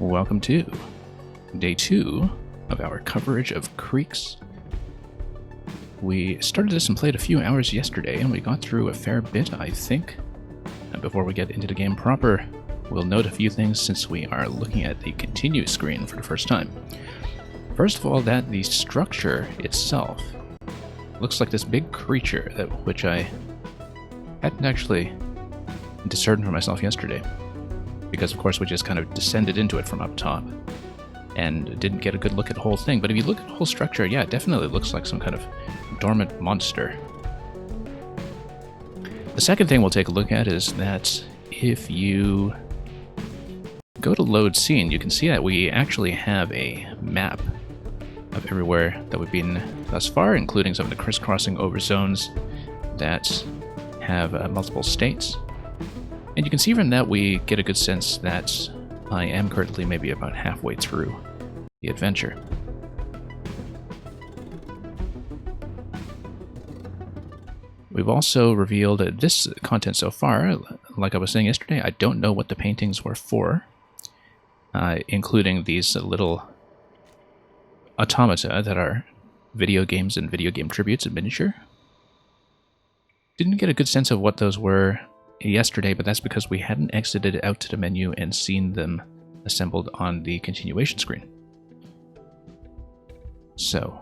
welcome to day 2 of our coverage of Creaks. We started this and played a few hours yesterday, and we got through a fair bit, I think. And before we get into the game proper, we'll note a few things since we are looking at the continue screen for the first time. First of all, that the structure itself looks like this big creature, which I hadn't actually discerned for myself yesterday, because of course we just kind of descended into it from up top and didn't get a good look at the whole thing. But if you look at the whole structure, yeah, it definitely looks like some kind of dormant monster. The second thing we'll take a look at is that if you go to load scene, you can see that we actually have a map of everywhere that we've been thus far, including some of the crisscrossing over zones that have multiple states. And you can see from that we get a good sense that I am currently maybe about halfway through the adventure. We've also revealed this content so far. Like I was saying yesterday, I don't know what the paintings were for, including these little automata that are video games and video game tributes in miniature. Didn't get a good sense of what those were yesterday, but that's because we hadn't exited out to the menu and seen them assembled on the continuation screen. So,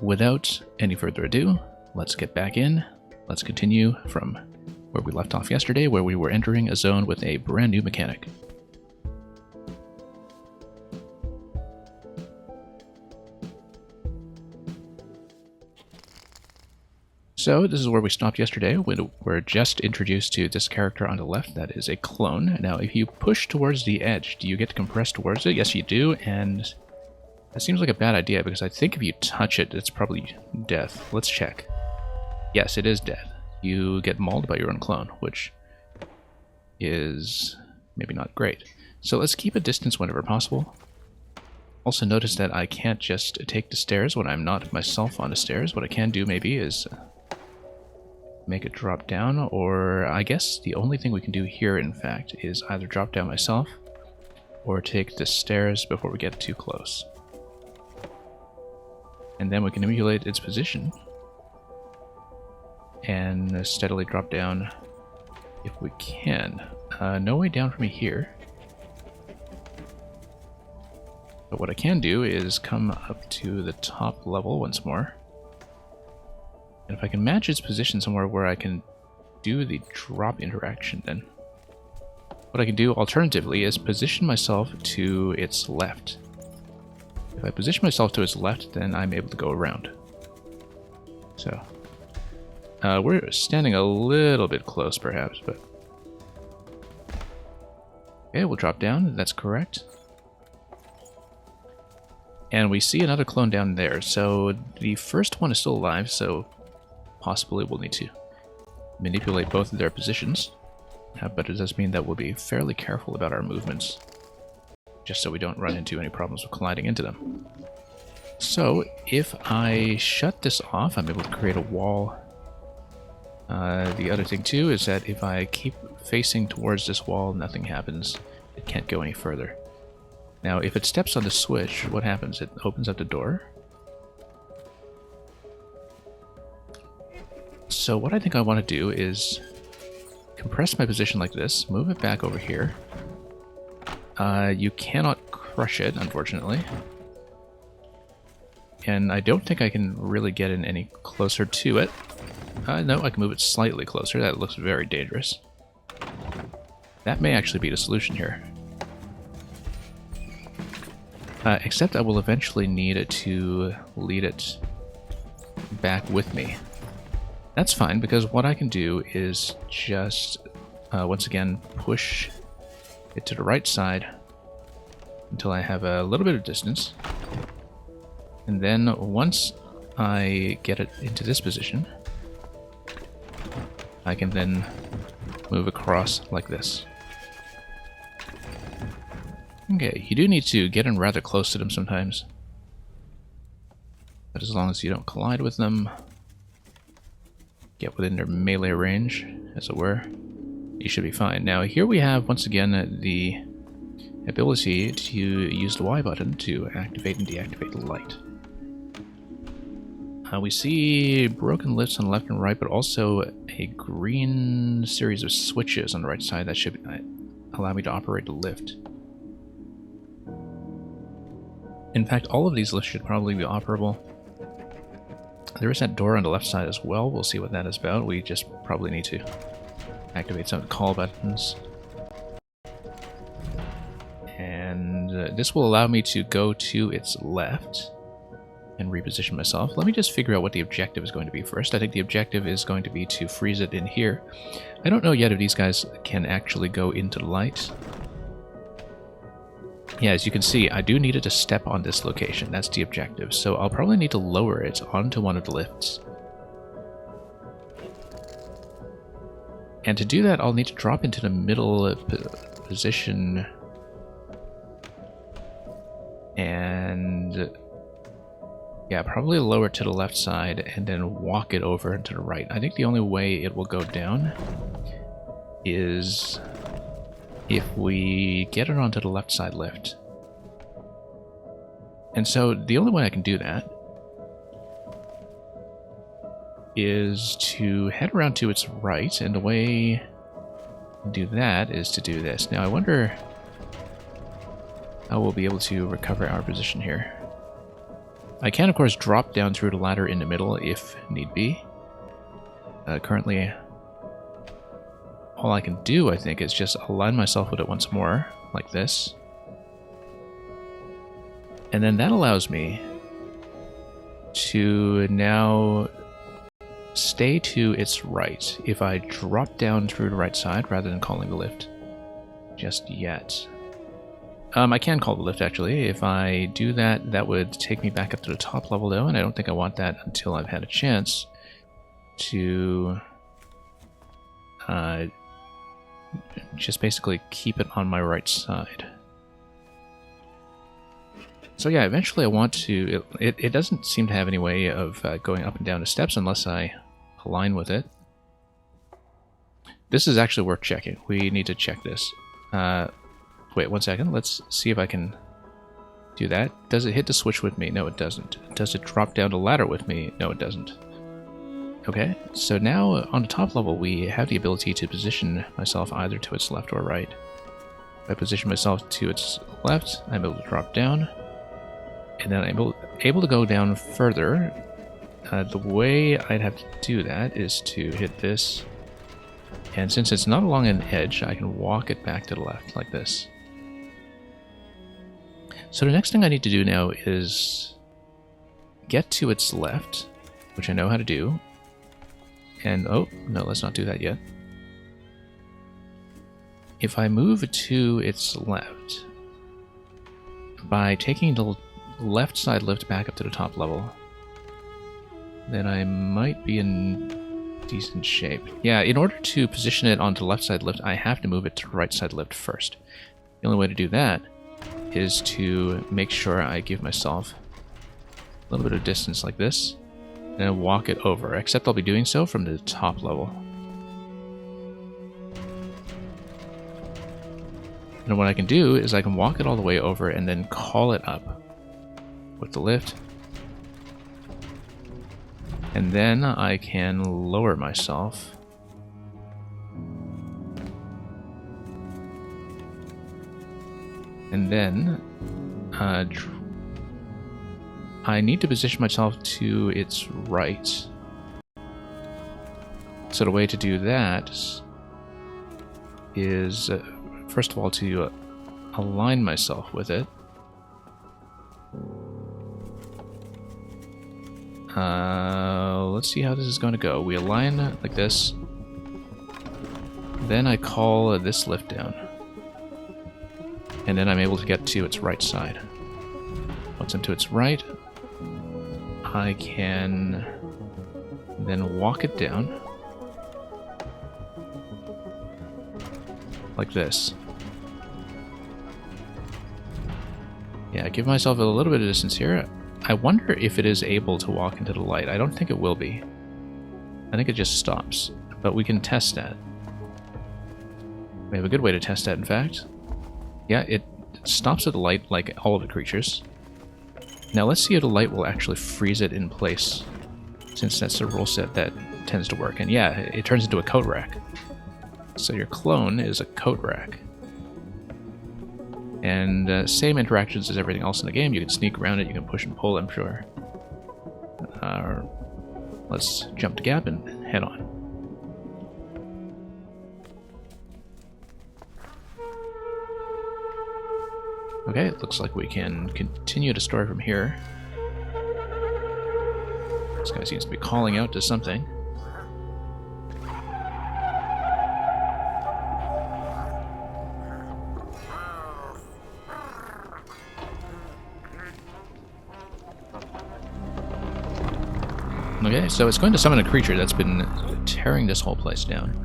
without any further ado, let's get back in. Let's continue from where we left off yesterday, where we were entering a zone with a brand new mechanic. So this is where we stopped yesterday. We're just introduced to this character on the left. That is a clone. Now, if you push towards the edge, do you get to compress towards it? Yes, you do, and that seems like a bad idea, because I think if you touch it, it's probably death. Let's check. Yes, it is dead. You get mauled by your own clone, which is maybe not great. So let's keep a distance whenever possible. Also notice that I can't just take the stairs when I'm not myself on the stairs. What I can do maybe is make it drop down, or I guess the only thing we can do here, in fact, is either drop down myself or take the stairs before we get too close. And then we can emulate its position and steadily drop down if we can. No way down for me here. But what I can do is come up to the top level once more. And if I can match its position somewhere where I can do the drop interaction, then what I can do alternatively is position myself to its left. If I position myself to its left, then I'm able to go around. So, we're standing a little bit close perhaps, but okay, we'll drop down. That's correct. And we see another clone down there. So the first one is still alive, so possibly we'll need to manipulate both of their positions. But it does mean that we'll be fairly careful about our movements, just so we don't run into any problems with colliding into them. So if I shut this off, I'm able to create a wall. The other thing too is that if I keep facing towards this wall, nothing happens. It can't go any further. Now, if it steps on the switch, what happens? It opens up the door. So what I think I want to do is compress my position like this, move it back over here. You cannot crush it, unfortunately. And I don't think I can really get in any closer to it. No, I can move it slightly closer. That looks very dangerous. That may actually be the solution here. Except I will eventually need to lead it back with me. That's fine, because what I can do is just, once again, push it to the right side until I have a little bit of distance. And then once I get it into this position, I can then move across like this. Okay, you do need to get in rather close to them sometimes. But as long as you don't collide with them, get within their melee range, as it were, you should be fine. Now here we have, once again, the ability to use the Y button to activate and deactivate the light. We see broken lifts on the left and right, but also a green series of switches on the right side that should allow me to operate the lift. In fact, all of these lifts should probably be operable. There is that door on the left side as well. We'll see what that is about. We just probably need to activate some of the call buttons. And this will allow me to go to its left and reposition myself. Let me just figure out what the objective is going to be first. I think the objective is going to be to freeze it in here. I don't know yet if these guys can actually go into the light. Yeah, as you can see, I do need it to step on this location. That's the objective. So I'll probably need to lower it onto one of the lifts. And to do that, I'll need to drop into the middle position. And yeah, probably lower it to the left side and then walk it over to the right. I think the only way it will go down is if we get it onto the left side lift. And so the only way I can do that is to head around to its right, and the way to do that is to do this. Now I wonder how we'll be able to recover our position here. I can of course drop down through the ladder in the middle if need be. Currently all I can do, I think, is just align myself with it once more, like this. And then that allows me to now stay to its right if I drop down through the right side rather than calling the lift just yet. I can call the lift, actually. If I do that, that would take me back up to the top level, though, and I don't think I want that until I've had a chance to just basically keep it on my right side. So yeah, eventually I want to... It doesn't seem to have any way of going up and down the steps unless I align with it. This is actually worth checking. We need to check this. Wait, 1 second. Let's see if I can do that. Does it hit the switch with me? No, it doesn't. Does it drop down the ladder with me? No, it doesn't. Okay, so now on the top level we have the ability to position myself either to its left or right. If I position myself to its left, I'm able to drop down, and then I'm able to go down further. The way I'd have to do that is to hit this, and since it's not along an edge, I can walk it back to the left like this. So the next thing I need to do now is get to its left, which I know how to do. And, oh, no, let's not do that yet. If I move to its left, by taking the left side lift back up to the top level, then I might be in decent shape. Yeah, in order to position it onto the left side lift, I have to move it to the right side lift first. The only way to do that is to make sure I give myself a little bit of distance like this, and walk it over, except I'll be doing so from the top level. And what I can do is I can walk it all the way over and then call it up with the lift. And then I can lower myself. And then I need to position myself to its right. So the way to do that is, first of all, to align myself with it. Let's see how this is going to go. We align like this. Then I call this lift down. And then I'm able to get to its right side. Once I'm to its right, I can then walk it down like this. Yeah, give myself a little bit of distance here. I wonder if it is able to walk into the light. I don't think it will be. I think it just stops, but we can test that. We have a good way to test that, in fact. Yeah, stops at the light like all of the creatures. Now let's see if the light will actually freeze it in place, since that's a rule set that tends to work. And yeah, it turns into a coat rack. So your clone is a coat rack. And same interactions as everything else in the game. You can sneak around it, you can push and pull, I'm sure. Let's jump to gap and head on. Okay, it looks like we can continue the story from here. This guy seems to be calling out to something. Okay, so it's going to summon a creature that's been tearing this whole place down.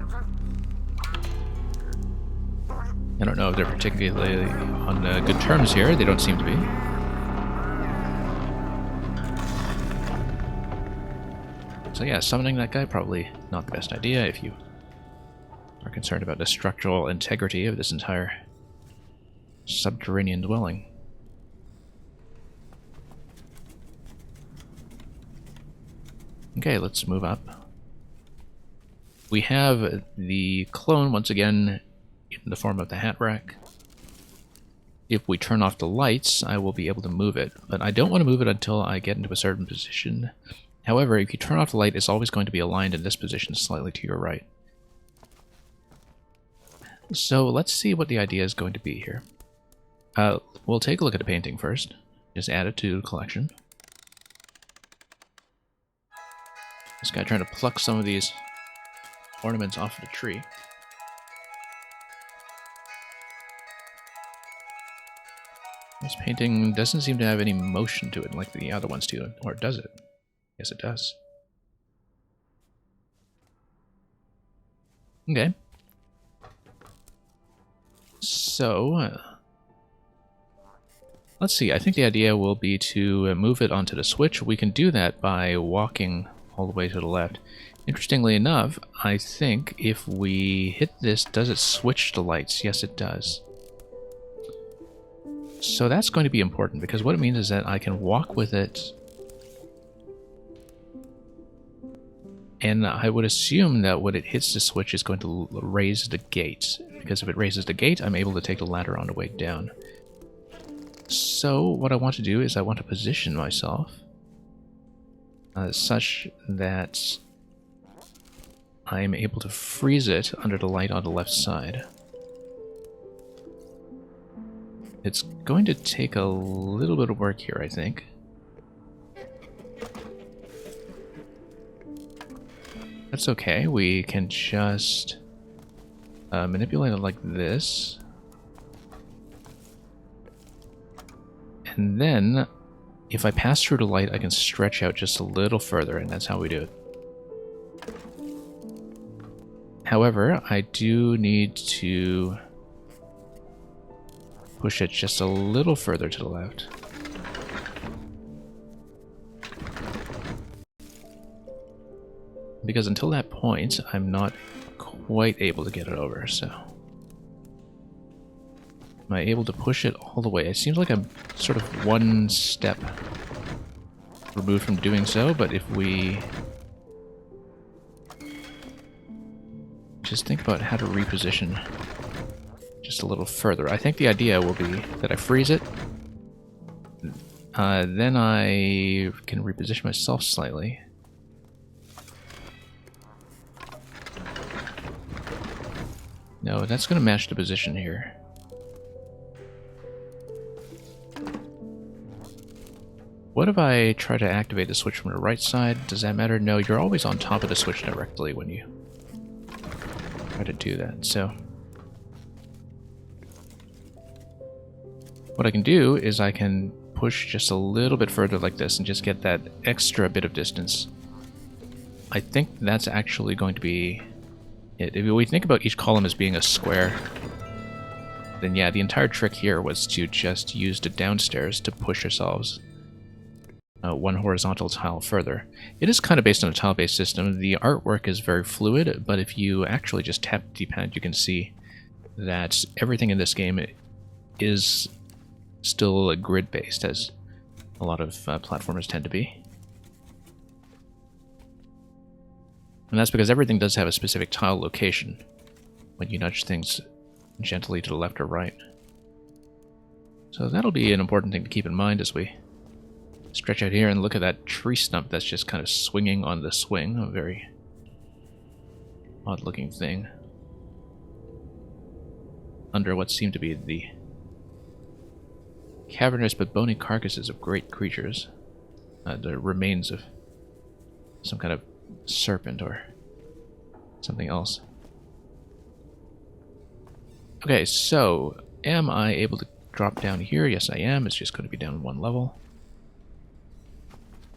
I don't know if they're particularly on good terms here. They don't seem to be. So yeah, summoning that guy, probably not the best idea if you are concerned about the structural integrity of this entire subterranean dwelling. Okay, let's move up. We have the clone once again in the form of the hat rack. If we turn off the lights, I will be able to move it, but I don't want to move it until I get into a certain position. However, if you turn off the light, it's always going to be aligned in this position slightly to your right. So let's see what the idea is going to be here. We'll take a look at the painting first. Just add it to the collection. This guy trying to pluck some of these ornaments off of the tree. This painting doesn't seem to have any motion to it like the other ones do, or does it? Yes, it does. Okay. So, let's see. I think the idea will be to move it onto the switch. We can do that by walking all the way to the left. Interestingly enough, I think if we hit this, does it switch the lights? Yes, it does. So that's going to be important, because what it means is that I can walk with it, and I would assume that when it hits the switch, it's going to raise the gate, because if it raises the gate, I'm able to take the ladder on the way down. So what I want to do is I want to position myself such that I'm able to freeze it under the light on the left side. It's going to take a little bit of work here, I think. That's okay, we can just manipulate it like this. And then, if I pass through the light, I can stretch out just a little further, and that's how we do it. However, I do need to push it just a little further to the left. Because until that point, I'm not quite able to get it over, so... Am I able to push it all the way? It seems like I'm sort of one step removed from doing so, but if we just think about how to reposition just a little further. I think the idea will be that I freeze it, then I can reposition myself slightly. No, that's going to match the position here. What if I try to activate the switch from the right side? Does that matter? No, you're always on top of the switch directly when you try to do that, so... What I can do is I can push just a little bit further like this and just get that extra bit of distance. I think that's actually going to be it. If we think about each column as being a square, then yeah, the entire trick here was to just use the downstairs to push ourselves one horizontal tile further. It is kind of based on a tile-based system. The artwork is very fluid, but if you actually just tap the D-pad, you can see that everything in this game is still grid-based, as a lot of platformers tend to be. And that's because everything does have a specific tile location when you nudge things gently to the left or right. So that'll be an important thing to keep in mind as we stretch out here and look at that tree stump that's just kind of swinging on the swing. A very odd looking thing under what seem to be the cavernous but bony carcasses of great creatures. The remains of some kind of serpent or something else. Okay, so am I able to drop down here? Yes, I am. It's just going to be down one level.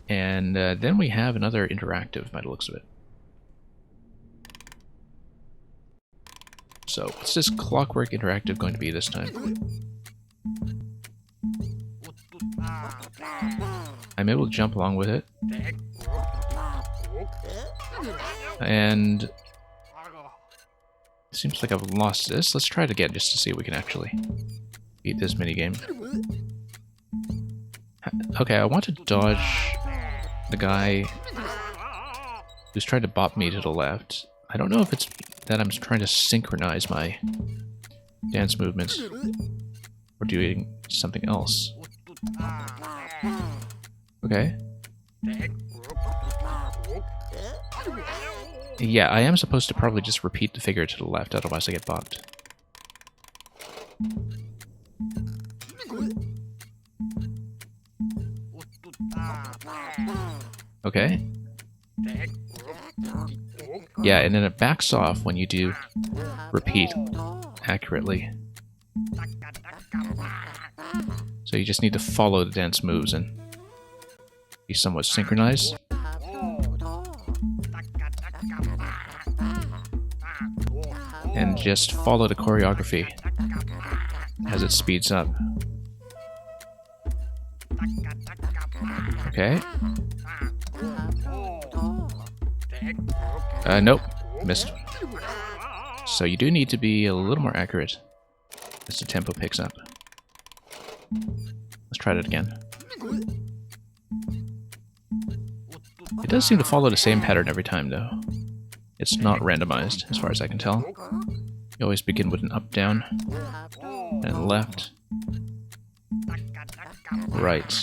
And then we have another interactive by the looks of it. So what's this clockwork interactive going to be this time? I'm able to jump along with it. And it seems like I've lost this. Let's try it again just to see if we can actually beat this minigame. Okay, I want to dodge the guy who's trying to bop me to the left. I don't know if it's that I'm trying to synchronize my dance movements or doing something else. Okay. Yeah, I am supposed to probably just repeat the figure to the left, otherwise I get bopped. Okay. Yeah, and then it backs off when you do repeat accurately. So you just need to follow the dance moves and be somewhat synchronized. And just follow the choreography as it speeds up. Okay. Nope. Missed. So you do need to be a little more accurate as the tempo picks up. Let's try that again. It does seem to follow the same pattern every time, though. It's not randomized, as far as I can tell. You always begin with an up, down, and left, right.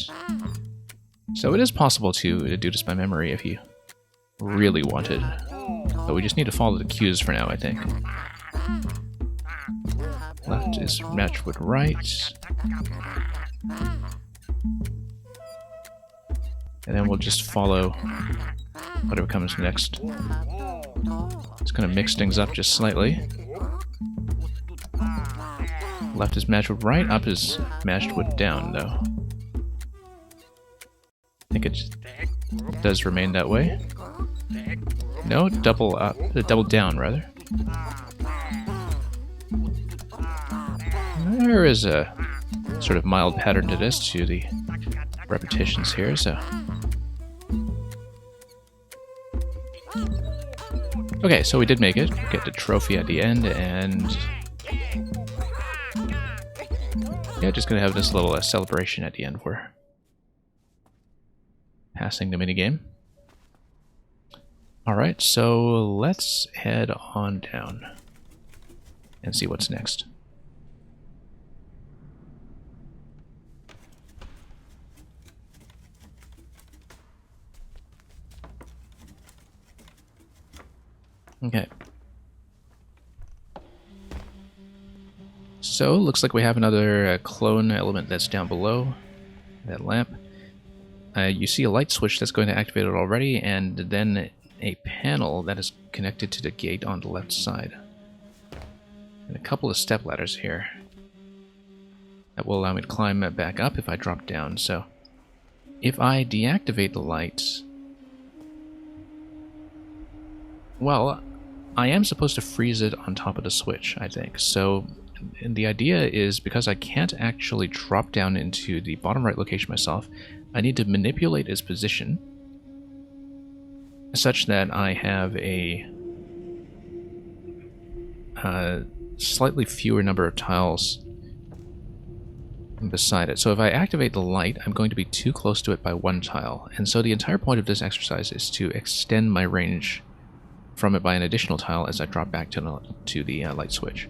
So it is possible to do this by memory if you really wanted. But we just need to follow the cues for now, I think. Left is matched with right. And then we'll just follow whatever comes next. It's going to mix things up just slightly. Left is matched with right, up is matched with down, though. I think it does remain that way. No, double up, double down, rather. There is a sort of mild pattern to this, to the repetitions here, so... Okay, so we did make it. Get the trophy at the end, and... yeah, just gonna have this little celebration at the end for passing the minigame. Alright, so let's head on down and see what's next. Okay. So, looks like we have another clone element that's down below that lamp. You see a light switch that's going to activate it already, and then a panel that is connected to the gate on the left side. And a couple of step ladders here that will allow me to climb back up if I drop down. So, if I deactivate the lights... well, I am supposed to freeze it on top of the switch, I think. So, and the idea is, because I can't actually drop down into the bottom right location myself, I need to manipulate its position such that I have a slightly fewer number of tiles beside it. So if I activate the light, I'm going to be too close to it by 1 tile. And so the entire point of this exercise is to extend my range from it by an additional tile as I drop back to the light switch.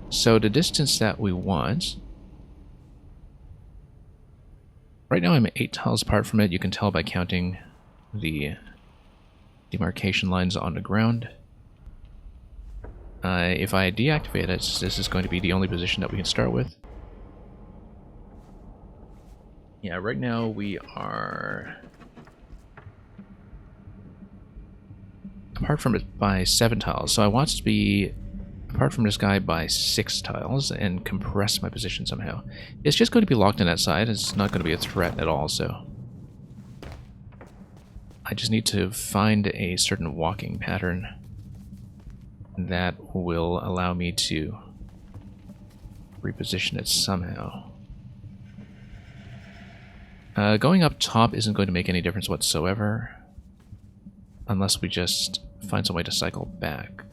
So the distance that we want... Right now I'm 8 tiles apart from it. You can tell by counting the demarcation lines on the ground. If I deactivate it, this is going to be the only position that we can start with. Yeah, right now we are apart from it by 7 tiles. So I want to be apart from this guy by 6 tiles and compress my position somehow. It's just going to be locked in that side. It's not going to be a threat at all, so I just need to find a certain walking pattern that will allow me to reposition it somehow. Going up top isn't going to make any difference whatsoever, unless we just find some way to cycle back.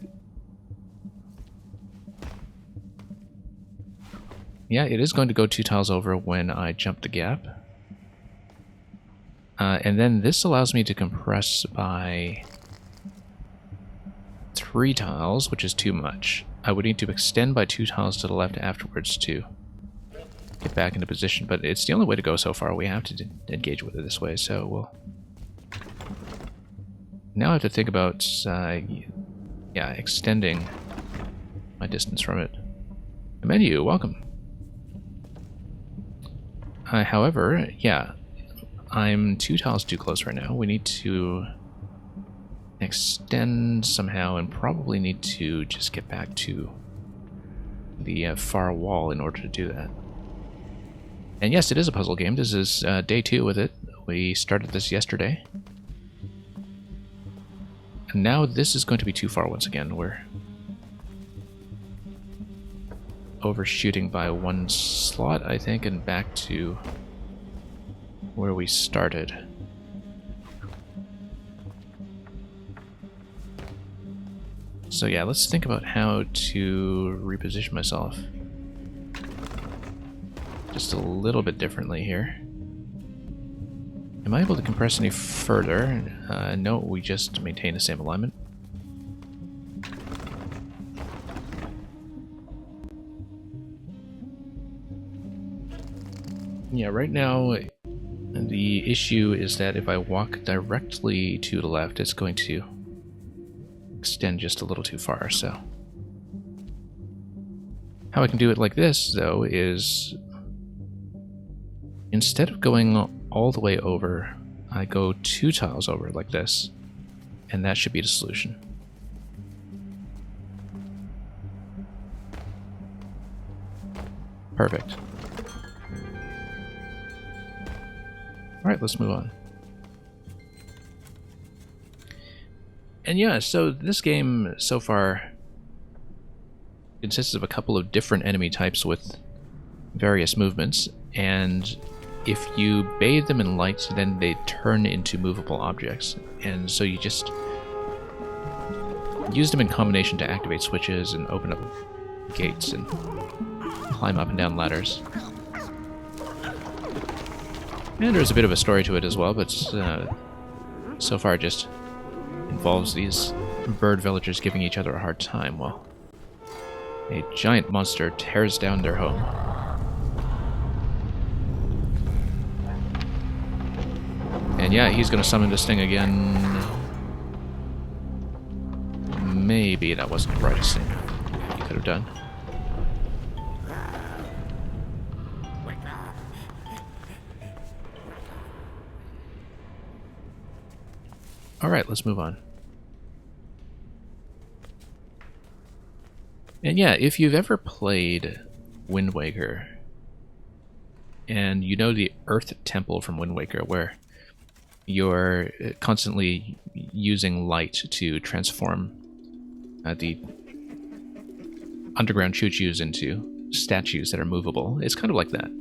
Yeah, it is going to go 2 tiles over when I jump the gap. And then this allows me to compress by 3 tiles, which is too much. I would need to extend by 2 tiles to the left afterwards to get back into position, but it's the only way to go so far. We have to engage with it this way, so we'll... Now I have to think about, yeah, extending my distance from it. The menu, welcome. However, yeah, I'm 2 tiles too close right now. We need to extend somehow and probably need to just get back to the far wall in order to do that. And yes, it is a puzzle game. This is day 2 with it. We started this yesterday. And now this is going to be too far once again. We're overshooting by 1 slot, I think, and back to where we started. So yeah, let's think about how to reposition myself just a little bit differently here. Am I able to compress any further? No, we just maintain the same alignment. Yeah, right now the issue is that if I walk directly to the left, it's going to extend just a little too far, so... How I can do it like this, though, is instead of going all the way over, I go 2 tiles over like this, and that should be the solution. Perfect. Alright, let's move on. And yeah, so this game so far consists of a couple of different enemy types with various movements, and if you bathe them in light, then they turn into movable objects. And so you just use them in combination to activate switches and open up gates and climb up and down ladders. And there's a bit of a story to it as well, but so far it just involves these bird villagers giving each other a hard time while a giant monster tears down their home. And yeah, he's gonna summon this thing again. Maybe that wasn't the brightest thing he could have done. Alright, let's move on. And yeah, if you've ever played Wind Waker, and you know the Earth Temple from Wind Waker, where you're constantly using light to transform the underground choo-choos into statues that are movable, it's kind of like that.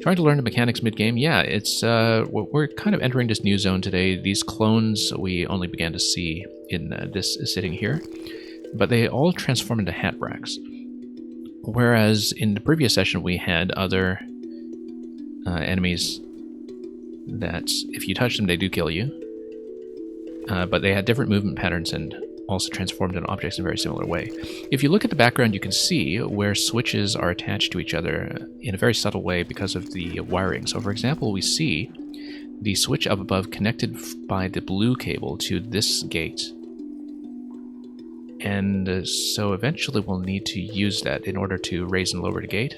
Trying to learn the mechanics mid-game? Yeah, it's we're kind of entering this new zone today. These clones we only began to see in this sitting here, but they all transform into hat racks. whereas in the previous session we had other enemies that if you touch them they do kill you, but they had different movement patterns and also transformed into objects in a very similar way. If you look at the background, you can see where switches are attached to each other in a very subtle way because of the wiring. So for example, we see the switch up above connected by the blue cable to this gate. And so eventually we'll need to use that in order to raise and lower the gate.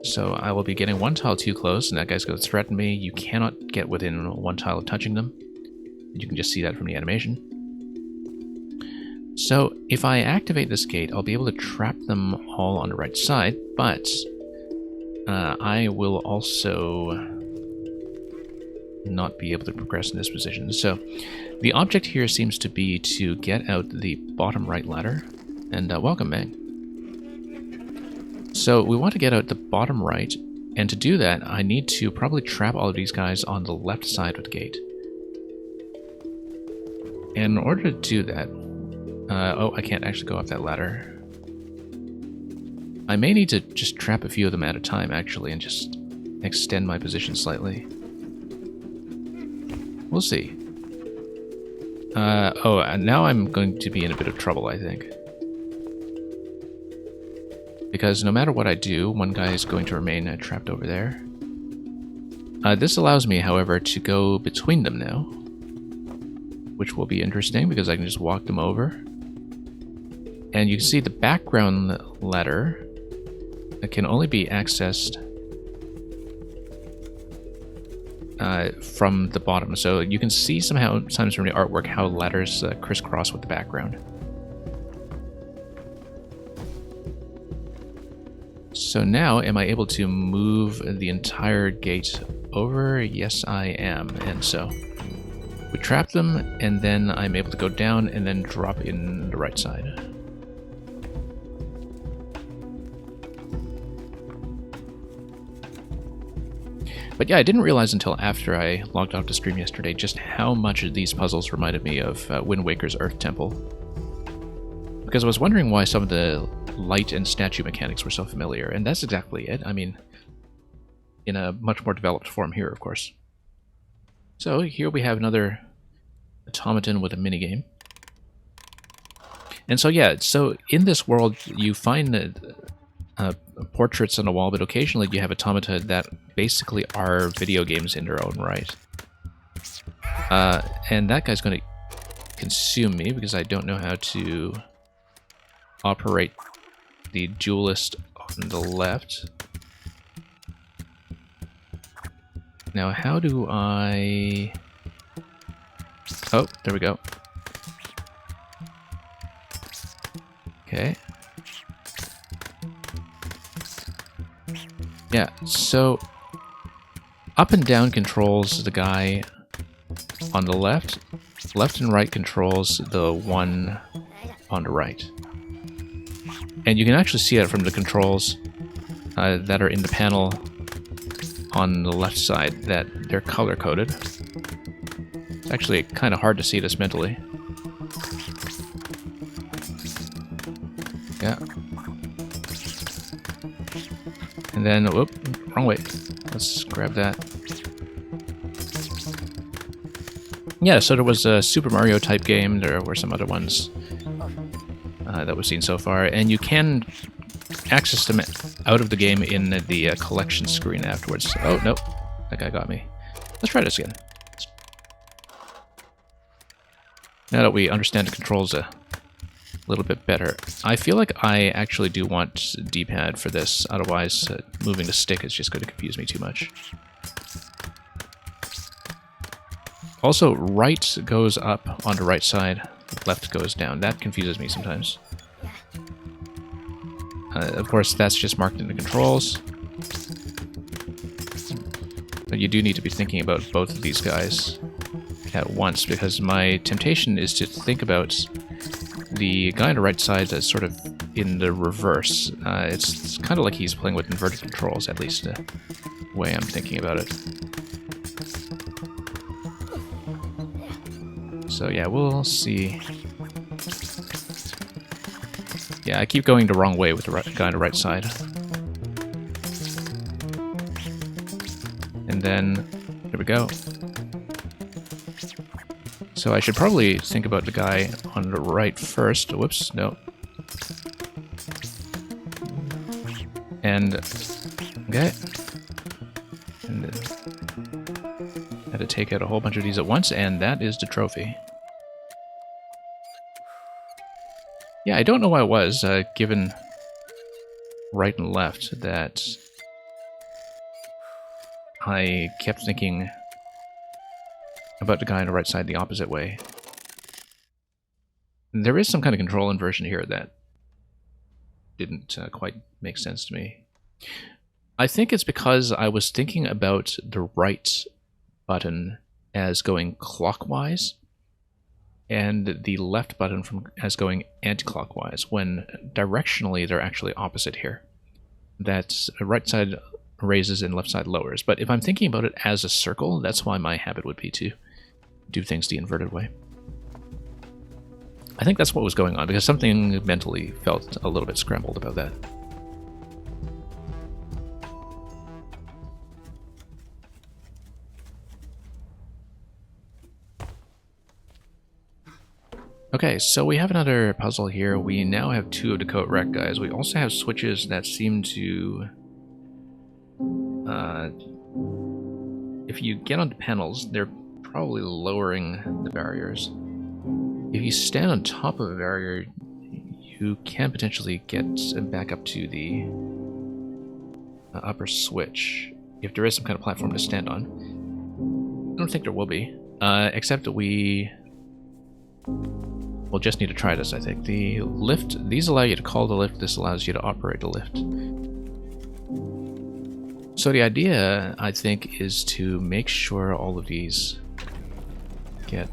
So I will be getting one tile too close, and that guy's going to threaten me. You cannot get within one tile of touching them. You can just see that from the animation. So if I activate this gate, I'll be able to trap them all on the right side, but I will also not be able to progress in this position. So the object here seems to be to get out the bottom right ladder, and welcome, Meg. So we want to get out the bottom right, and to do that, I need to probably trap all of these guys on the left side of the gate. And in order to do that, oh, I can't actually go up that ladder. I may need to just trap a few of them at a time, actually, and just extend my position slightly. We'll see. Oh, and now I'm going to be in a bit of trouble, I think. Because no matter what I do, one guy is going to remain trapped over there. This allows me, however, to go between them now, which will be interesting because I can just walk them over. And you can see the background ladder can only be accessed from the bottom. So you can see sometimes from the artwork how ladders crisscross with the background. So now, am I able to move the entire gate over? Yes, I am. And so we trap them, and then I'm able to go down and then drop in the right side. But yeah, I didn't realize until after I logged off the stream yesterday just how much of these puzzles reminded me of Wind Waker's Earth Temple. Because I was wondering why some of the light and statue mechanics were so familiar, and that's exactly it. I mean, in a much more developed form here, of course. So here we have another automaton with a minigame. And so yeah, so in this world you find portraits on the wall, but occasionally you have automata that basically are video games in their own right. And that guy's going to consume me because I don't know how to operate the duelist on the left. Now, how do I... Oh, there we go. Okay. Yeah, so up and down controls the guy on the left. Left and right controls the one on the right. And you can actually see that from the controls that are in the panel on the left side, that they're color-coded. It's actually kind of hard to see this mentally. Yeah. And then, whoop, wrong way. Let's grab that. Yeah, so there was a Super Mario type game, there were some other ones that we've seen so far, and you can access them out of the game in the collection screen afterwards. Oh, nope, that guy got me. Let's try this again. Now that we understand the controls a little bit better, I feel like I actually do want D-pad for this, otherwise moving the stick is just going to confuse me too much. Also, right goes up on the right side, left goes down. That confuses me sometimes. Of course, that's just marked in the controls. But you do need to be thinking about both of these guys at once, because my temptation is to think about the guy on the right side as sort of in the reverse. It's kind of like he's playing with inverted controls, at least the way I'm thinking about it. So yeah, we'll see. Yeah, I keep going the wrong way with the guy on the right side. And then, here we go. So I should probably think about the guy on the right first. Whoops, no. And, okay. And had to take out a whole bunch of these at once, and that is the trophy. Yeah, I don't know why it was, given right and left, that I kept thinking about the guy on the right side the opposite way. There is some kind of control inversion here that didn't quite make sense to me. I think it's because I was thinking about the right button as going clockwise and the left button as going anti-clockwise, when directionally they're actually opposite here. That right side raises and left side lowers. But if I'm thinking about it as a circle, that's why my habit would be to do things the inverted way. I think that's what was going on, because something mentally felt a little bit scrambled about that. Okay, so we have another puzzle here. We now have 2 of the coat wreck guys. We also have switches that seem to... if you get onto panels, they're probably lowering the barriers. If you stand on top of a barrier, you can potentially get back up to the upper switch, if there is some kind of platform to stand on. I don't think there will be, except that we'll just need to try this, I think. The lift, these allow you to call the lift, this allows you to operate the lift. So the idea, I think, is to make sure all of these get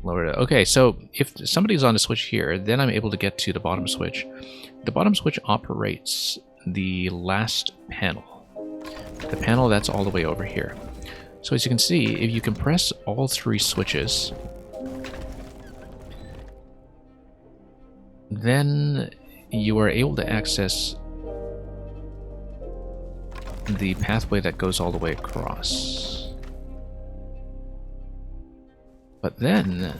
lowered. Okay, so if somebody's on a switch here, then I'm able to get to the bottom switch. The bottom switch operates the last panel. The panel that's all the way over here. So as you can see, if you compress all 3 switches, then you are able to access the pathway that goes all the way across. But then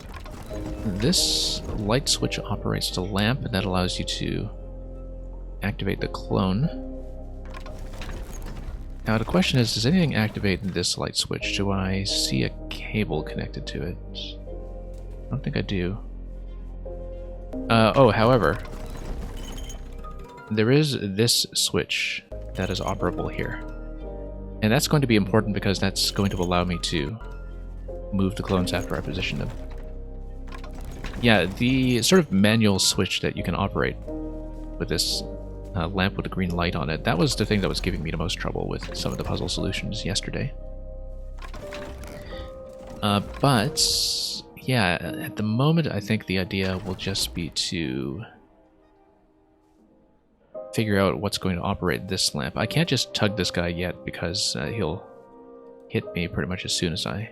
this light switch operates the lamp, and that allows you to activate the clone. Now the question is, does anything activate this light switch? Do I see a cable connected to it? I don't think I do. Oh, however, there is this switch that is operable here. And that's going to be important because that's going to allow me to move the clones after I position them. Yeah, the sort of manual switch that you can operate with this lamp with a green light on it, that was the thing that was giving me the most trouble with some of the puzzle solutions yesterday. But, yeah, at the moment I think the idea will just be to figure out what's going to operate this lamp. I can't just tug this guy yet because he'll hit me pretty much as soon as I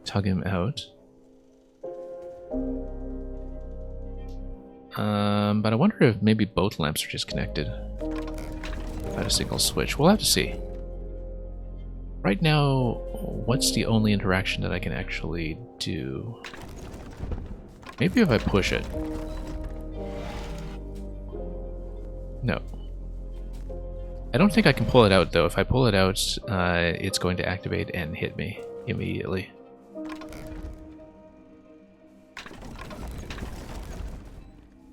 tug him out. But I wonder if maybe both lamps are just connected by a single switch. We'll have to see. Right now, what's the only interaction that I can actually do? Maybe if I push it. No. I don't think I can pull it out, though. If I pull it out, it's going to activate and hit me immediately.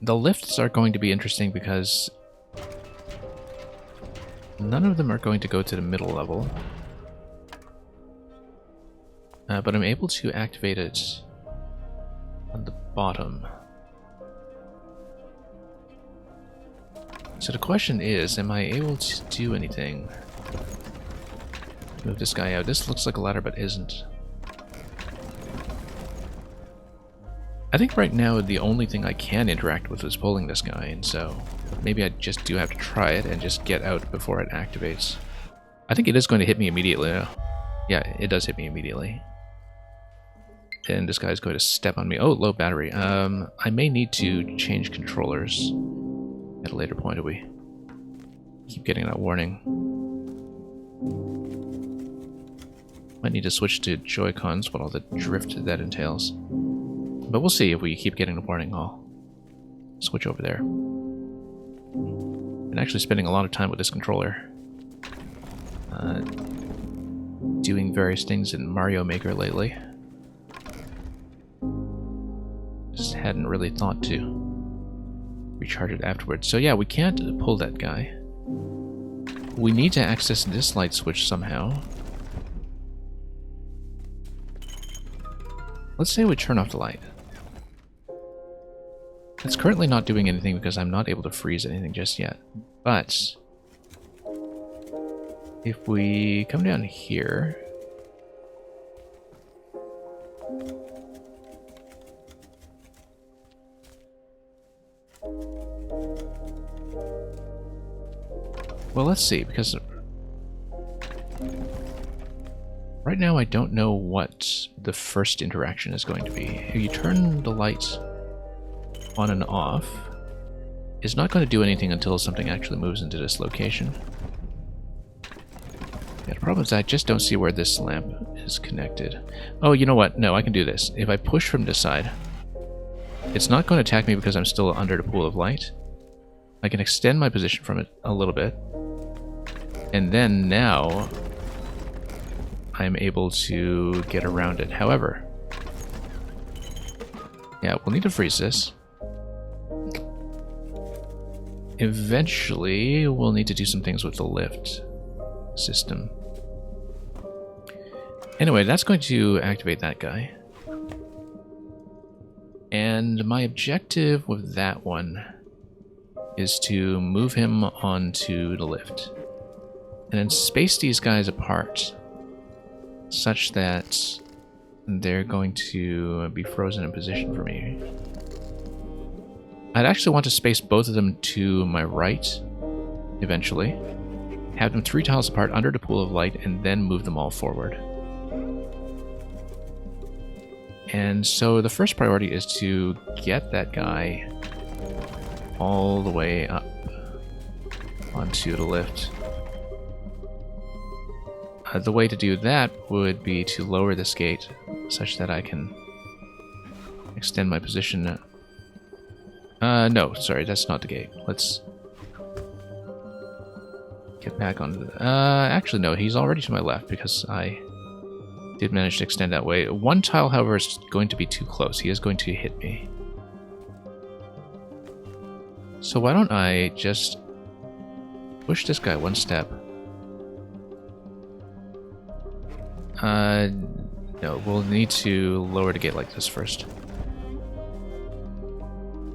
The lifts are going to be interesting because none of them are going to go to the middle level. But I'm able to activate it on the bottom. So the question is, am I able to do anything? Move this guy out. This looks like a ladder, but isn't. I think right now the only thing I can interact with is pulling this guy, and so maybe I just do have to try it and just get out before it activates. I think it is going to hit me immediately now. Yeah, it does hit me immediately. And this guy's going to step on me. Oh, low battery. I may need to change controllers at a later point. Do we keep getting that warning? Might need to switch to Joy-Cons, what all the drift that entails. But we'll see if we keep getting the warning. I'll switch over there. I'm actually spending a lot of time with this controller. Doing various things in Mario Maker lately. Just hadn't really thought to recharge it afterwards. So yeah, we can't pull that guy. We need to access this light switch somehow. Let's say we turn off the light. It's currently not doing anything because I'm not able to freeze anything just yet. But if we come down here, well, let's see, because right now I don't know what the first interaction is going to be. If you turn the lights on and off, it's not going to do anything until something actually moves into this location. Yeah, the problem is I just don't see where this lamp is connected. Oh, you know what? No, I can do this. If I push from this side, it's not going to attack me because I'm still under the pool of light. I can extend my position from it a little bit. And then now I'm able to get around it. However, yeah, we'll need to freeze this. Eventually, we'll need to do some things with the lift system. Anyway, that's going to activate that guy. And my objective with that one is to move him onto the lift. And then space these guys apart such that they're going to be frozen in position for me. I'd actually want to space both of them to my right, eventually. Have them 3 tiles apart under the pool of light, and then move them all forward. And so the first priority is to get that guy all the way up onto the lift. The way to do that would be to lower this gate such that I can extend my position. No, sorry, that's not the gate. Let's get back onto the... actually, no, he's already to my left because I did manage to extend that way. One tile, however, is going to be too close. He is going to hit me. So why don't I just push this guy one step? No, we'll need to lower the gate like this first.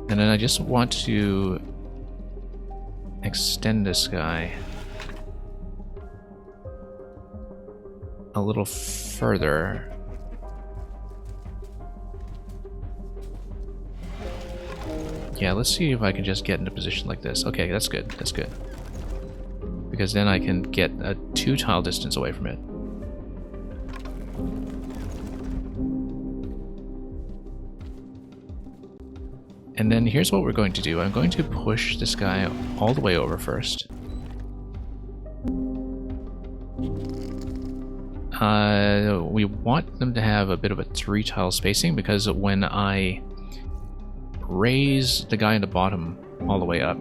And then I just want to extend this guy a little further. Yeah, let's see if I can just get into position like this. Okay, that's good, that's good. Because then I can get a 2 tile distance away from it. And then here's what we're going to do. I'm going to push this guy all the way over first. We want them to have a bit of a 3 tile spacing because when I raise the guy in the bottom all the way up,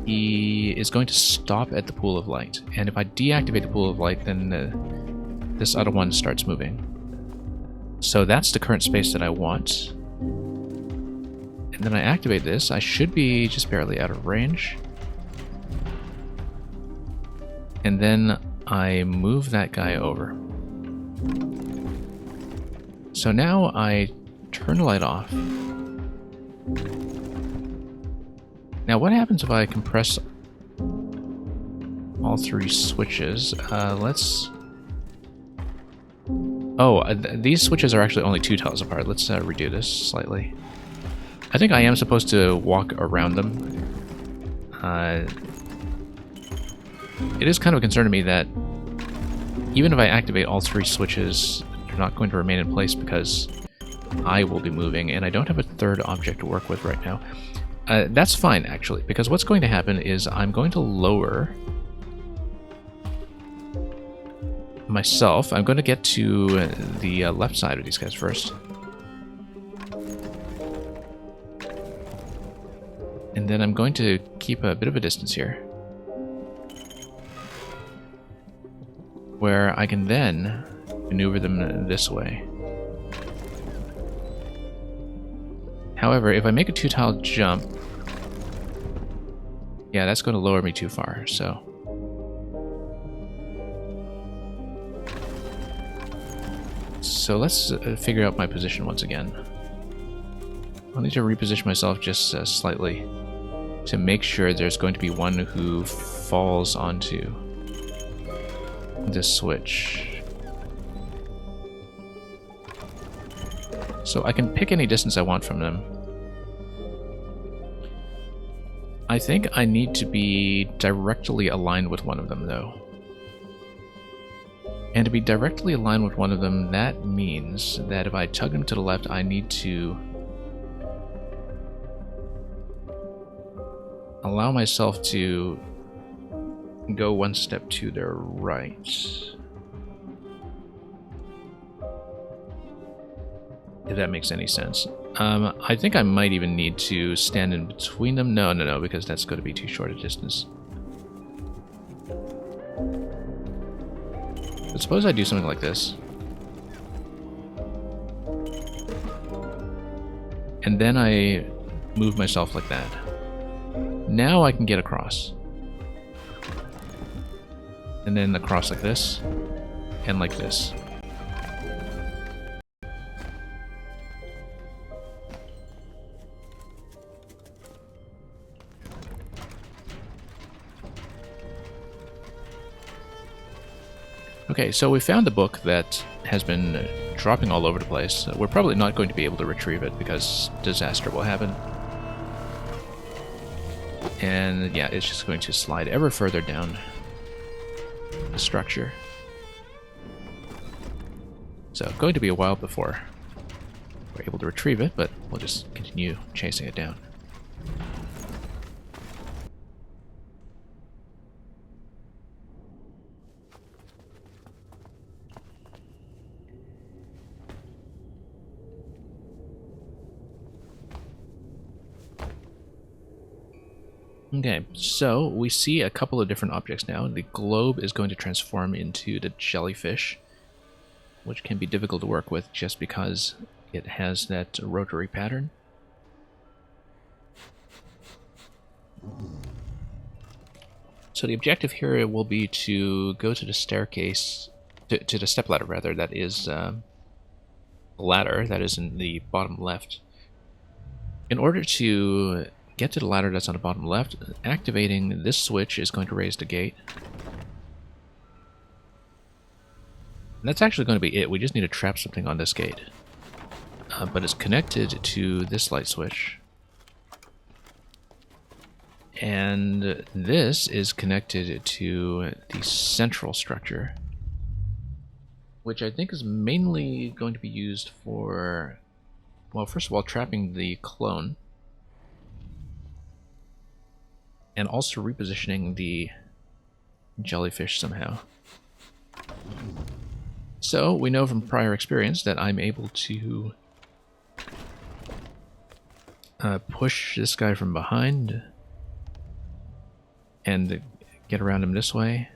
he is going to stop at the pool of light. And if I deactivate the pool of light, then this other one starts moving. So that's the current space that I want. And then I activate this, I should be just barely out of range. And then I move that guy over. So now I turn the light off. Now what happens if I compress all 3 switches? Let's... Oh, these switches are actually only 2 tiles apart. Let's redo this slightly. I think I am supposed to walk around them. It is kind of a concern to me that even if I activate all 3 switches They're not going to remain in place because I will be moving, and I don't have a third object to work with right now. That's fine, actually, because what's going to happen is I'm going to lower myself. I'm going to get to the left side of these guys first. And then I'm going to keep a bit of a distance here, where I can then maneuver them this way. However, if I make a 2-tile jump, yeah, that's going to lower me too far, so... So let's figure out my position once again. I'll need to reposition myself just slightly to make sure there's going to be one who falls onto this switch. So I can pick any distance I want from them. I think I need to be directly aligned with one of them, though. And to be directly aligned with one of them, that means that if I tug them to the left, I need to allow myself to go one step to their right. If that makes any sense. I think I might even need to stand in between them. No, because that's going to be too short a distance. But suppose I do something like this. And then I move myself like that. Now I can get across. And then across like this. And like this. Okay, so we found the book that has been dropping all over the place. We're probably not going to be able to retrieve it because disaster will happen. And yeah, it's just going to slide ever further down the structure. So going to be a while before we're able to retrieve it, but we'll just continue chasing it down. Okay, so we see a couple of different objects now. The globe is going to transform into the jellyfish, which can be difficult to work with just because it has that rotary pattern. So the objective here will be to go to the staircase, to the stepladder rather, that is the ladder that is in the bottom left. In order to get to the ladder that's on the bottom left, activating this switch is going to raise the gate. And that's actually going to be it. We just need to trap something on this gate. But it's connected to this light switch. And this is connected to the central structure, which I think is mainly going to be used for, well, first of all, trapping the clone. And also repositioning the jellyfish somehow. So, we know from prior experience that I'm able to push this guy from behind and get around him this way.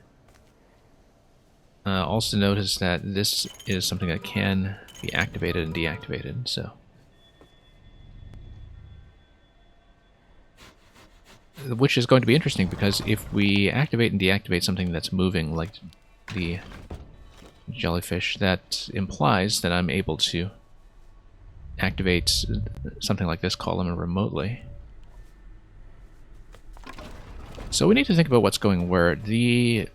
Also notice that this is something that can be activated and deactivated, so... Which is going to be interesting, because if we activate and deactivate something that's moving, like the jellyfish, that implies that I'm able to activate something like this column remotely. So we need to think about what's going where. The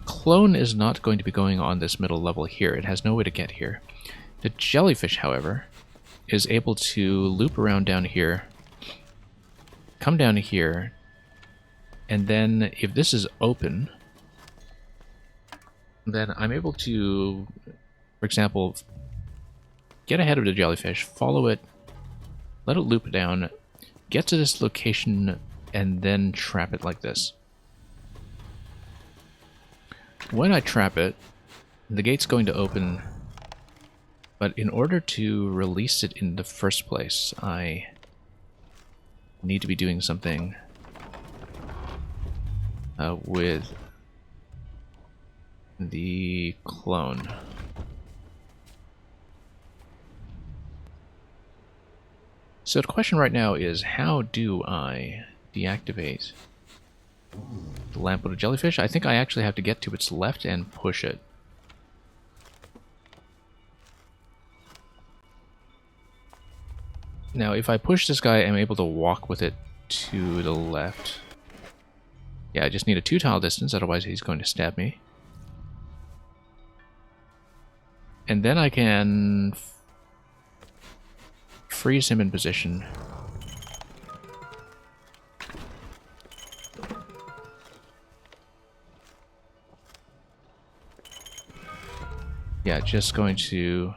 clone is not going to be going on this middle level here. It has no way to get here. The jellyfish, however, is able to loop around down here, come down here, and then if this is open, then I'm able to, for example, get ahead of the jellyfish, follow it, let it loop down, get to this location, and then trap it like this. When I trap it, the gate's going to open, but in order to release it in the first place, I need to be doing something with the clone. So the question right now is, how do I deactivate the lamp with a jellyfish? I think I actually have to get to its left and push it. Now, if I push this guy, I'm able to walk with it to the left. Yeah, I just need a 2-tile distance, otherwise he's going to stab me. And then I can freeze him in position. Yeah, just going to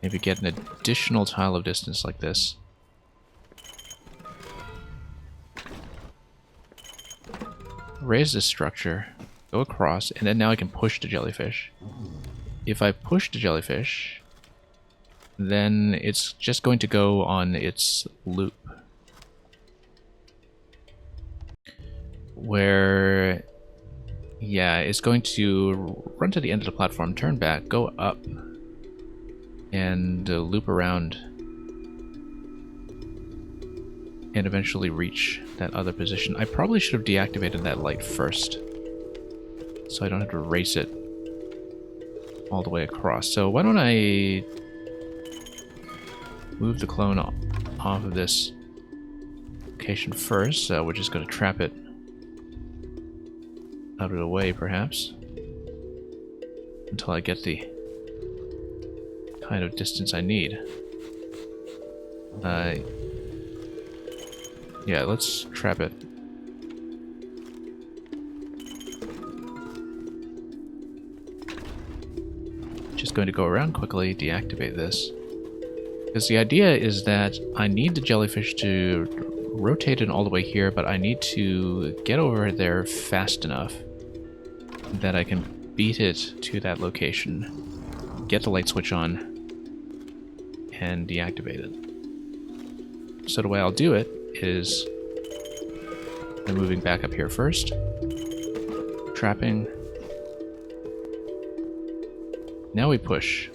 maybe get an additional tile of distance like this. Raise this structure, go across, and then now I can push the jellyfish. If I push the jellyfish, then it's just going to go on its loop. Where, yeah, it's going to run to the end of the platform, turn back, go up, and loop around, and eventually reach that other position. I probably should have deactivated that light first, so I don't have to race it all the way across. So why don't I move the clone off of this location first. We're just going to trap it out of the way, perhaps, until I get the kind of distance I need. Yeah, let's trap it. Just going to go around quickly, deactivate this. Because the idea is that I need the jellyfish to rotate it all the way here, but I need to get over there fast enough that I can beat it to that location, get the light switch on, and deactivate it. So the way I'll do it is I'm moving back up here first, trapping. Now we push.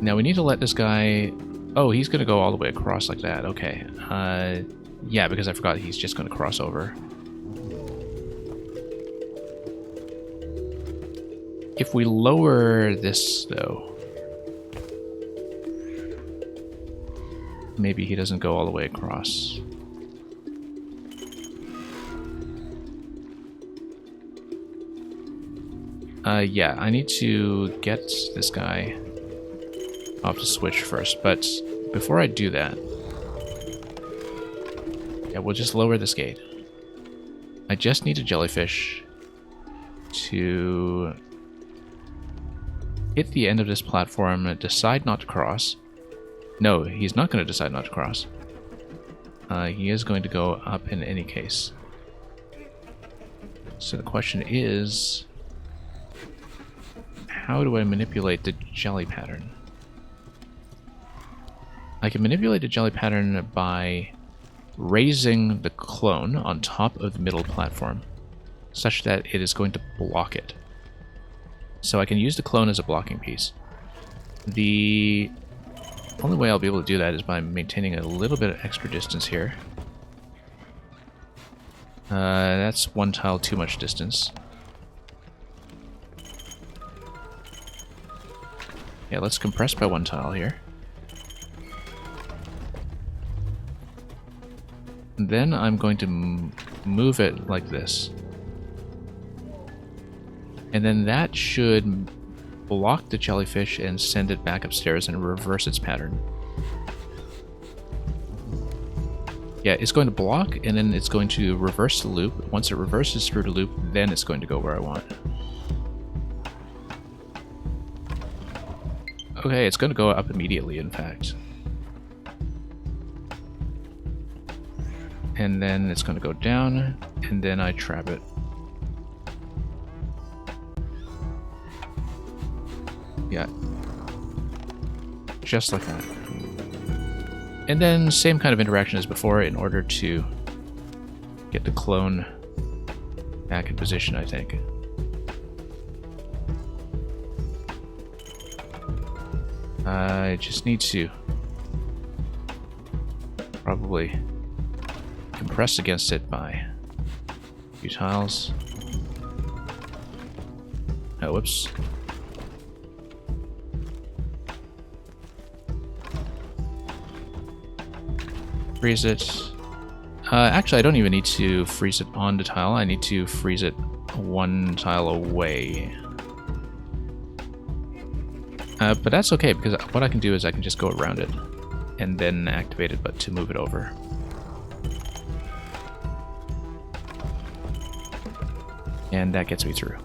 Now we need to let this guy... Oh, he's going to go all the way across like that. Okay. Yeah, because I forgot he's just going to cross over. If we lower this, though... Maybe he doesn't go all the way across. Yeah, I need to get this guy off the switch first, but before I do that, yeah, we'll just lower this gate. I just need a jellyfish to hit the end of this platform and decide not to cross. No, he's not going to decide not to cross. He is going to go up in any case. So the question is, how do I manipulate the jelly pattern? I can manipulate the jelly pattern by raising the clone on top of the middle platform, such that it is going to block it. So I can use the clone as a blocking piece. The only way I'll be able to do that is by maintaining a little bit of extra distance here. That's one tile too much distance. Yeah, let's compress by one tile here. And then I'm going to move it like this. And then that should block the jellyfish and send it back upstairs and reverse its pattern. Yeah, it's going to block, and then it's going to reverse the loop. Once it reverses through the loop, then it's going to go where I want. Okay, it's going to go up immediately, in fact. And then it's going to go down, and then I trap it. Yeah. Just like that. And then same kind of interaction as before in order to get the clone back in position, I think. I just need to probably compress against it by a few tiles. Oh, whoops. Freeze it. Actually, I don't even need to freeze it on the tile. I need to freeze it one tile away. But that's okay, because what I can do is I can just go around it and then activate it, but to move it over. And that gets me through.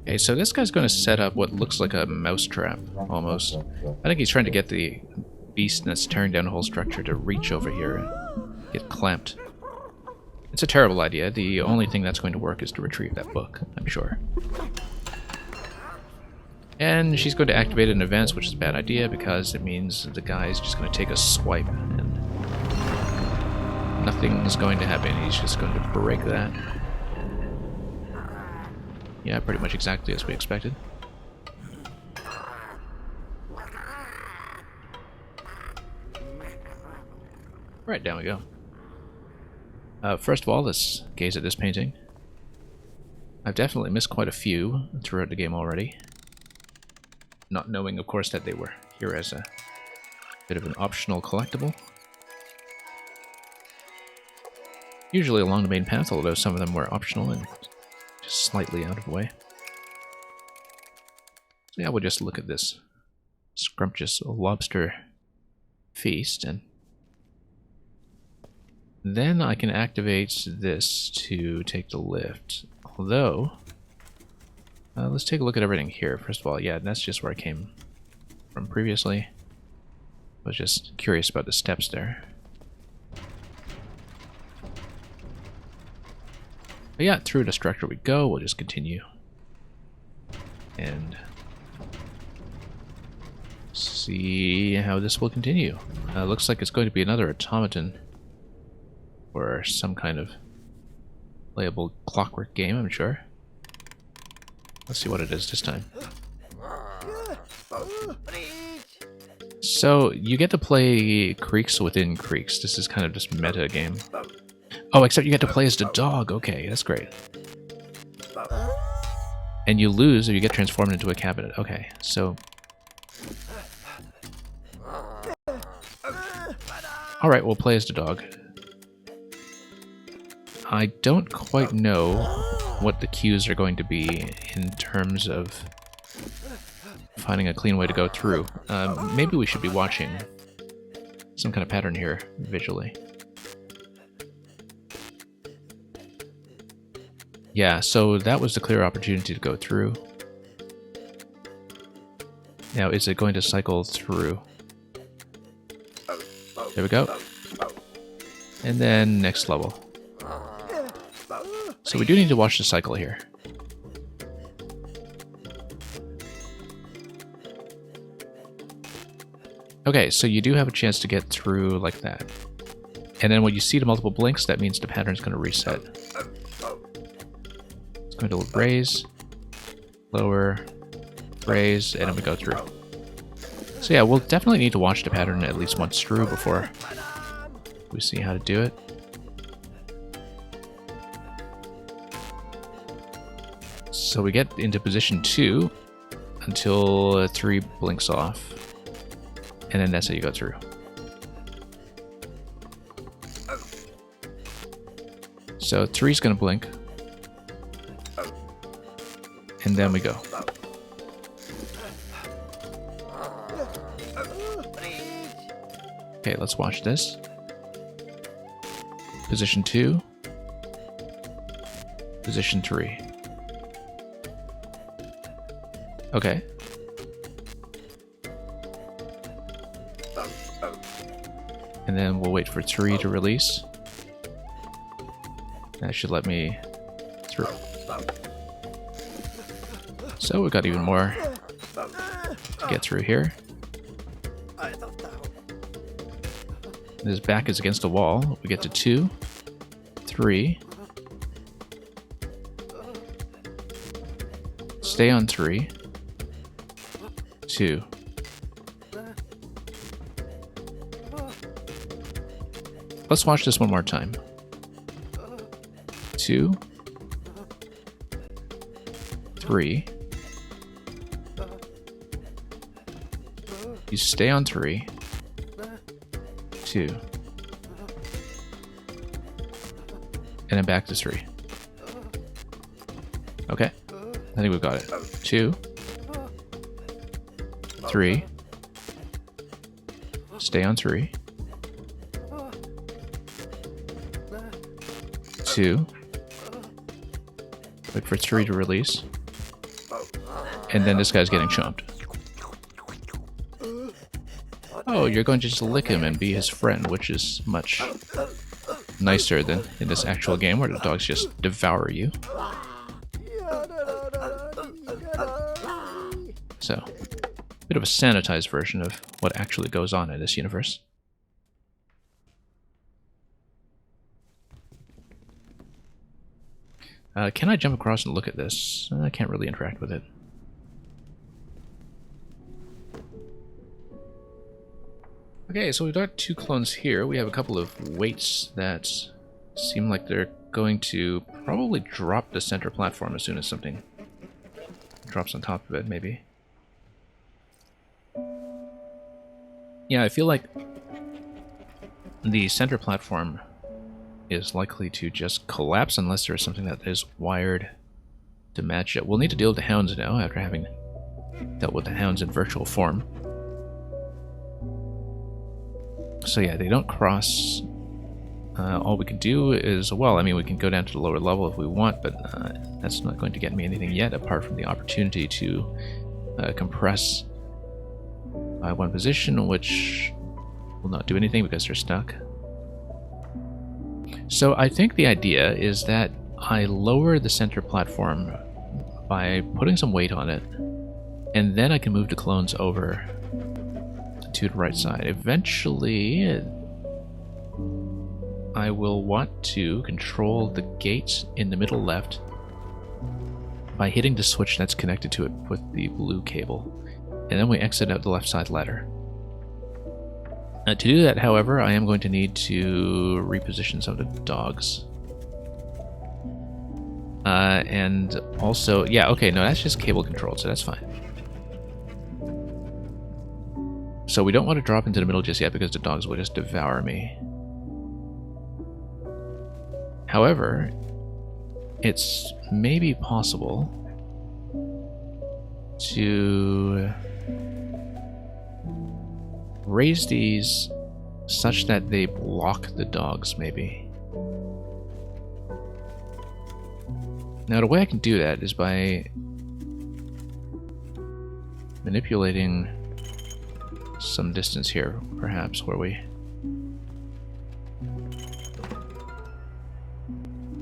Okay, so this guy's going to set up what looks like a mousetrap, almost. I think he's trying to get the beast that's tearing down the whole structure to reach over here and get clamped. It's a terrible idea. The only thing that's going to work is to retrieve that book, I'm sure. And she's going to activate an event, which is a bad idea because it means the guy's just going to take a swipe and nothing's going to happen. He's just going to break that. Yeah, pretty much exactly as we expected. Right, down we go. First of all, let's gaze at this painting. I've definitely missed quite a few throughout the game already. Not knowing, of course, that they were here as a bit of an optional collectible. Usually along the main path, although some of them were optional and just slightly out of the way. So yeah, we'll just look at this scrumptious lobster feast, and then I can activate this to take the lift. Although, let's take a look at everything here. First of all, yeah, that's just where I came from previously. I was just curious about the steps there. But yeah, through the structure we go. We'll just continue. And see how this will continue. Looks like it's going to be another automaton. Or some kind of playable clockwork game, I'm sure. Let's see what it is this time. So, you get to play Creaks within Creaks. This is kind of just meta game. Oh, except you get to play as the dog. Okay, that's great. And you lose if you get transformed into a cabinet. Okay, so... Alright, we'll play as the dog. I don't quite know what the cues are going to be in terms of finding a clean way to go through. Maybe we should be watching some kind of pattern here visually. Yeah, so that was the clear opportunity to go through. Now, is it going to cycle through? There we go. And then next level. So we do need to watch the cycle here. Okay, so you do have a chance to get through like that. And then when you see the multiple blinks, that means the pattern's going to reset. It's going to raise, lower, raise, and then we go through. So yeah, we'll definitely need to watch the pattern at least once through before we see how to do it. So we get into position 2 until 3 blinks off. And then that's how you go through. So 3's going to blink. And then we go. Okay, let's watch this. Position 2. Position 3. Okay. And then we'll wait for 3 to release. That should let me through. So we've got even more to get through here. His back is against a wall. We get to 2, 3. Stay on 3. 2. Let's watch this one more time. 2. 3. You stay on 3. 2. And then back to 3. Okay. I think we've got it. 2. 3. Stay on 3. 2. Wait for 3 to release. And then this guy's getting chomped. Oh, you're going to just lick him and be his friend, which is much nicer than in this actual game where the dogs just devour you. So, a bit of a sanitized version of what actually goes on in this universe. Can I jump across and look at this? I can't really interact with it. Okay, so we've got 2 clones here. We have a couple of weights that seem like they're going to probably drop the center platform as soon as something drops on top of it, maybe. Yeah, I feel like the center platform is likely to just collapse unless there's something that is wired to match it. We'll need to deal with the hounds now after having dealt with the hounds in virtual form. So yeah, they don't cross. All we can do is, well, I mean, we can go down to the lower level if we want, but that's not going to get me anything yet, apart from the opportunity to compress one position, which will not do anything because they're stuck. So I think the idea is that I lower the center platform by putting some weight on it, and then I can move the clones over to the right side. Eventually, I will want to control the gate in the middle left by hitting the switch that's connected to it with the blue cable, and then we exit out the left side ladder. To do that, however, I am going to need to reposition some of the dogs. And also, yeah, okay, no, that's just cable controlled, so that's fine. So we don't want to drop into the middle just yet because the dogs will just devour me. However, it's maybe possible to raise these such that they block the dogs, maybe. Now, the way I can do that is by manipulating some distance here, perhaps, where we...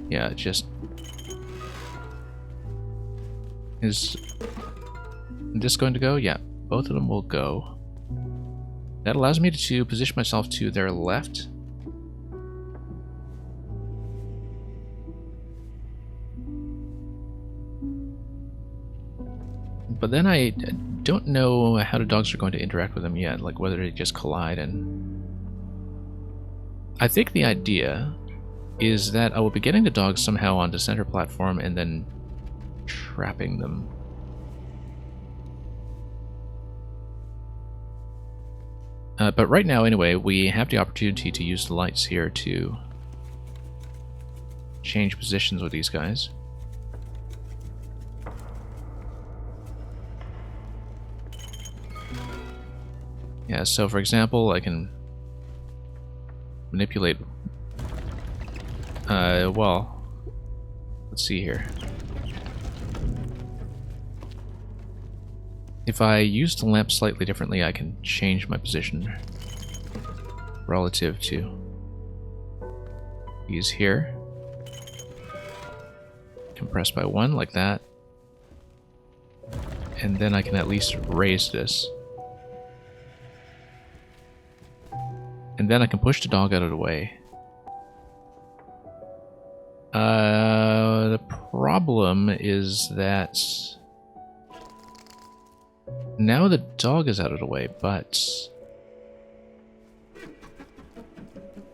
Yeah, just... Is this going to go? Yeah, both of them will go. That allows me to position myself to their left. But then I don't know how the dogs are going to interact with them yet, like whether they just collide. And I think the idea is that I will be getting the dogs somehow onto the center platform and then trapping them. But right now, anyway, we have the opportunity to use the lights here to change positions with these guys. Yeah, so for example, I can manipulate... well, let's see here. If I use the lamp slightly differently, I can change my position relative to these here. Compress by 1, like that. And then I can at least raise this. And then I can push the dog out of the way. The problem is that now the dog is out of the way, but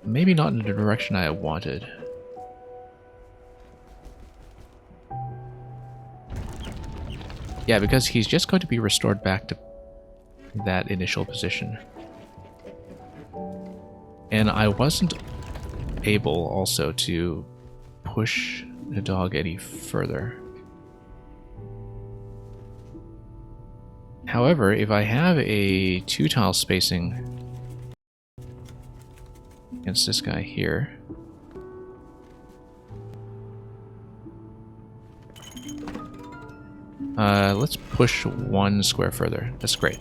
maybe not in the direction I wanted. Yeah, because he's just going to be restored back to that initial position. And I wasn't able also to push the dog any further. However, if I have a 2-tile spacing against this guy here, let's push 1 square further. That's great.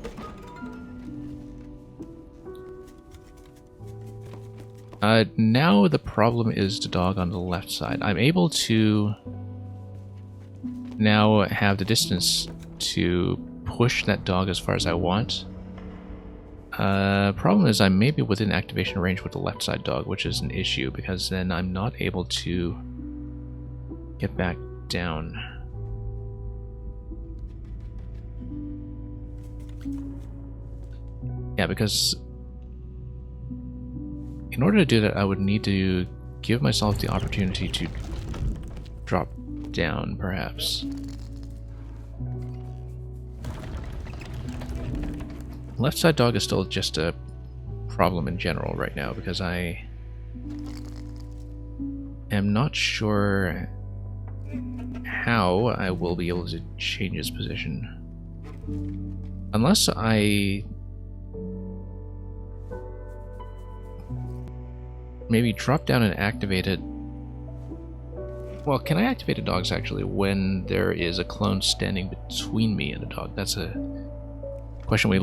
Now the problem is the dog on the left side. I'm able to now have the distance to push that dog as far as I want. Problem is I may be within activation range with the left side dog, which is an issue because then I'm not able to get back down. Yeah, because in order to do that, I would need to give myself the opportunity to drop down, perhaps. Left side dog is still just a problem in general right now because I am not sure how I will be able to change his position. Unless I maybe drop down and activate it. Well, can I activate the dogs actually when there is a clone standing between me and the dog? That's a question we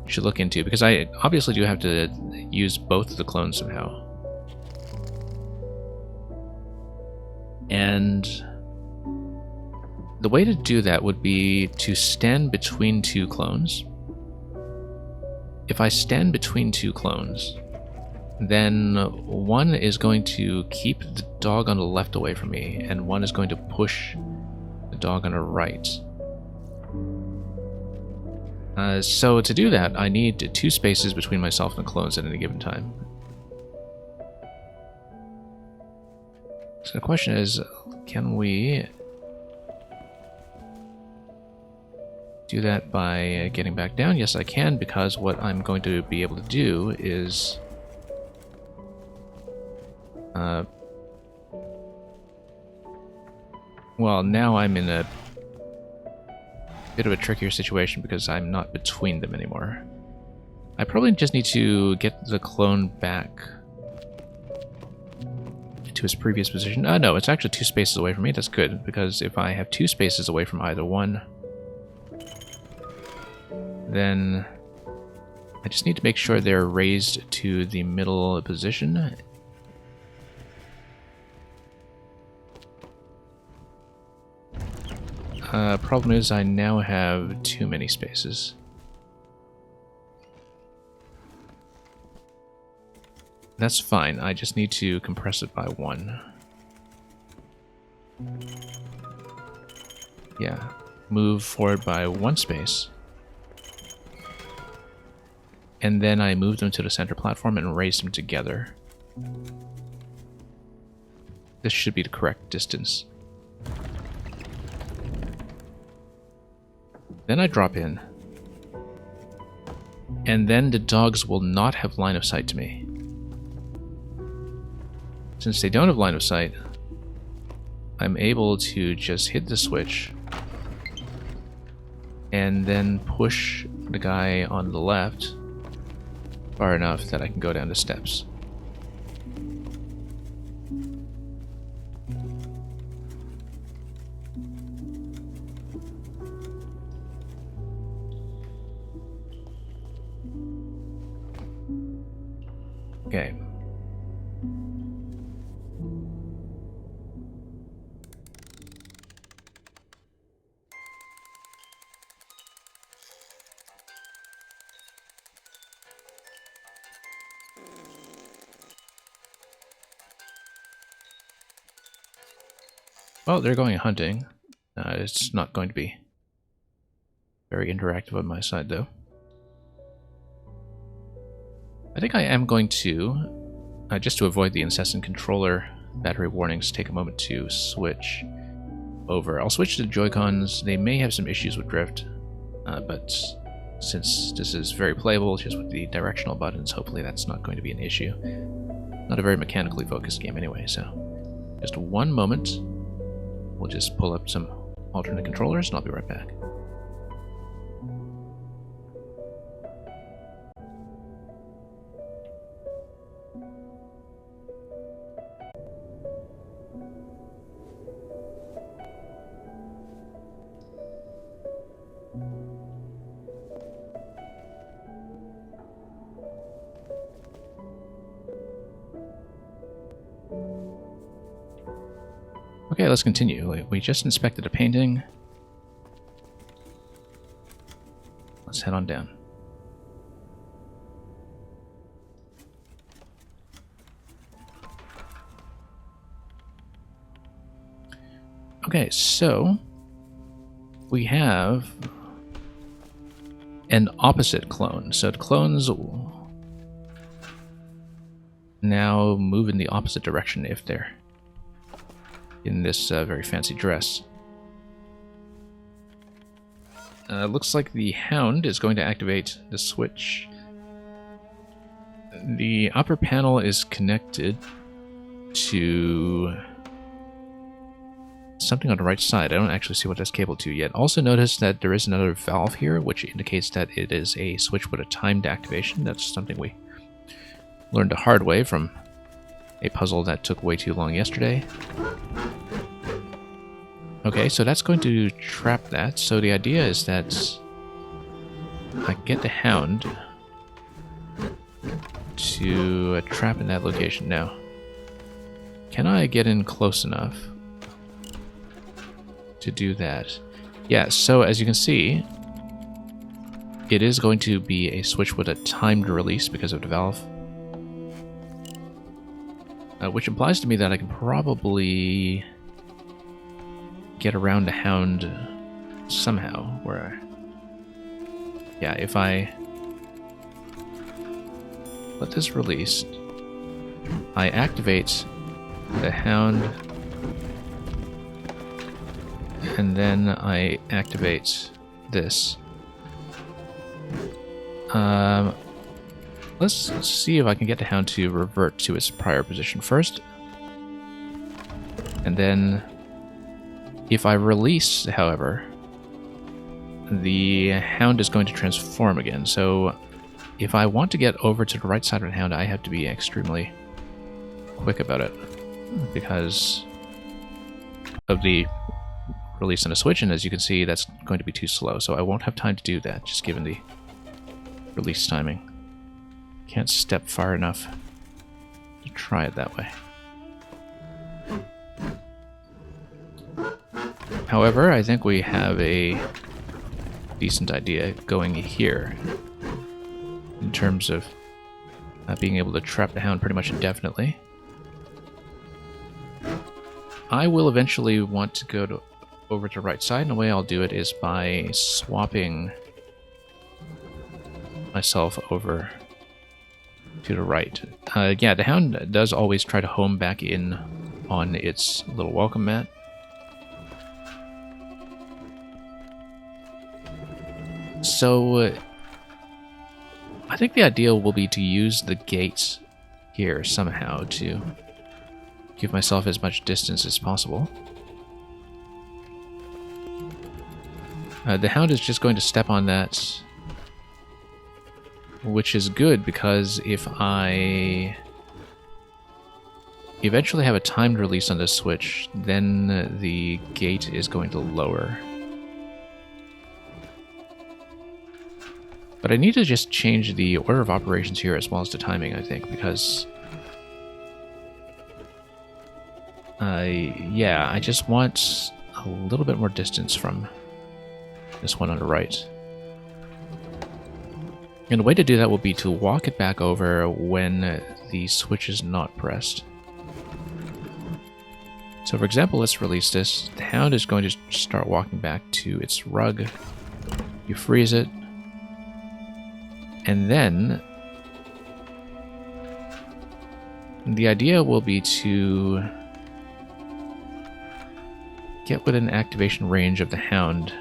should look into, because I obviously do have to use both of the clones somehow. And the way to do that would be to stand between 2 clones. If I stand between 2 clones, then one is going to keep the dog on the left away from me, and one is going to push the dog on the right. So to do that, I need 2 spaces between myself and the clones at any given time. So the question is, can we do that by getting back down? Yes, I can, because what I'm going to be able to do is well, now I'm in a bit of a trickier situation because I'm not between them anymore. I probably just need to get the clone back to his previous position. No, it's actually 2 spaces away from me. That's good, because if I have 2 spaces away from either one, then I just need to make sure they're raised to the middle position. Problem is I now have too many spaces. That's fine, I just need to compress it by 1. Yeah, move forward by 1 space. And then I move them to the center platform and raise them together. This should be the correct distance. Then I drop in. And then the dogs will not have line of sight to me. Since they don't have line of sight, I'm able to just hit the switch and then push the guy on the left far enough that I can go down the steps. Okay. Well, they're going hunting. It's not going to be very interactive on my side, though. I think I am going to, just to avoid the incessant controller battery warnings, take a moment to switch over. I'll switch to the Joy-Cons. They may have some issues with drift, but since this is very playable just with the directional buttons, hopefully that's not going to be an issue. Not a very mechanically focused game anyway, so just one moment. We'll just pull up some alternate controllers and I'll be right back. Okay, let's continue. We just inspected a painting. Let's head on down. Okay, so we have an opposite clone. So the clones now move in the opposite direction if they're in this very fancy dress. Looks like the Hound is going to activate the switch. The upper panel is connected to something on the right side. I don't actually see what that's cabled to yet. Also notice that there is another valve here, which indicates that it is a switch with a timed activation. That's something we learned the hard way from a puzzle that took way too long yesterday. Okay, so that's going to trap that. So the idea is that I can get the Hound to trap in that location. Now, can I get in close enough to do that? Yeah, so as you can see, it is going to be a switch with a timed release because of the valve. Which implies to me that I can probably get around the Hound somehow, where, yeah, if I let this release, I activate the Hound, and then I activate this. Let's see if I can get the Hound to revert to its prior position first, and then if I release, however, the Hound is going to transform again. So if I want to get over to the right side of the Hound, I have to be extremely quick about it because of the release on a switch, and as you can see, that's going to be too slow. So I won't have time to do that, just given the release timing. Can't step far enough to try it that way. However, I think we have a decent idea going here in terms of being able to trap the Hound pretty much indefinitely. I will eventually want to go over to the right side, and the way I'll do it is by swapping myself over to the right. Yeah, the Hound does always try to home back in on its little welcome mat. So, I think the idea will be to use the gates here somehow to give myself as much distance as possible. The Hound is just going to step on that which is good because if I eventually have a timed release on this switch, then the gate is going to lower. But I need to just change the order of operations here as well as the timing, I think, because... yeah, I just want a little bit more distance from this one on the right. And the way to do that will be to walk it back over when the switch is not pressed. So for example, let's release this. The hound is going to start walking back to its rug. You freeze it. And then the idea will be to get within activation range of the hound.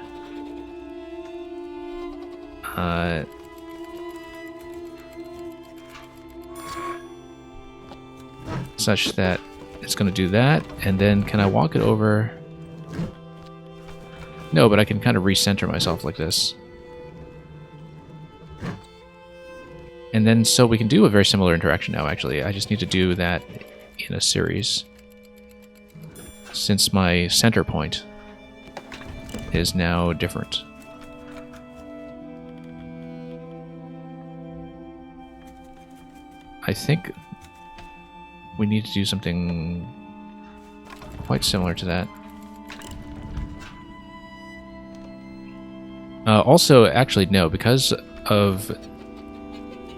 Such that it's going to do that, and then can I walk it over? No, but I can kind of recenter myself like this. And then, so we can do a very similar interaction now, actually. I just need to do that in a series. Since my center point is now different. I think we need to do something quite similar to that. Also, actually, no, because of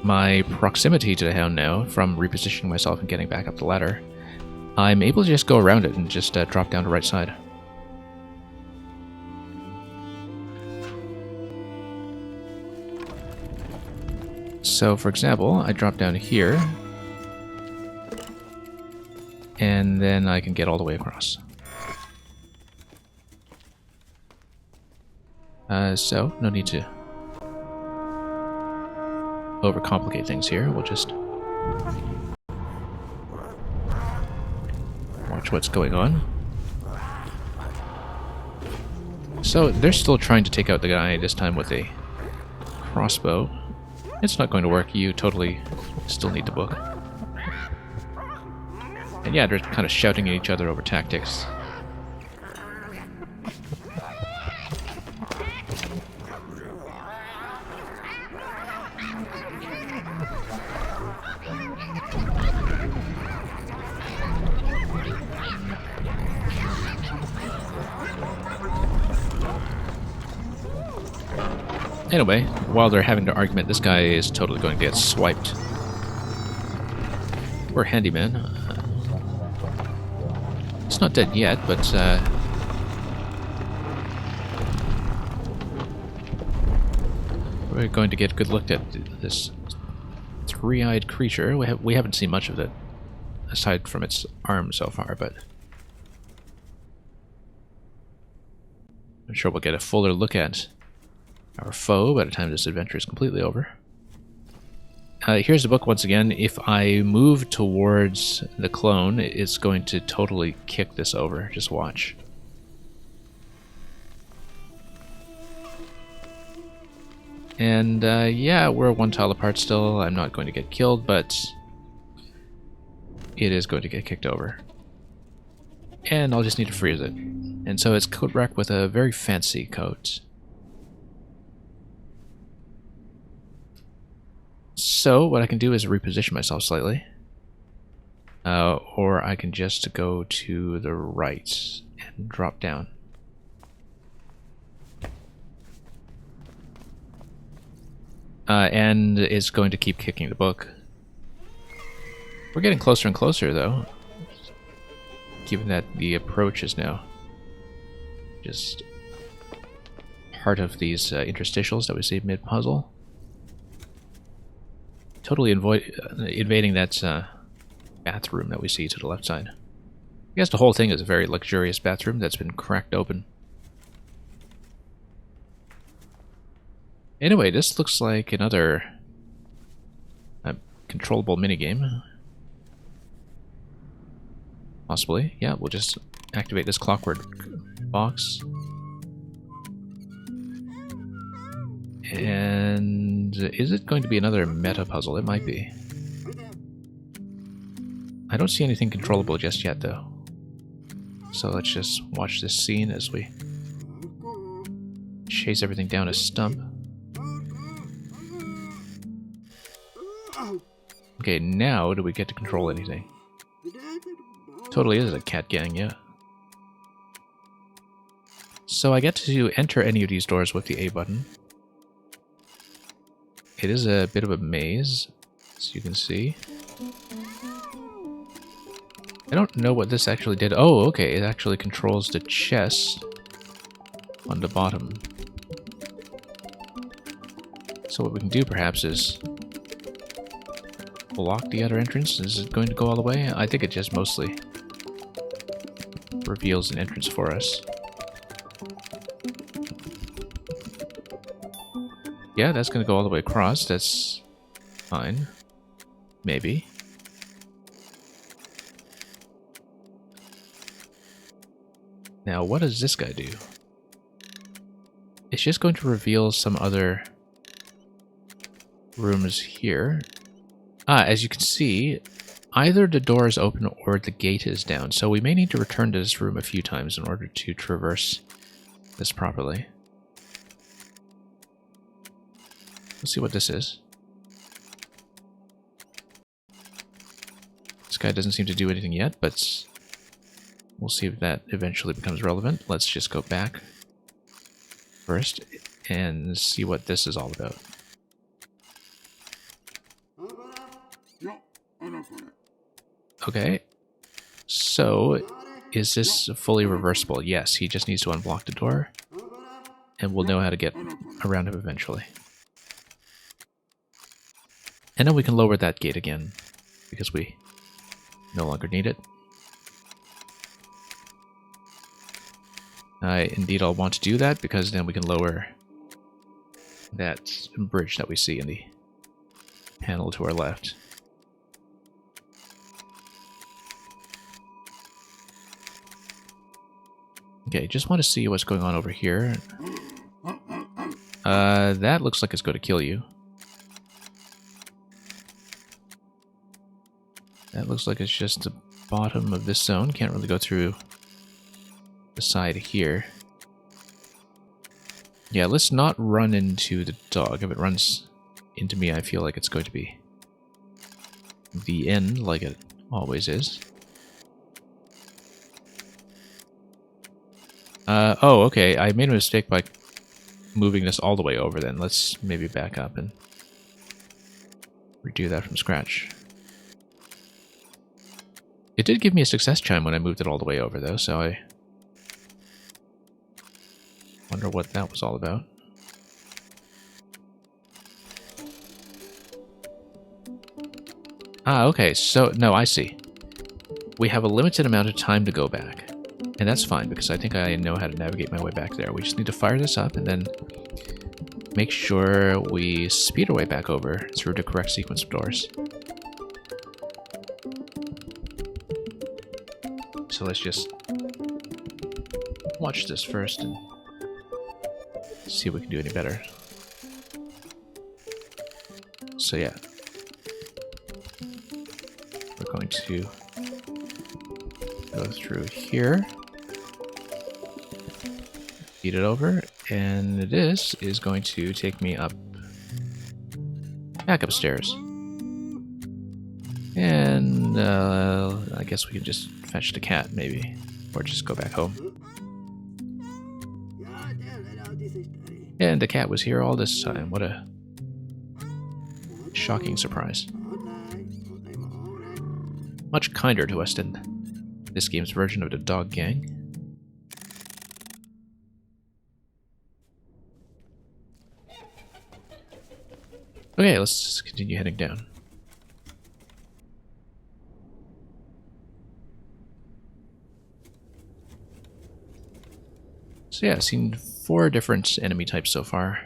my proximity to the hound now, from repositioning myself and getting back up the ladder, I'm able to just go around it and just drop down to right side. So, for example, I drop down here, and then I can get all the way across. So, no need to overcomplicate things here. We'll just watch what's going on. So, they're still trying to take out the guy, this time with a crossbow. It's not going to work. You totally still need the book. And yeah, they're kind of shouting at each other over tactics. Anyway, while they're having their argument, this guy is totally going to get swiped. We're handyman. He's not dead yet, but we're going to get a good look at this three-eyed creature. We haven't seen much of it, aside from its arms so far, but I'm sure we'll get a fuller look at our foe by the time this adventure is completely over. Here's the book once again. If I move towards the clone, it's going to totally kick this over. Just watch. And yeah, we're one tile apart still. I'm not going to get killed, but it is going to get kicked over. And I'll just need to freeze it. And so it's coat rack with a very fancy coat. So, what I can do is reposition myself slightly. Or I can just go to the right and drop down. And it's going to keep kicking the book. We're getting closer and closer, though. Given that the approach is now just part of these interstitials that we see mid-puzzle. Totally invading that bathroom that we see to the left side. I guess the whole thing is a very luxurious bathroom that's been cracked open. Anyway, this looks like another controllable minigame. Possibly. Yeah, we'll just activate this clockwork box. And And is it going to be another meta puzzle? It might be. I don't see anything controllable just yet, though. So let's just watch this scene as we chase everything down a stump. Okay, now do we get to control anything? Totally is a cat gang, yeah. So I get to enter any of these doors with the A button. It is a bit of a maze, as you can see. I don't know what this actually did. Oh, okay, it actually controls the chest on the bottom. So what we can do perhaps is block the other entrance. Is it going to go all the way? I think it just mostly reveals an entrance for us. Yeah, that's going to go all the way across. That's fine. Maybe. Now, what does this guy do? It's just going to reveal some other rooms here. As you can see, either the door is open or the gate is down, so we may need to return to this room a few times in order to traverse this properly. Let's see what this is. This guy doesn't seem to do anything yet, but we'll see if that eventually becomes relevant. Let's just go back first and see what this is all about. Okay, so is this fully reversible? Yes, he just needs to unblock the door, and we'll know how to get around him eventually. And then we can lower that gate again, because we no longer need it. Indeed, I'll want to do that, because then we can lower that bridge that we see in the panel to our left. Okay, just want to see what's going on over here. That looks like it's going to kill you. That looks like it's just the bottom of this zone. Can't really go through the side here. Yeah, let's not run into the dog. If it runs into me, I feel like it's going to be the end, like it always is. Oh, okay. I made a mistake by moving this all the way over then. Let's maybe back up and redo that from scratch. It did give me a success chime when I moved it all the way over, though, so I wonder what that was all about. Ah, okay, so, no, I see. We have a limited amount of time to go back. And that's fine, because I think I know how to navigate my way back there. We just need to fire this up, and then make sure we speed our way back over through the correct sequence of doors. So let's just watch this first and see if we can do any better. So yeah, we're going to go through here, feed it over, and this is going to take me up, back upstairs. And I guess we can just fetch the cat, maybe, or just go back home. And the cat was here all this time. What a shocking surprise. Much kinder to us than this game's version of the dog gang. Okay, let's continue heading down. So yeah, I've seen 4 different enemy types so far.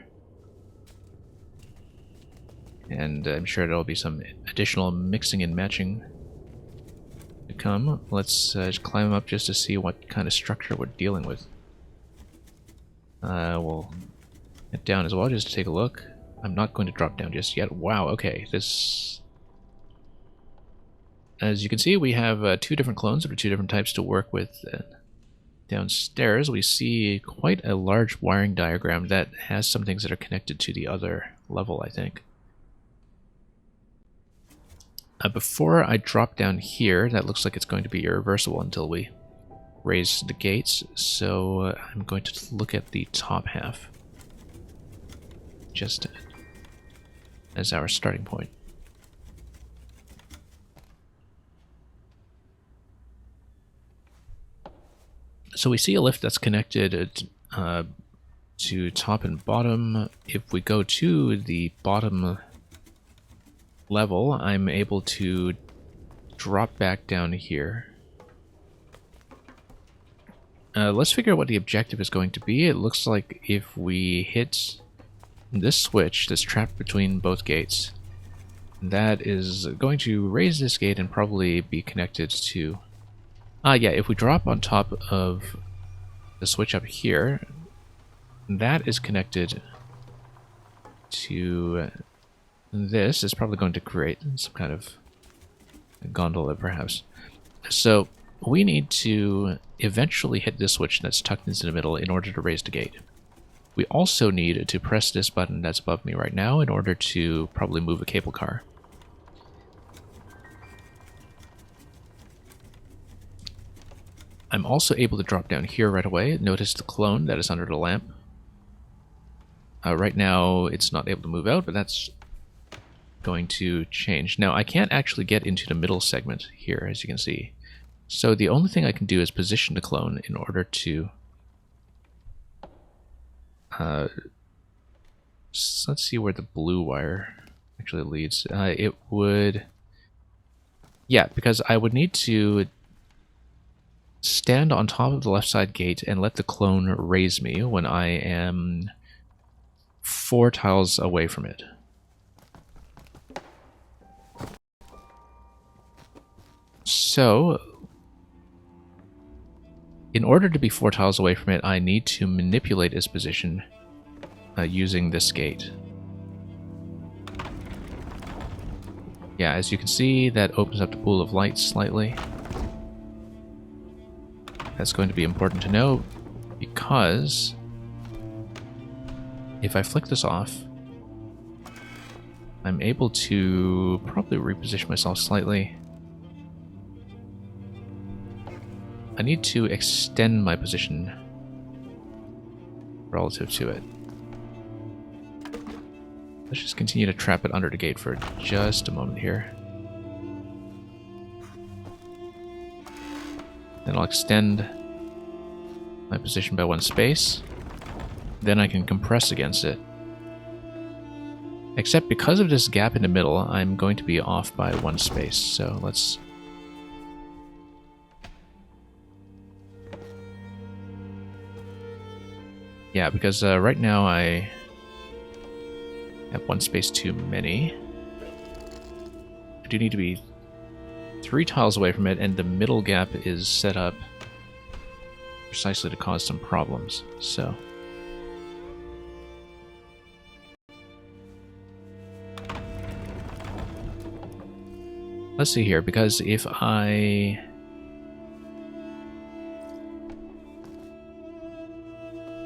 And I'm sure there'll be some additional mixing and matching to come. Let's just climb up just to see what kind of structure we're dealing with. We'll get down as well just to take a look. I'm not going to drop down just yet. Wow, okay, this... As you can see, we have 2 different clones of 2 different types to work with. Downstairs, we see quite a large wiring diagram that has some things that are connected to the other level, I think. Before I drop down here, that looks like it's going to be irreversible until we raise the gates, so I'm going to look at the top half just as our starting point. So we see a lift that's connected to top and bottom. If we go to the bottom level, I'm able to drop back down here. Let's figure out what the objective is going to be. It looks like if we hit this switch, this trap between both gates, that is going to raise this gate and probably be connected to... yeah, if we drop on top of the switch up here, that is connected to this. Is probably going to create some kind of gondola, perhaps. So we need to eventually hit this switch that's tucked into the middle in order to raise the gate. We also need to press this button that's above me right now in order to probably move a cable car. I'm also able to drop down here right away. Notice the clone that is under the lamp. Right now it's not able to move out, but that's going to change. Now I can't actually get into the middle segment here, as you can see. So the only thing I can do is position the clone in order to... let's see where the blue wire actually leads. It would... Yeah, because I would need to stand on top of the left side gate and let the clone raise me when I am 4 tiles away from it. So, in order to be 4 tiles away from it, I need to manipulate its position using this gate. Yeah, as you can see, that opens up the pool of light slightly. That's going to be important to know, because if I flick this off, I'm able to probably reposition myself slightly. I need to extend my position relative to it. Let's just continue to trap it under the gate for just a moment here. Then I'll extend my position by 1 space. Then I can compress against it. Except because of this gap in the middle, I'm going to be off by 1 space. So let's... Yeah, because right now I have 1 space too many. I do need to be 3 tiles away from it, and the middle gap is set up precisely to cause some problems. So let's see here, because if I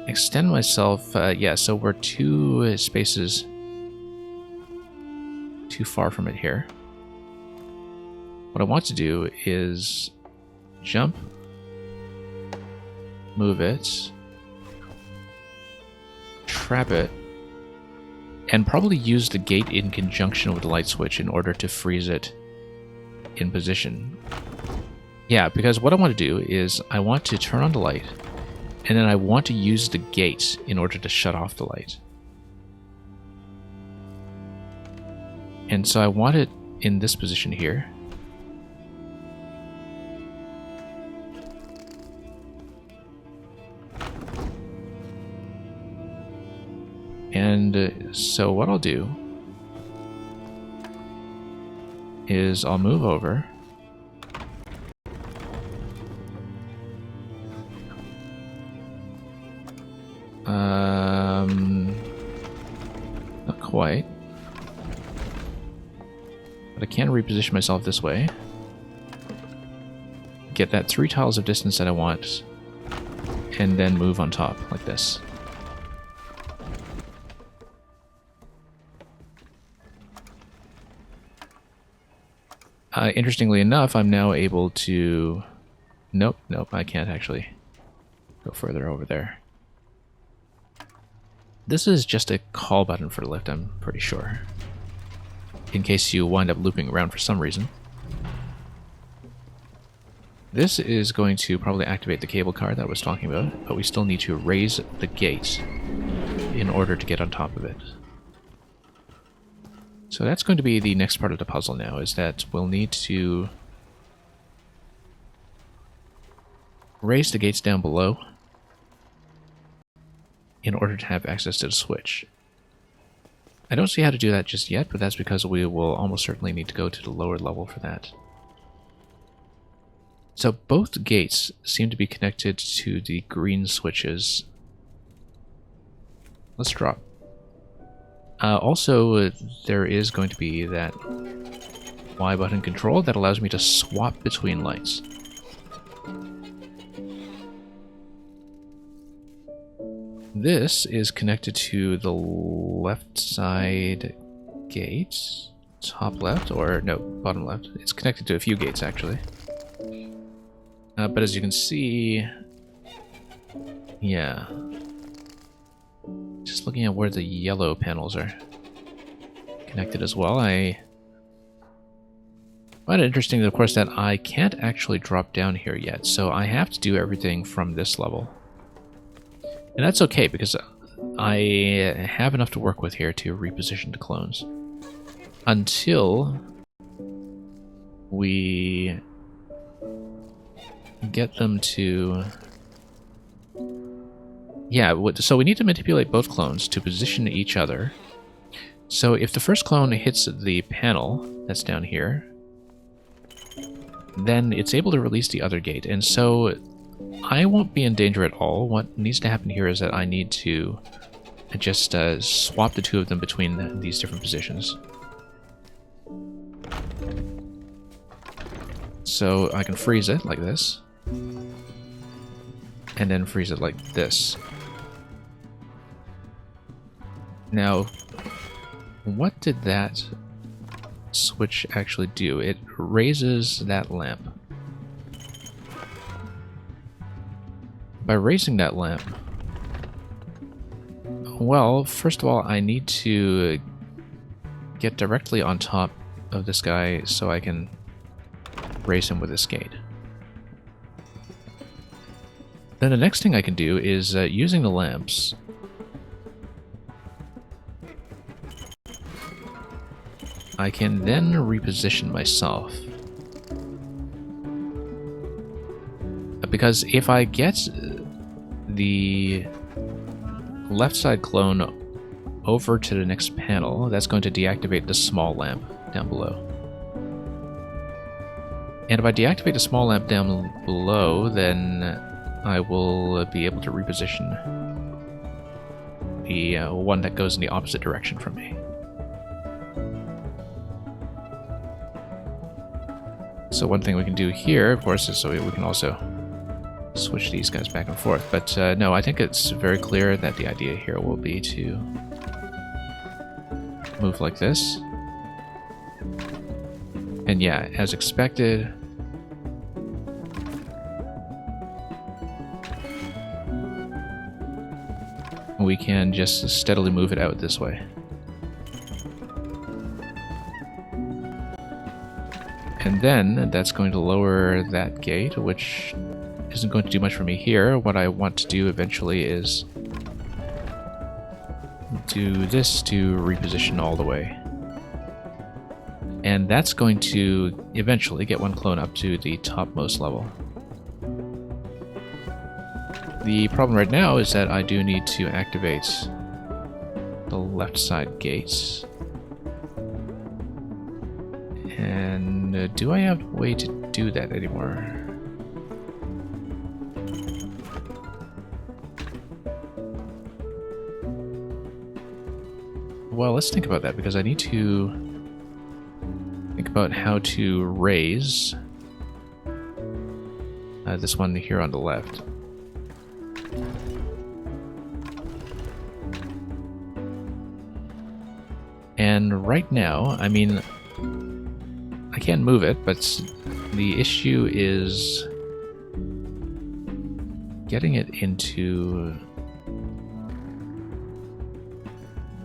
extend myself, yeah, so we're 2 spaces too far from it here. What I want to do is jump, move it, trap it, and probably use the gate in conjunction with the light switch in order to freeze it in position. Yeah, because what I want to do is I want to turn on the light, and then I want to use the gate in order to shut off the light. And so I want it in this position here. And so what I'll do is I'll move over. Not quite. can reposition myself this way. Get that 3 tiles of distance that I want, and then move on top like this. Interestingly enough, I'm now able to... Nope, I can't actually go further over there. This is just a call button for the lift, I'm pretty sure. In case you wind up looping around for some reason. This is going to probably activate the cable car that I was talking about, but we still need to raise the gate in order to get on top of it. So that's going to be the next part of the puzzle now, is that we'll need to raise the gates down below in order to have access to the switch. I don't see how to do that just yet, but that's because we will almost certainly need to go to the lower level for that. So both gates seem to be connected to the green switches. Let's drop. Also, there is going to be that Y button control that allows me to swap between lights. This is connected to the left side gate, top left, or no, bottom left. It's connected to a few gates actually. But as you can see, yeah. Just looking at where the yellow panels are connected as well, I find it interesting, of course, that I can't actually drop down here yet, so I have to do everything from this level. And that's okay, because I have enough to work with here to reposition the clones. Until we get them to... Yeah, so we need to manipulate both clones to position each other. So if the first clone hits the panel that's down here, then it's able to release the other gate. And so I won't be in danger at all. What needs to happen here is that I need to just swap the two of them between these different positions. So I can freeze it like this, and then freeze it like this. Now, what did that switch actually do? It raises that lamp. By raising that lamp, well, first of all, I need to get directly on top of this guy so I can raise him with this gate. Then the next thing I can do is, using the lamps, I can then reposition myself. Because if I get the left side clone over to the next panel, that's going to deactivate the small lamp down below. And if I deactivate the small lamp down below, then I will be able to reposition the one that goes in the opposite direction from me. So one thing we can do here, of course, is so we can also switch these guys back and forth. But no, I think it's very clear that the idea here will be to move like this. And yeah, as expected, we can just steadily move it out this way. And then that's going to lower that gate, which isn't going to do much for me here. What I want to do eventually is do this to reposition all the way. And that's going to eventually get one clone up to the topmost level. The problem right now is that I do need to activate the left side gates. And do I have a way to do that anymore? Well, let's think about that, because I need to think about how to raise this one here on the left. And right now, I mean, I can't move it, but the issue is getting it into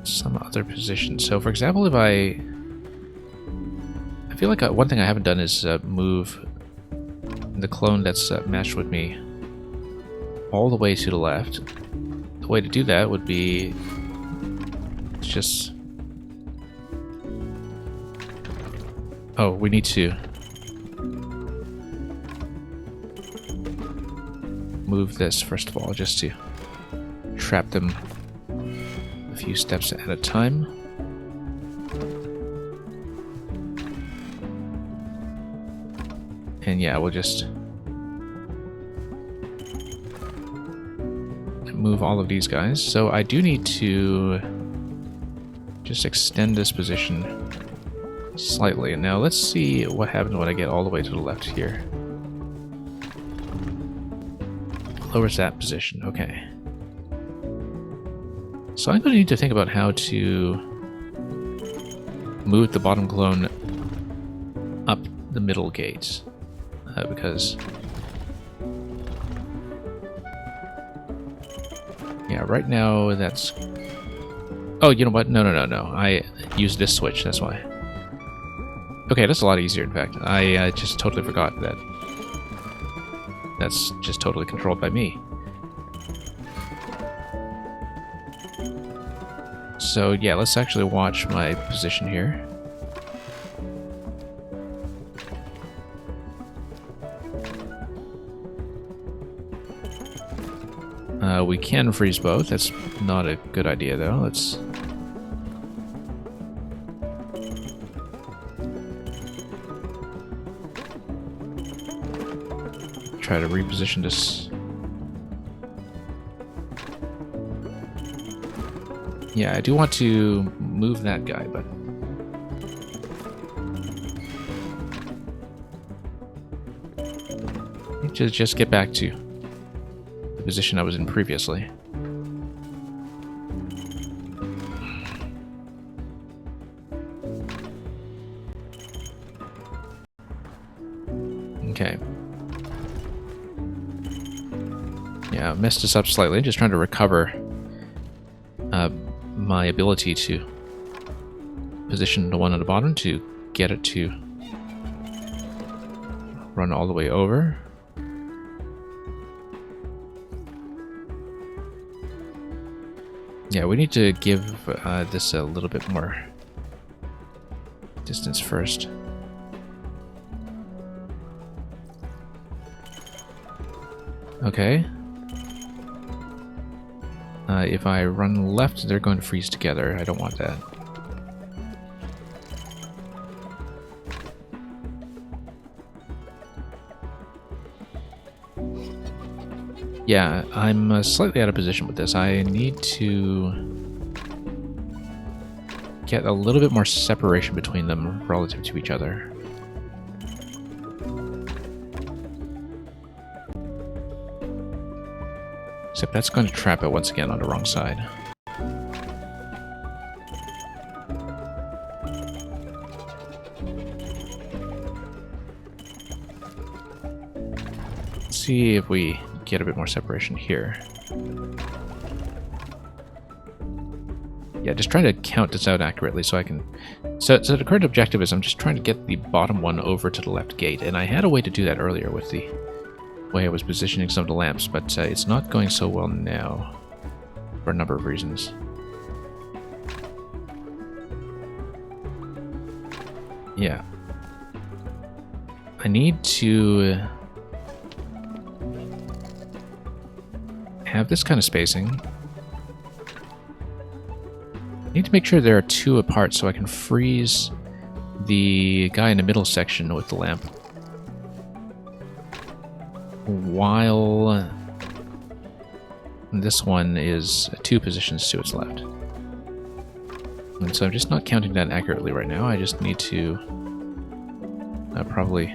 some other position. So, for example, if I feel like one thing I haven't done is move the clone that's matched with me all the way to the left. The way to do that would be just... Oh, we need to move this first of all, just to trap them a few steps at a time. And yeah, we'll just move all of these guys. So I do need to just extend this position slightly. And now let's see what happens when I get all the way to the left here. Lowers that position. Okay. So I'm going to need to think about how to move the bottom clone up the middle gate. Because... yeah, right now that's... Oh, you know what? No. I used this switch, that's why. Okay, that's a lot easier, in fact. I just totally forgot that that's just totally controlled by me. So yeah, let's actually watch my position here. We can freeze both. That's not a good idea, though. Let's... try to reposition this. Yeah, I do want to move that guy, but... just get back to the position I was in previously. Okay. Yeah, messed this up slightly. Just trying to recover my ability to position the one on the bottom to get it to run all the way over. Yeah, we need to give this a little bit more distance first. Okay. If I run left, they're going to freeze together. I don't want that. Yeah, I'm slightly out of position with this. I need to get a little bit more separation between them relative to each other. Except that's going to trap it once again on the wrong side. Let's see if we get a bit more separation here. Yeah, just trying to count this out accurately so I can... So the current objective is I'm just trying to get the bottom one over to the left gate, and I had a way to do that earlier with the way I was positioning some of the lamps, but it's not going so well now for a number of reasons. Yeah. I need to have this kind of spacing. I need to make sure there are two apart so I can freeze the guy in the middle section with the lamp, while this one is two positions to its left. And so I'm just not counting that accurately right now. I just need to I'll probably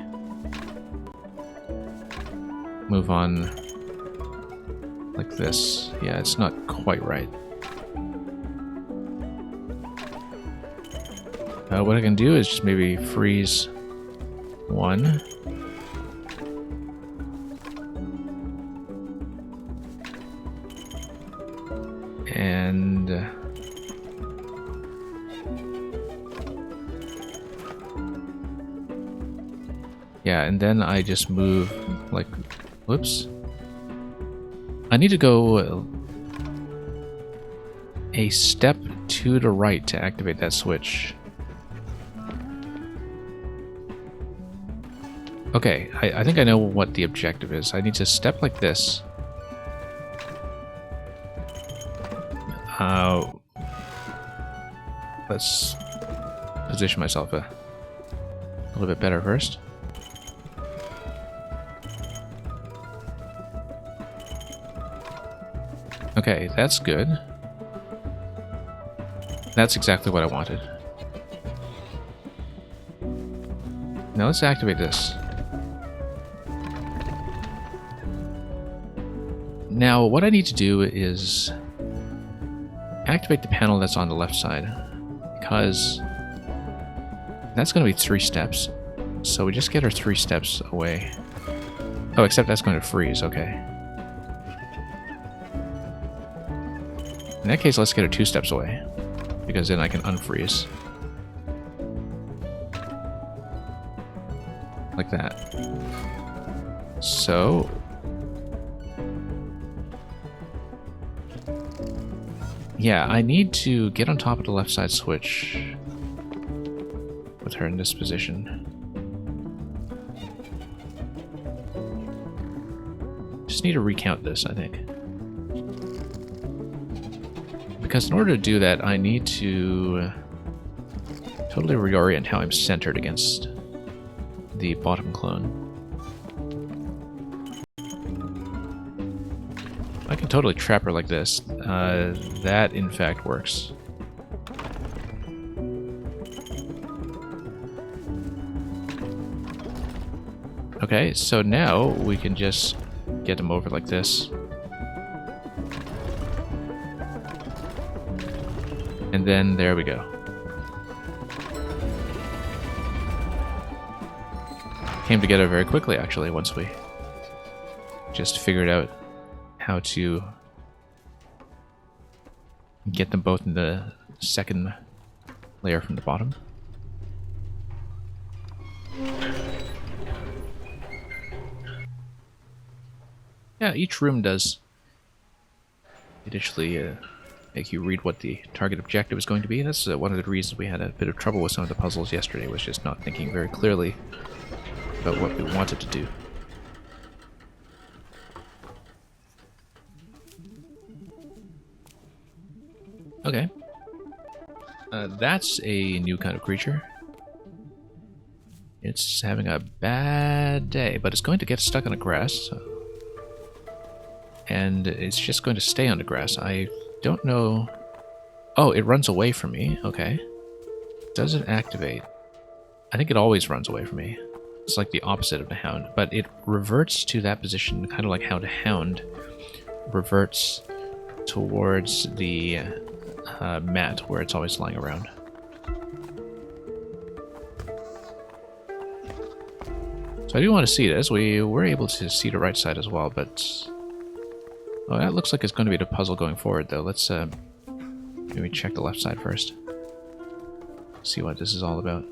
move on like this. Yeah, it's not quite right. What I can do is just maybe freeze one. And yeah, and then I just move like, whoops. I need to go a step to the right to activate that switch. Okay, I think I know what the objective is. I need to step like this. Let's position myself a little bit better first. Okay, that's good. That's exactly what I wanted. Now let's activate this. Now, what I need to do is activate the panel that's on the left side, because that's going to be 3 steps. So we just get her 3 steps away. Oh, except that's going to freeze, okay. In that case, let's get her 2 steps away, because then I can unfreeze. Like that. So yeah, I need to get on top of the left side switch with her in this position. Just need to recount this, I think. Because in order to do that, I need to totally reorient how I'm centered against the bottom clone. I can totally trap her like this. That, in fact, works. Okay, so now we can just get them over like this. And then there we go. Came together very quickly, actually, once we just figured out how to get them both in the second layer from the bottom. Yeah, each room does initially make you read what the target objective is going to be. That's one of the reasons we had a bit of trouble with some of the puzzles yesterday, was just not thinking very clearly about what we wanted to do. Okay. That's a new kind of creature. It's having a bad day, but it's going to get stuck on the grass. And it's just going to stay on the grass. I don't know... Oh, it runs away from me. Okay. Does it activate? I think it always runs away from me. It's like the opposite of the hound, but it reverts to that position, kind of like how the hound reverts towards the mat where it's always lying around. So I do want to see this. We were able to see the right side as well, but... Oh, that looks like it's going to be the puzzle going forward, though. Let's maybe check the left side first. See what this is all about.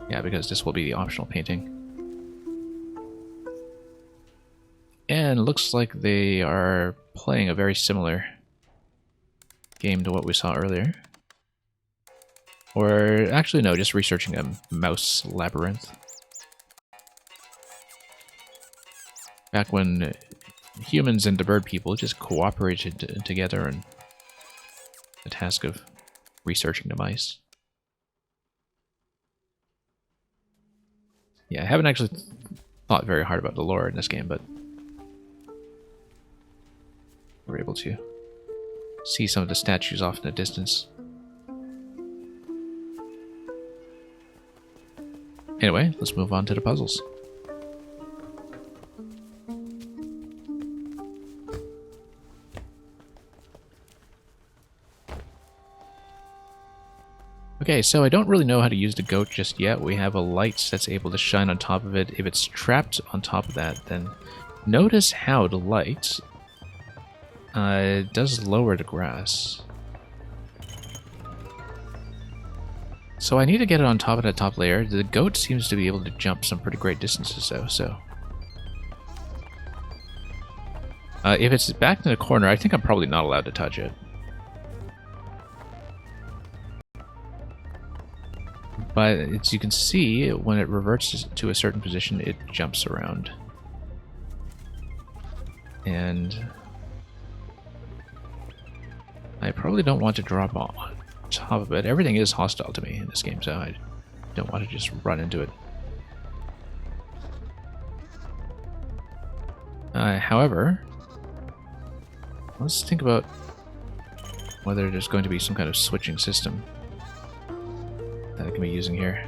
Yeah, because this will be the optional painting. And it looks like they are playing a very similar game to what we saw earlier. Or, actually no, just researching a mouse labyrinth. Back when humans and the bird people just cooperated together in the task of researching the mice. Yeah, I haven't actually thought very hard about the lore in this game, but we're able to see some of the statues off in the distance. Anyway, let's move on to the puzzles. Okay, so I don't really know how to use the goat just yet. We have a light that's able to shine on top of it. If it's trapped on top of that, then notice how the light does lower the grass. So I need to get it on top of that top layer. The goat seems to be able to jump some pretty great distances though, so... if it's back in the corner, I think I'm probably not allowed to touch it. But as you can see, when it reverts to a certain position, it jumps around. And I probably don't want to drop on top of it. Everything is hostile to me in this game, so I don't want to just run into it. However, let's think about whether there's going to be some kind of switching system that I can be using here.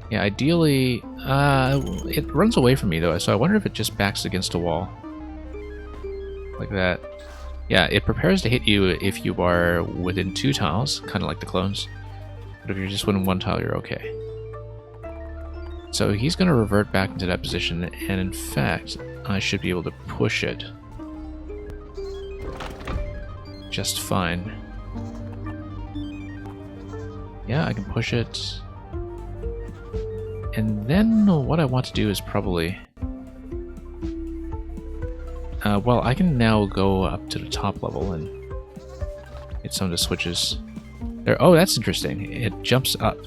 Yeah, ideally, it runs away from me though, so I wonder if it just backs against a wall. Like that. Yeah, it prepares to hit you if you are within 2 tiles, kind of like the clones. But if you're just within 1 tile, you're okay. So he's going to revert back into that position, and in fact, I should be able to push it just fine. Yeah, I can push it. And then what I want to do is probably... well, I can now go up to the top level and get some of the switches there. Oh, that's interesting. It jumps up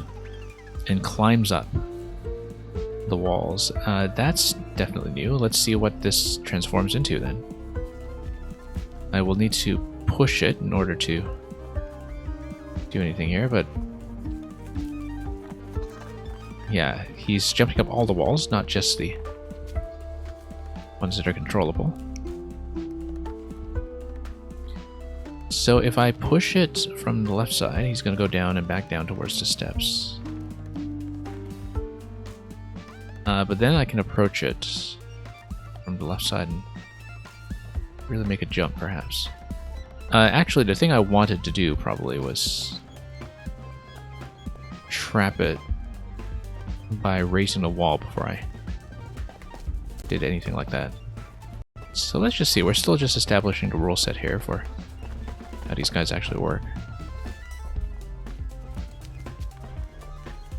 and climbs up the walls. That's definitely new. Let's see what this transforms into then. I will need to push it in order to do anything here, but... yeah, he's jumping up all the walls, not just the ones that are controllable. So if I push it from the left side, he's going to go down and back down towards the steps. But then I can approach it from the left side and really make a jump, perhaps. Actually, the thing I wanted to do probably was trap it by raising the wall before I did anything like that. So let's just see. We're still just establishing the rule set here for how these guys actually work.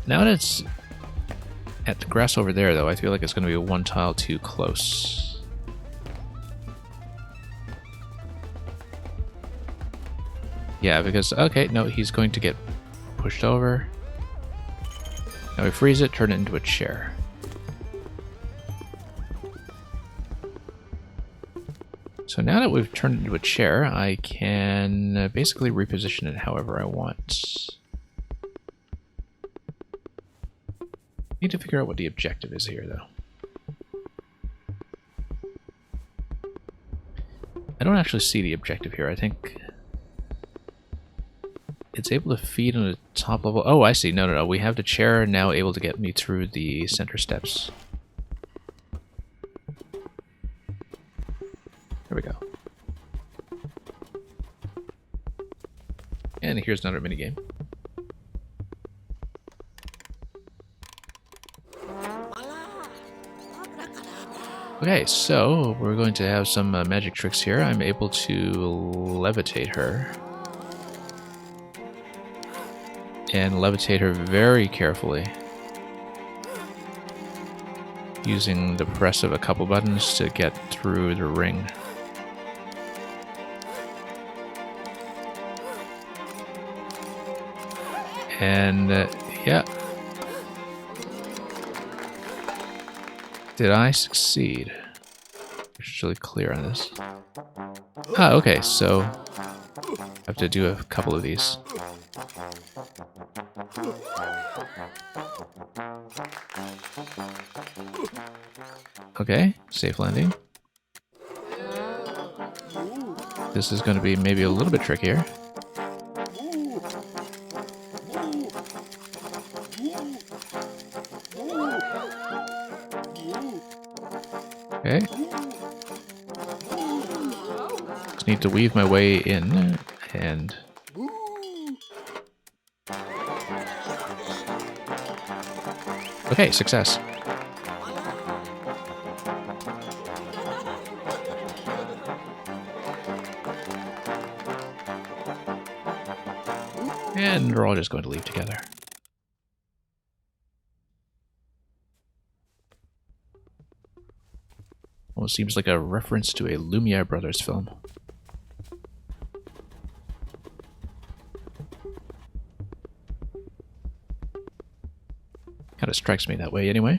Now that it's at the grass over there, though, I feel like it's going to be 1 tile too close. Yeah, because, okay, no, he's going to get pushed over. Now we freeze it, turn it into a chair. So now that we've turned it into a chair, I can basically reposition it however I want. Need to figure out what the objective is here, though. I don't actually see the objective here. I think it's able to feed on the top level. Oh, I see. No. We have the chair now able to get me through the center steps. There we go. And here's another minigame. Okay, so we're going to have some magic tricks here. I'm able to levitate her. And levitate her very carefully, using the press of a couple buttons to get through the ring. And yeah. Did I succeed? It's really clear on this. Ah, okay, so I have to do a couple of these. Okay, safe landing. This is going to be maybe a little bit trickier. Okay. Just need to weave my way in, and... Okay, success. And we're all just going to leave together. Almost seems like a reference to a Lumiere Brothers film. Kind of strikes me that way anyway.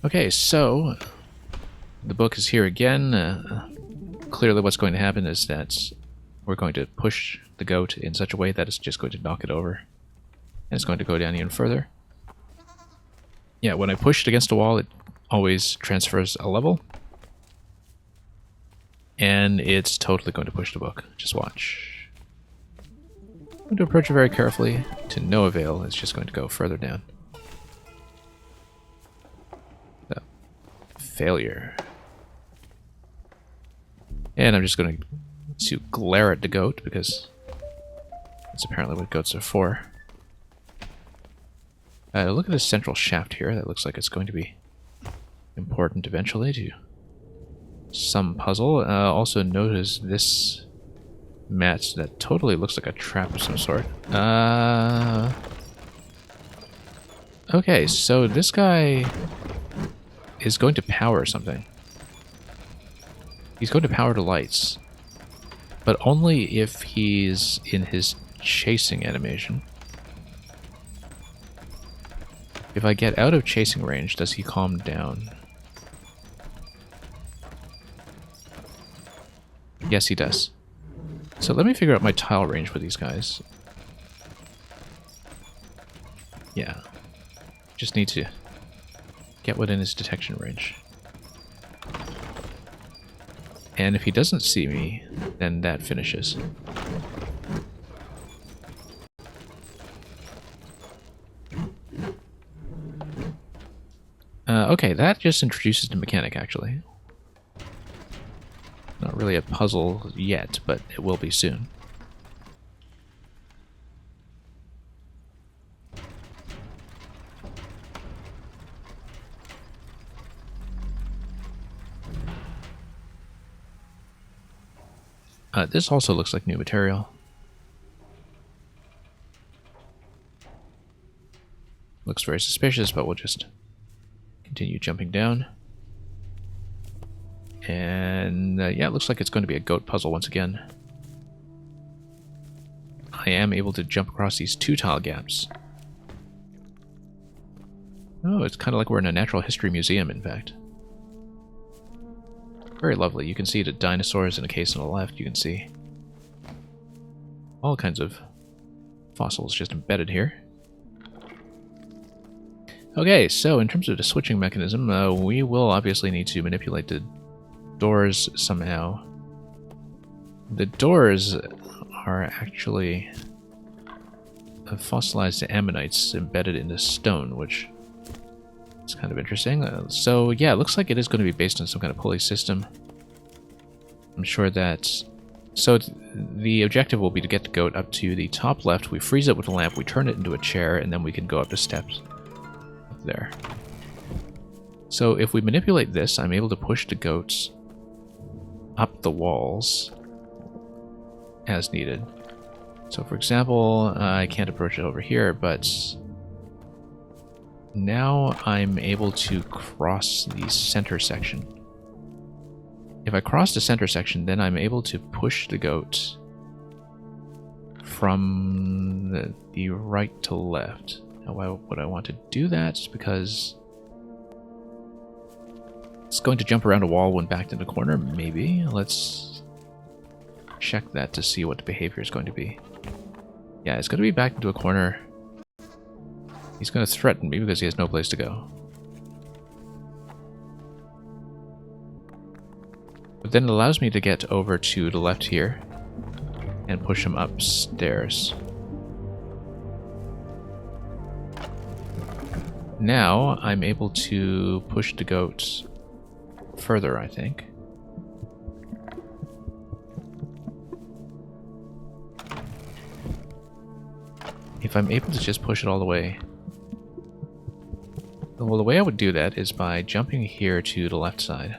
Okay, so the book is here again. Clearly what's going to happen is that we're going to push the goat in such a way that it's just going to knock it over. And it's going to go down even further. Yeah, when I push it against a wall, it always transfers a level. And it's totally going to push the book. Just watch. I'm going to approach it very carefully. To no avail, it's just going to go further down. So, failure. And I'm just going to glare at the goat, because that's apparently what goats are for. Look at this central shaft here. That looks like it's going to be important eventually to some puzzle. Also notice this mat that totally looks like a trap of some sort. Okay, so this guy is going to power something. He's going to power the lights, but only if he's in his chasing animation. If I get out of chasing range, does he calm down? Yes, he does. So let me figure out my tile range for these guys. Yeah. Just need to get within his detection range. And if he doesn't see me, then that finishes. Okay, that just introduces the mechanic, actually. Not really a puzzle yet, but it will be soon. This also looks like new material. Looks very suspicious, but we'll just continue jumping down. And yeah, it looks like it's going to be a goat puzzle once again. I am able to jump across these 2 tile gaps. Oh, it's kind of like we're in a natural history museum, in fact. Very lovely. You can see the dinosaurs in a case on the left. You can see all kinds of fossils just embedded here. Okay, so in terms of the switching mechanism, we will obviously need to manipulate the doors somehow. The doors are actually fossilized ammonites embedded in the stone, which is kind of interesting. So yeah, it looks like it is going to be based on some kind of pulley system. I'm sure that... So the objective will be to get the goat up to the top left, we freeze it with a lamp, we turn it into a chair, and then we can go up the steps. Up there. So if we manipulate this, I'm able to push the goats up the walls as needed. So for example, I can't approach it over here, but now I'm able to cross the center section. If I cross the center section, then I'm able to push the goat from the right to left. Now why would I want to do that? Because it's going to jump around a wall when backed in the corner, maybe. Let's check that to see what the behavior is going to be. Yeah, it's going to be backed into a corner. He's going to threaten me because he has no place to go. But then it allows me to get over to the left here and push him upstairs. Now I'm able to push the goat further, I think. If I'm able to just push it all the way... Well, the way I would do that is by jumping here to the left side.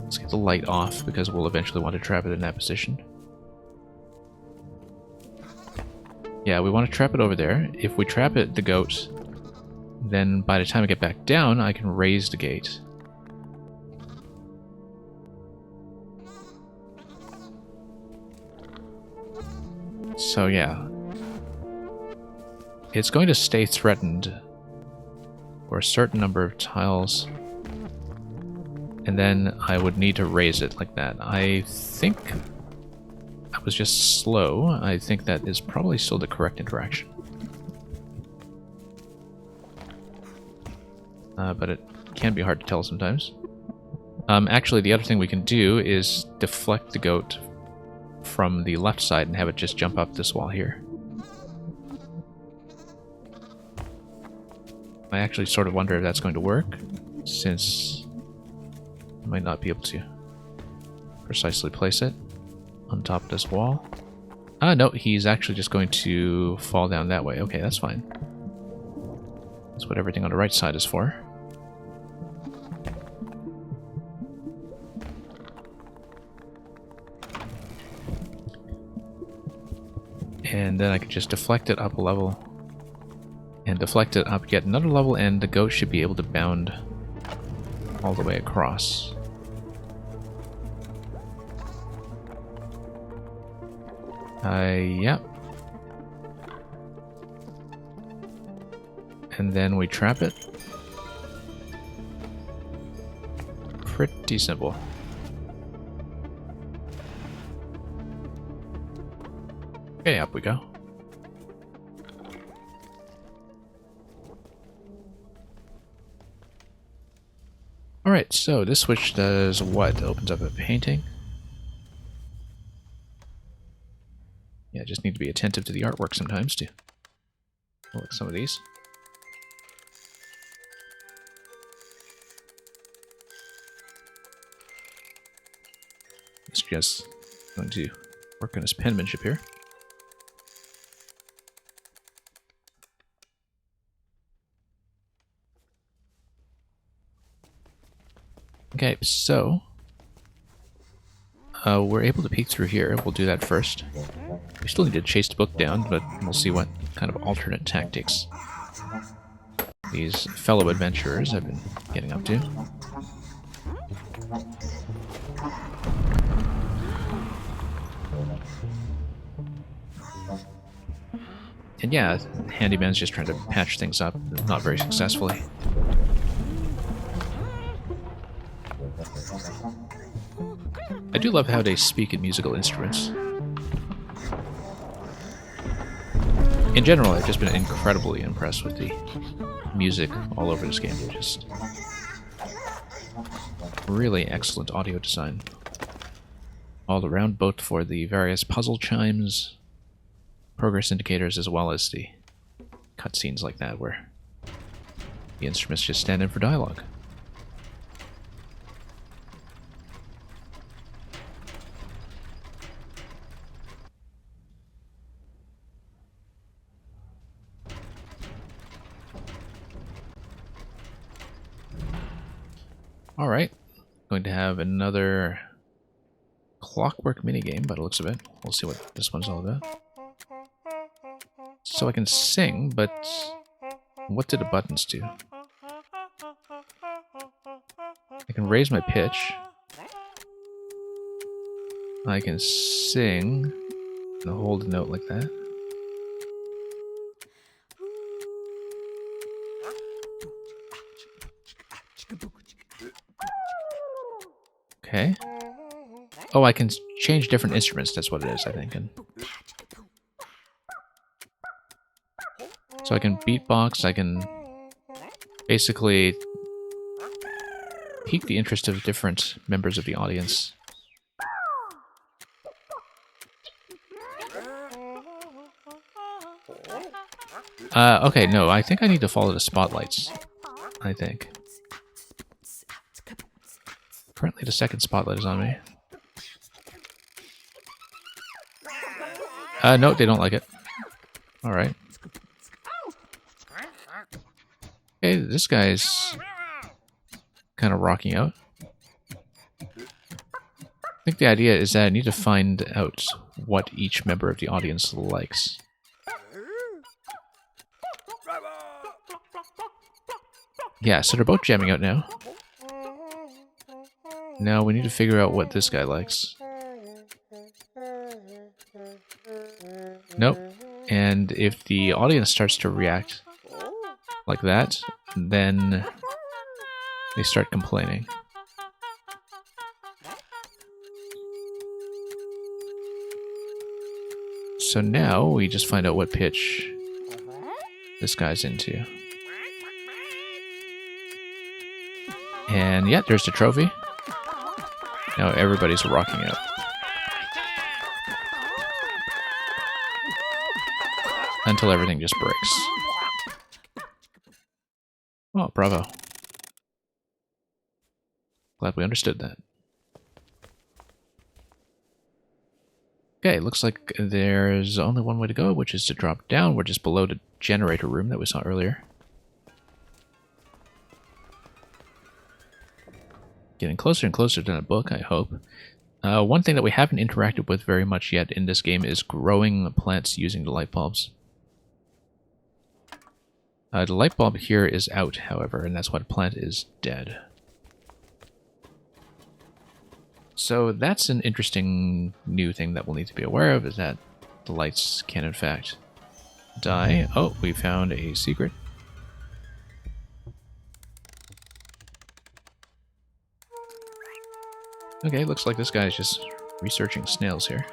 Let's get the light off, because we'll eventually want to trap it in that position. Yeah, we want to trap it over there. If we trap it, the goat, then by the time I get back down, I can raise the gate. So yeah, it's going to stay threatened for a certain number of tiles, and then I would need to raise it like that. I think I was just slow. I think that is probably still the correct interaction. But it can be hard to tell sometimes. Actually, the other thing we can do is deflect the goat from the left side and have it just jump up this wall here. I actually sort of wonder if that's going to work, since I might not be able to precisely place it on top of this wall. Ah, no, he's actually just going to fall down that way. Okay, that's fine. That's what everything on the right side is for. And then I can just deflect it up a level. And deflect it up yet another level, and the goat should be able to bound all the way across. Yep. And then we trap it. Pretty simple. Okay, up we go. Alright, so this switch does what? Opens up a painting. Yeah, just need to be attentive to the artwork sometimes to look at some of these. It's just going to work on his penmanship here. Okay, so we're able to peek through here. We'll do that first. We still need to chase the book down, but we'll see what kind of alternate tactics these fellow adventurers have been getting up to. And yeah, Handyman's just trying to patch things up, not very successfully. I do love how they speak in musical instruments. In general, I've just been incredibly impressed with the music all over this game. Just really excellent audio design all around, both for the various puzzle chimes, progress indicators, as well as the cutscenes like that, where the instruments just stand in for dialogue. Alright, going to have another clockwork minigame by the looks of it. We'll see what this one's all about. So I can sing, but what do the buttons do? I can raise my pitch. I can sing and hold a note like that. Okay. Oh, I can change different instruments, that's what it is, I think. And so I can beatbox, I can basically pique the interest of different members of the audience. Okay, no, I think I need to follow the spotlights. I think. Currently the second spotlight is on me. No, they don't like it. Alright. Okay, this guy's kind of rocking out. I think the idea is that I need to find out what each member of the audience likes. Yeah, so they're both jamming out now. Now we need to figure out what this guy likes. Nope. And if the audience starts to react like that, then they start complaining. So now we just find out what pitch this guy's into. And yeah, there's the trophy. Now everybody's rocking out. Until everything just breaks. Oh, bravo. Glad we understood that. Okay, looks like there's only one way to go, which is to drop down. We're just below the generator room that we saw earlier. Getting closer and closer to that book, I hope. One thing that we haven't interacted with very much yet in this game is growing plants using the light bulbs. The light bulb here is out, however, and that's why the plant is dead. So that's an interesting new thing that we'll need to be aware of, is that the lights can in fact die. Oh, we found a secret. Okay, looks like this guy is just researching snails here.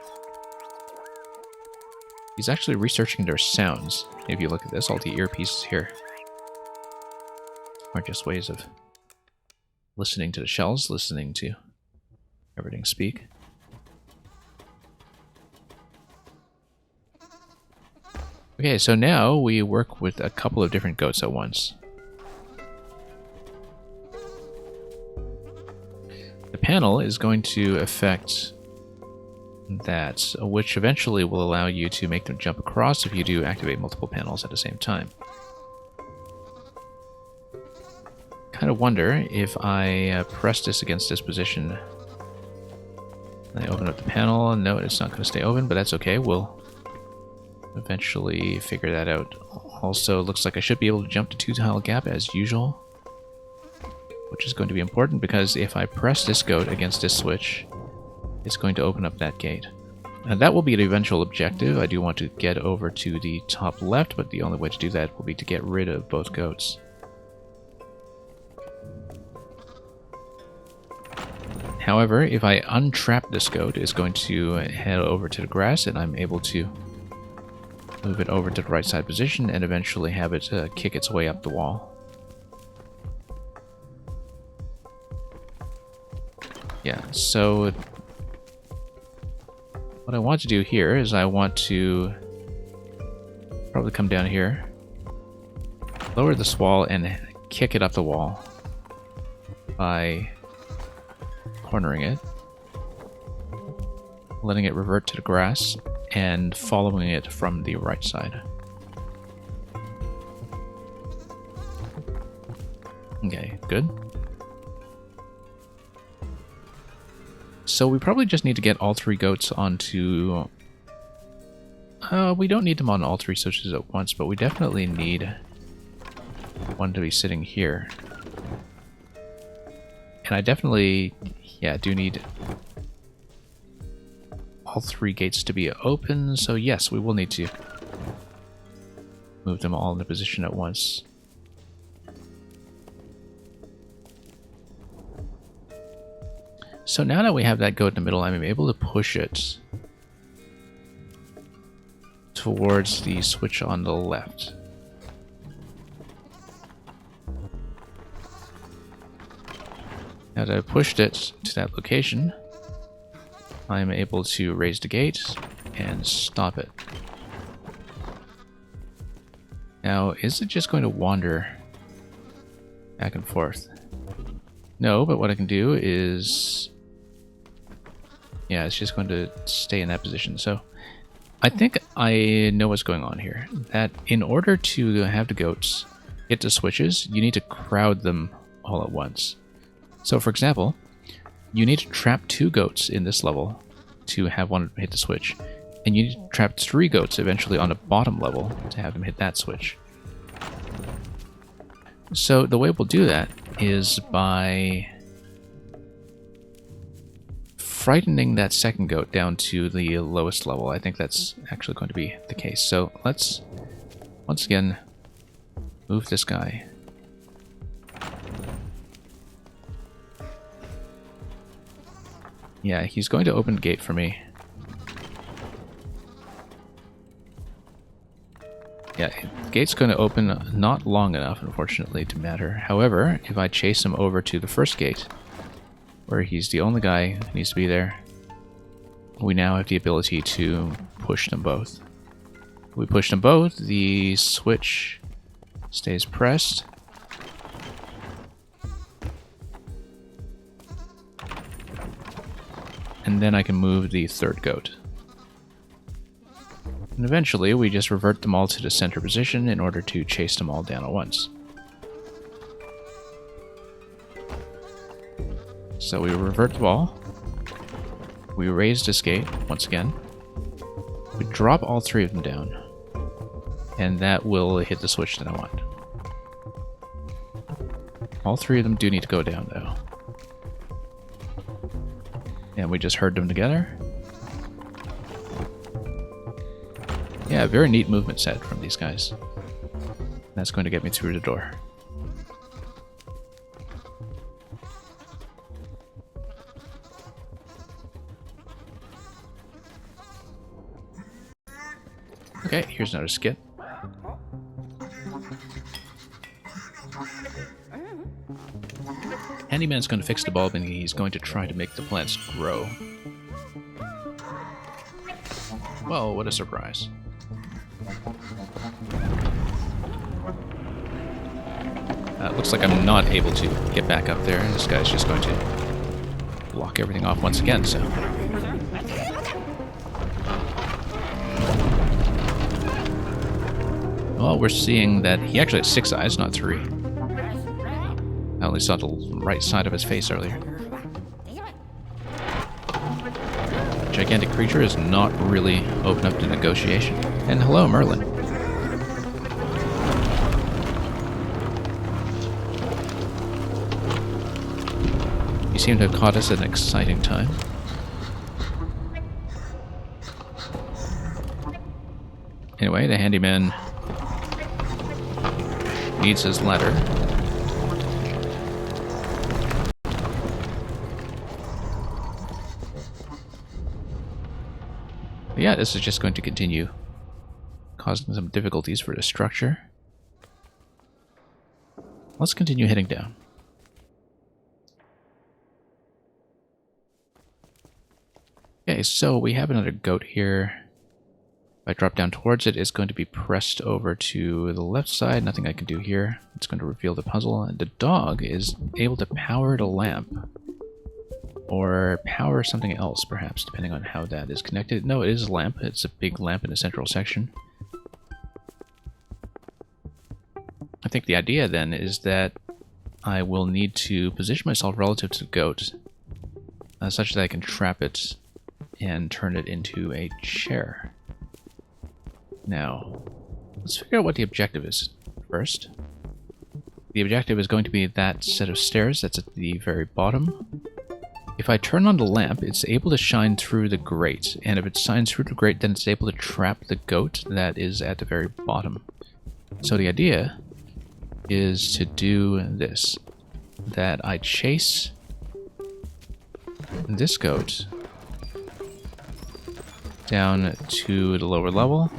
He's actually researching their sounds. If you look at this, all the earpieces here are just ways of listening to the shells, listening to everything speak. Okay, so now we work with a couple of different goats at once. The panel is going to affect that, which eventually will allow you to make them jump across if you do activate multiple panels at the same time. Kind of wonder if I press this against this position. I open up the panel. No, it's not going to stay open, but that's okay. We'll eventually figure that out. Also, looks like I should be able to jump to 2-tile gap as usual, which is going to be important because if I press this goat against this switch, it's going to open up that gate. And that will be the eventual objective. I do want to get over to the top left, but the only way to do that will be to get rid of both goats. However, if I untrap this goat, it's going to head over to the grass, and I'm able to move it over to the right side position and eventually have it kick its way up the wall. Yeah, so what I want to do here is I want to probably come down here, lower this wall, and kick it up the wall by cornering it, letting it revert to the grass, and following it from the right side. Okay, good. So we probably just need to get all 3 goats onto... we don't need them on all 3 switches at once, but we definitely need one to be sitting here. And I definitely, yeah, do need all 3 gates to be open, so yes, we will need to move them all into position at once. So now that we have that goat in the middle, I'm able to push it towards the switch on the left. As I pushed it to that location, I'm able to raise the gate and stop it. Now, is it just going to wander back and forth? No, but what I can do is... yeah, it's just going to stay in that position. So I think I know what's going on here. That in order to have the goats get to switches, you need to crowd them all at once. So for example, you need to trap 2 goats in this level to have one hit the switch. And you need to trap 3 goats eventually on the bottom level to have them hit that switch. So the way we'll do that is by frightening that second goat down to the lowest level. I think that's actually going to be the case. So let's once again move this guy. Yeah, he's going to open the gate for me. Yeah, the gate's going to open not long enough, unfortunately, to matter. However, if I chase him over to the first gate, where he's the only guy who needs to be there, we now have the ability to push them both. If we push them both, the switch stays pressed. And then I can move the third goat. And eventually we just revert them all to the center position in order to chase them all down at once. So we revert the ball. We raise this gate once again. We drop all 3 of them down. And that will hit the switch that I want. All 3 of them do need to go down though. And we just herd them together. Yeah, very neat movement set from these guys. That's going to get me through the door. Okay, here's another skit. Handyman's going to fix the bulb and he's going to try to make the plants grow. Well, what a surprise. Looks like I'm not able to get back up there, and this guy's just going to block everything off once again, so... well, we're seeing that he actually has 6 eyes, not 3. I only saw the right side of his face earlier. Gigantic creature is not really open up to negotiation. And hello, Merlin. You seem to have caught us at an exciting time. Anyway, the handyman needs his ladder. But yeah, this is just going to continue causing some difficulties for the structure. Let's continue heading down. Okay, so we have another goat here. If I drop down towards it, it's going to be pressed over to the left side. Nothing I can do here. It's going to reveal the puzzle. And the dog is able to power the lamp. Or power something else, perhaps, depending on how that is connected. No, it is a lamp. It's a big lamp in the central section. I think the idea, then, is that I will need to position myself relative to the goat, such that I can trap it and turn it into a chair. Now, let's figure out what the objective is first. The objective is going to be that set of stairs that's at the very bottom. If I turn on the lamp, it's able to shine through the grate, and if it shines through the grate, then it's able to trap the goat that is at the very bottom. So the idea is to do this, that I chase this goat down to the lower level,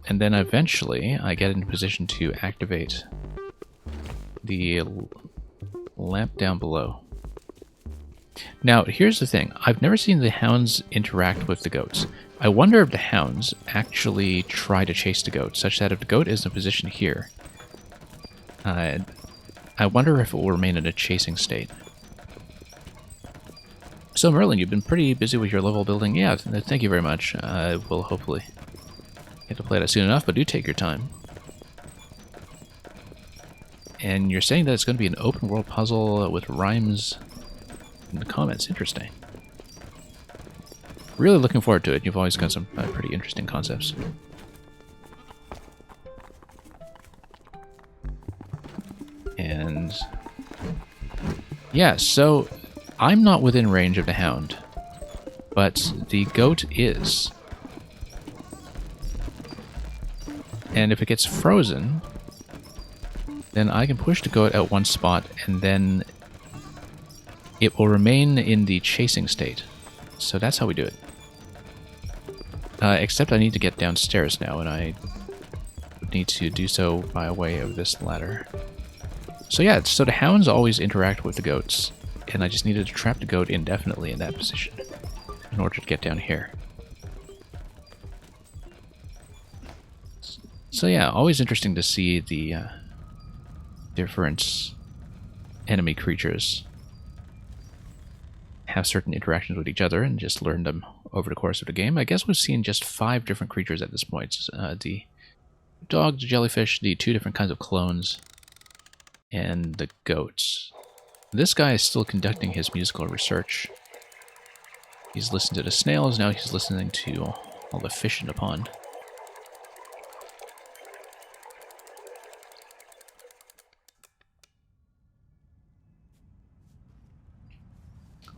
and then eventually I get in position to activate the lamp down below. Now, here's the thing. I've never seen the hounds interact with the goats. I wonder if the hounds actually try to chase the goat, such that if the goat is in a position here, I wonder if it will remain in a chasing state. So, Merlin, you've been pretty busy with your level building. Yeah, thank you very much. We'll hopefully get to play that soon enough, but do take your time. And you're saying that it's going to be an open world puzzle with rhymes in the comments. Interesting. Really looking forward to it. You've always got some pretty interesting concepts. And yeah, so I'm not within range of the hound, but the goat is. And if it gets frozen, then I can push the goat at one spot, and then it will remain in the chasing state. So that's how we do it. Except I need to get downstairs now, and I need to do so by way of this ladder. So yeah, so the hounds always interact with the goats, and I just needed to trap the goat indefinitely in that position in order to get down here. So yeah, always interesting to see the different enemy creatures have certain interactions with each other and just learn them over the course of the game. I guess we've seen just 5 different creatures at this point. The dog, the jellyfish, the 2 different kinds of clones, and the goats. This guy is still conducting his musical research. He's listened to the snails, now he's listening to all the fish in the pond.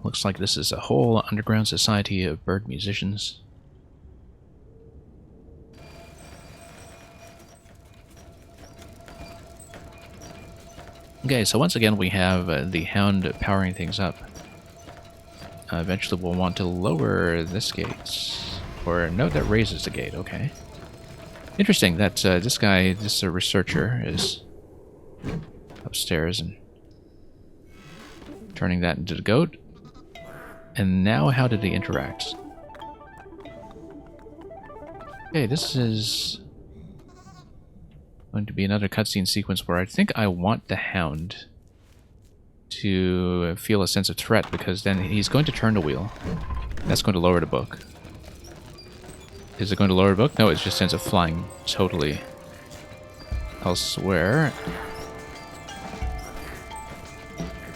Looks like this is a whole underground society of bird musicians. Okay, so once again we have the hound powering things up. Eventually we'll want to lower this gate. Or no, that raises the gate, okay. Interesting that this guy, this researcher, is upstairs and turning that into the goat. And now how did they interact? Okay, this is going to be another cutscene sequence where I think I want the hound to feel a sense of threat, because then he's going to turn the wheel. That's going to lower the book. Is it going to lower the book? No, it just ends up flying totally elsewhere.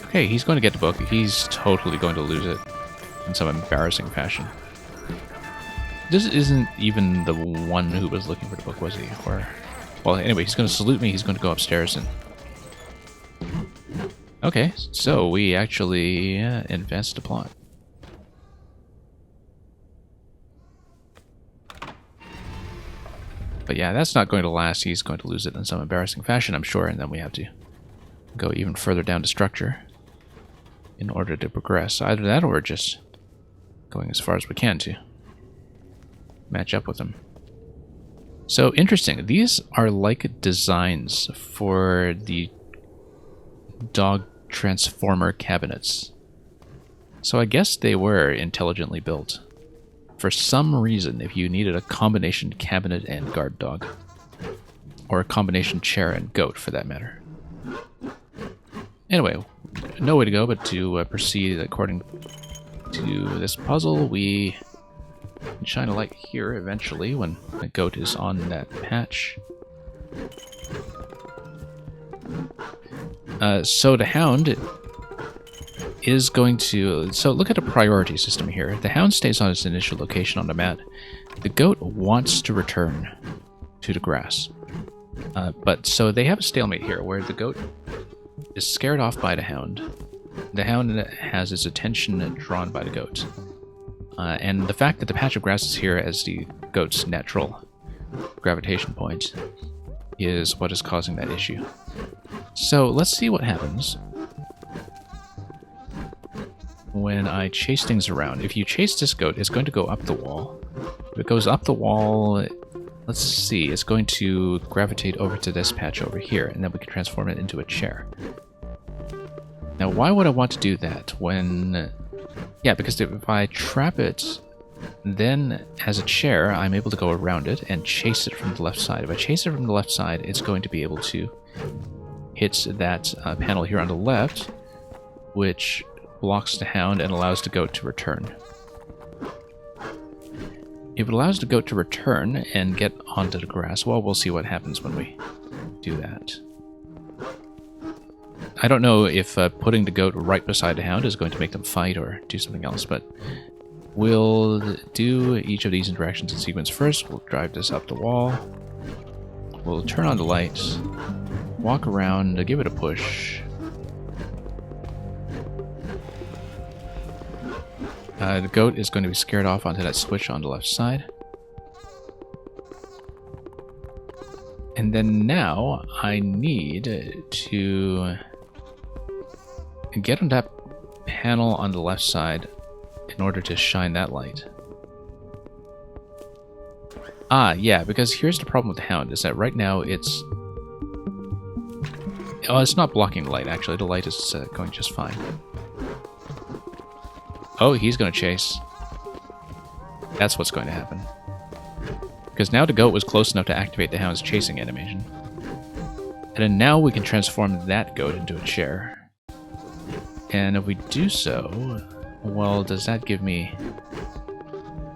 Okay, he's going to get the book. He's totally going to lose it in some embarrassing fashion. This isn't even the one who was looking for the book, was he? Or, well, anyway, he's going to salute me. He's going to go upstairs and... Okay, so we actually advanced the plot. But yeah, that's not going to last. He's going to lose it in some embarrassing fashion, I'm sure, and then we have to go even further down the structure in order to progress. Either that or just going as far as we can to match up with them. So interesting. These are like designs for the dog transformer cabinets. So I guess they were intelligently built. For some reason, if you needed a combination cabinet and guard dog, or a combination chair and goat for that matter. Anyway, no way to go but to proceed according to this puzzle. We can shine a light here eventually when the goat is on that patch. So the hound is going to... So look at the priority system here. The hound stays on its initial location on the mat. The goat wants to return to the grass. But so they have a stalemate here where the goat is scared off by the hound. The hound has its attention drawn by the goat. And the fact that the patch of grass is here as the goat's natural gravitation point is what is causing that issue. So let's see what happens when I chase things around. If you chase this goat, it's going to go up the wall. If it goes up the wall, let's see, it's going to gravitate over to this patch over here, and then we can transform it into a chair. Now, why would I want to do that when Yeah, because if I trap it, then as a chair, I'm able to go around it and chase it from the left side. If I chase it from the left side, it's going to be able to hit that panel here on the left, which blocks the hound and allows the goat to return. If it allows the goat to return and get onto the grass, well, we'll see what happens when we do that. I don't know if putting the goat right beside the hound is going to make them fight or do something else, but we'll do each of these interactions in sequence first. We'll drive this up the wall. We'll turn on the lights, walk around, give it a push. The goat is going to be scared off onto that switch on the left side. And then now I need to get on that panel on the left side in order to shine that light. Ah, yeah, because here's the problem with the hound, is that right now it's... Oh, it's not blocking the light, actually. The light is going just fine. Oh, he's going to chase. That's what's going to happen. Because now the goat was close enough to activate the hound's chasing animation. And then now we can transform that goat into a chair. And if we do so, well, does that give me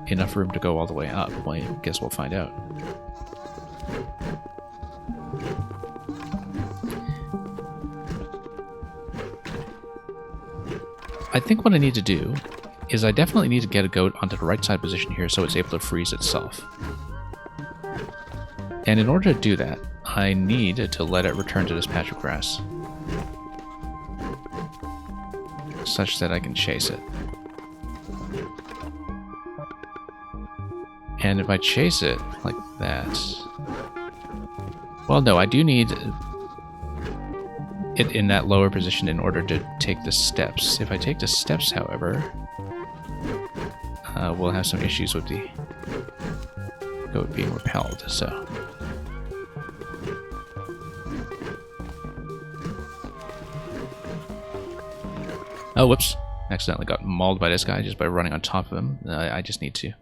enough room to go all the way up? Well, I guess we'll find out. I think what I need to do is I definitely need to get a goat onto the right side position here so it's able to freeze itself. And in order to do that, I need to let it return to this patch of grass, such that I can chase it. And if I chase it like that... Well, no, I do need it in that lower position in order to take the steps. If I take the steps, however, we'll have some issues with the goat being repelled, so... Oh, whoops. Accidentally got mauled by this guy just by running on top of him. I just need to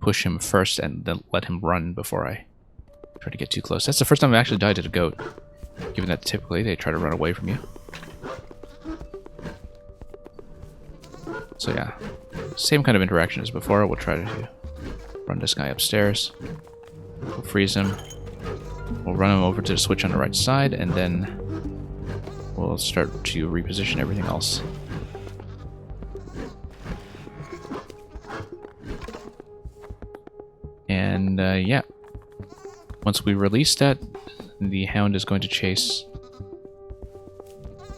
push him first and then let him run before I try to get too close. That's the first time I've actually died to a goat, given that typically they try to run away from you. So yeah, same kind of interaction as before. We'll try to run this guy upstairs. We'll freeze him. We'll run him over to the switch on the right side, and then we'll start to reposition everything else. And yeah, once we release that, the hound is going to chase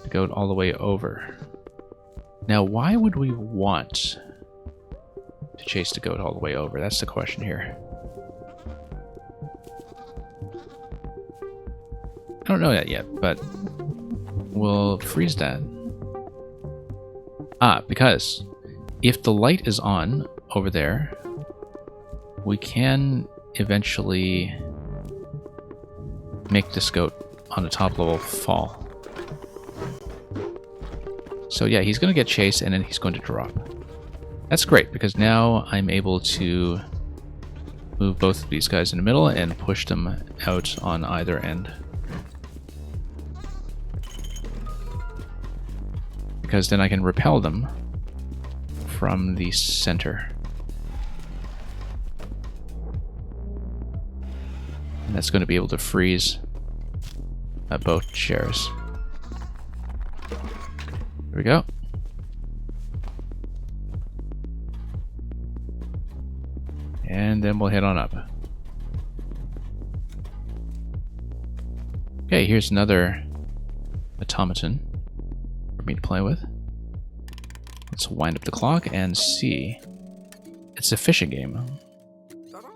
the goat all the way over. Now, why would we want to chase the goat all the way over? That's the question here. I don't know that yet, but we'll freeze that. Ah, because if the light is on over there, we can eventually make this goat on the top level fall. So yeah, he's going to get chased and then he's going to drop. That's great, because now I'm able to move both of these guys in the middle and push them out on either end. Because then I can repel them from the center. And that's going to be able to freeze both chairs. There we go. And then we'll head on up. Okay, here's another automaton for me to play with. Let's wind up the clock and see. It's a fishing game.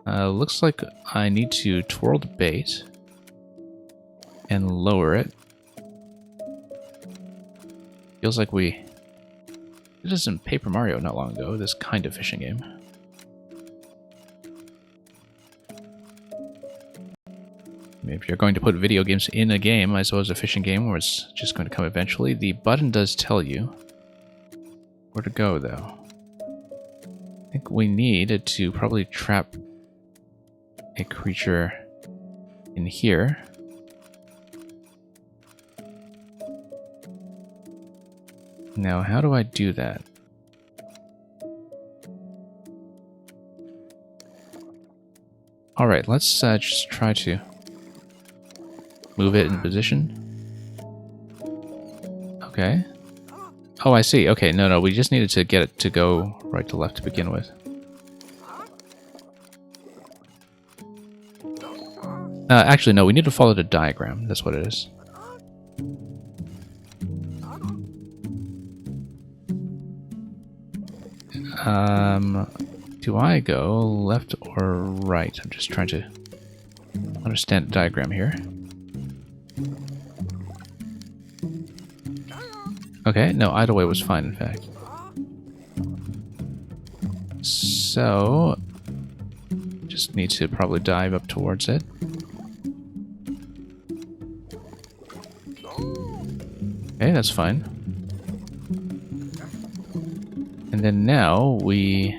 Looks like I need to twirl the bait and lower it. Feels like we did this in Paper Mario not long ago, this kind of fishing game. If you're going to put video games in a game, I suppose a fishing game where it's just going to come eventually. The button does tell you where to go, though. I think we need to probably trap a creature in here. Now, how do I do that? Alright, let's just try to move it in position. Okay. Oh, I see. Okay, no, we just needed to get it to go right to left to begin with. Actually, no, we need to follow the diagram. That's what it is. Do I go left or right? I'm just trying to understand the diagram here. Okay, no, either way was fine, in fact. So, just need to probably dive up towards it. Okay, that's fine. And then now we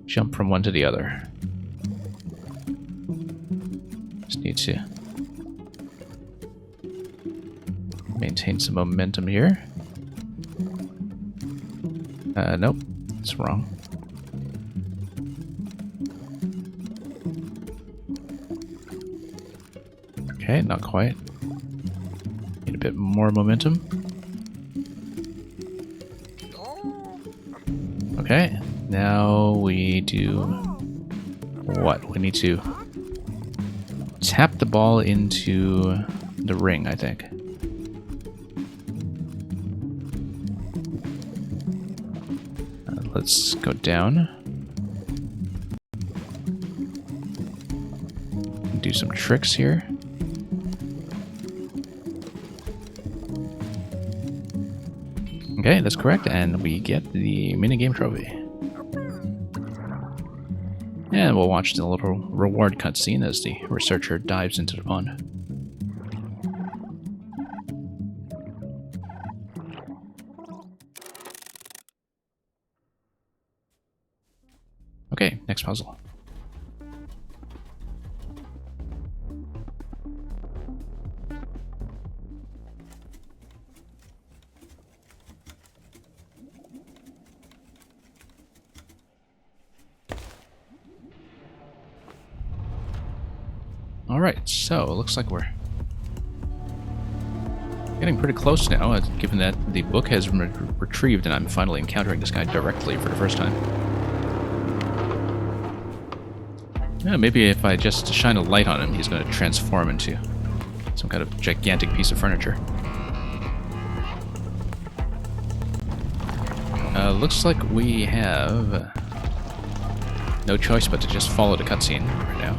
jump from one to the other. Just need to maintain some momentum here. Nope, it's wrong. Okay, not quite. Need a bit more momentum. Okay, now we do what? We need to tap the ball into the ring, I think. Let's go down. Do some tricks here. Okay, that's correct, and we get the minigame trophy. And we'll watch the little reward cutscene as the researcher dives into the pond. Okay, next puzzle. Alright, so it looks like we're getting pretty close now, given that the book has been retrieved and I'm finally encountering this guy directly for the first time. Yeah, maybe if I just shine a light on him, he's going to transform into some kind of gigantic piece of furniture. Looks like we have no choice but to just follow the cutscene right now.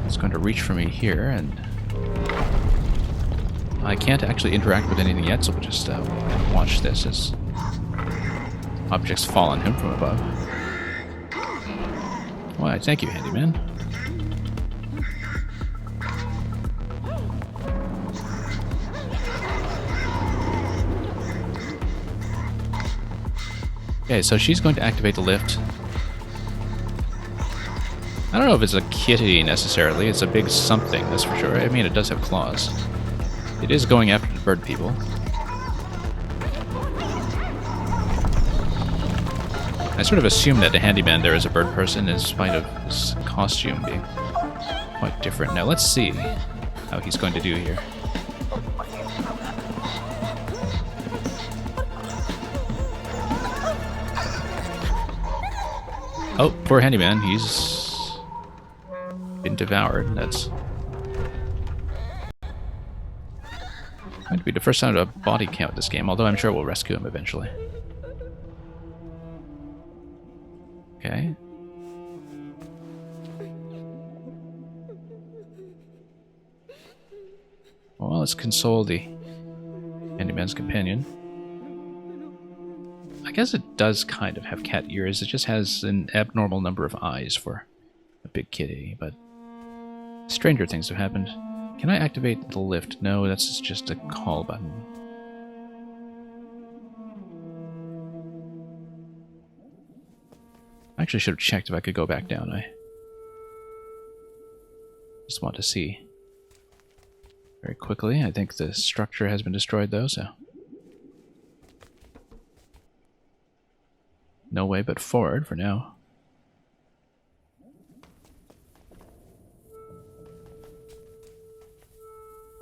It's going to reach for me here, and I can't actually interact with anything yet, so we'll just watch this as objects fall on him from above. Why, thank you, handyman. Okay, so she's going to activate the lift. I don't know if it's a kitty necessarily, it's a big something, that's for sure. I mean, it does have claws. It is going after the bird people. I sort of assume that the handyman there is a bird person in spite of his costume being quite different. Now let's see how he's going to do here. Oh, poor handyman, he's been devoured. That's going to be the first time to body count this game, although I'm sure we'll rescue him eventually. Okay. Well, let's console the handyman's companion. I guess it does kind of have cat ears. It just has an abnormal number of eyes for a big kitty, but stranger things have happened. Can I activate the lift? No, that's just a call button. I actually should have checked if I could go back down. I just want to see very quickly. I think the structure has been destroyed though, so no way but forward for now.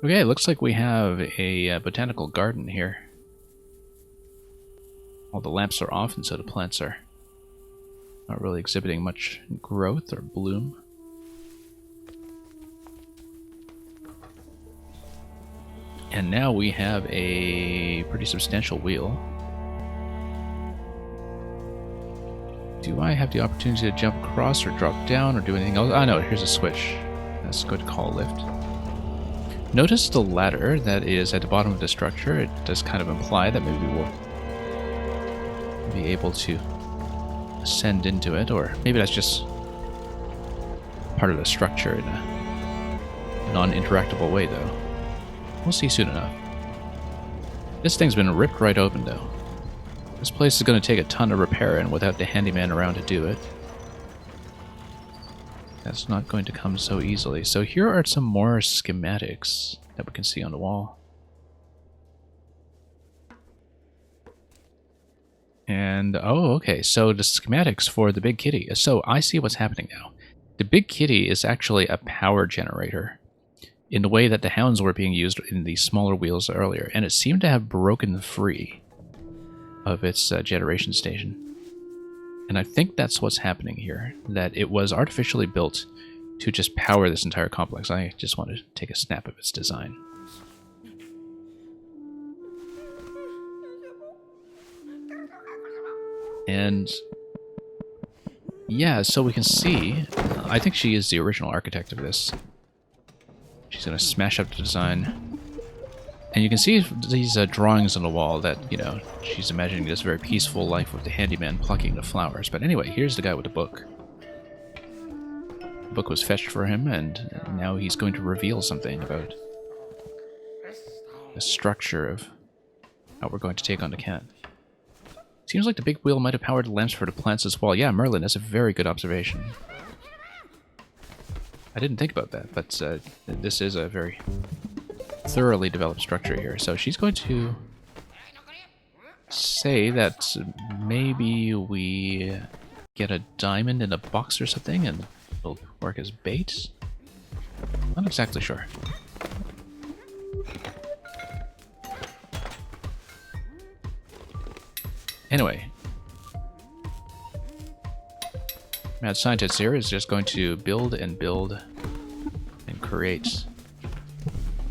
Okay, looks like we have a botanical garden here. All the lamps are off, and so the plants are not really exhibiting much growth or bloom. And now we have a pretty substantial wheel. Do I have the opportunity to jump across or drop down or do anything else? Ah, no, here's a switch. That's good to call a lift. Notice the ladder that is at the bottom of the structure. It does kind of imply that maybe we'll be able to ascend into it, or maybe that's just part of the structure in a non-interactable way, though. We'll see soon enough. This thing's been ripped right open, though. This place is going to take a ton of repair, and without the handyman around to do it, that's not going to come so easily. So here are some more schematics that we can see on the wall. And, oh, okay, so the schematics for the big kitty. So I see what's happening now. The big kitty is actually a power generator in the way that the hounds were being used in the smaller wheels earlier, and it seemed to have broken free of its generation station. And I think that's what's happening here, that it was artificially built to just power this entire complex. I just want to take a snap of its design. And yeah, so we can see, I think she is the original architect of this. She's going to smash up the design. And you can see these drawings on the wall that, you know, she's imagining this very peaceful life with the handyman plucking the flowers. But anyway, here's the guy with the book. The book was fetched for him, and now he's going to reveal something about the structure of how we're going to take on the cat. Seems like the big wheel might have powered the lamps for the plants as well. Yeah, Merlin, that's a very good observation. I didn't think about that, but this is a very thoroughly developed structure here. So she's going to say that maybe we get a diamond in a box or something and it'll work as bait. Not exactly sure. Anyway, Mad Scientist here is just going to build and build and create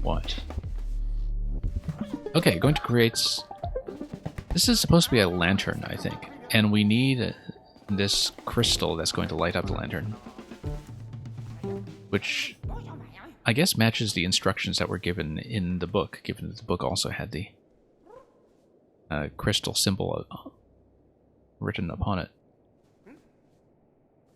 what? Okay, going to create... This is supposed to be a lantern, I think. And we need this crystal that's going to light up the lantern. Which I guess matches the instructions that were given in the book, given that the book also had the crystal symbol written upon it.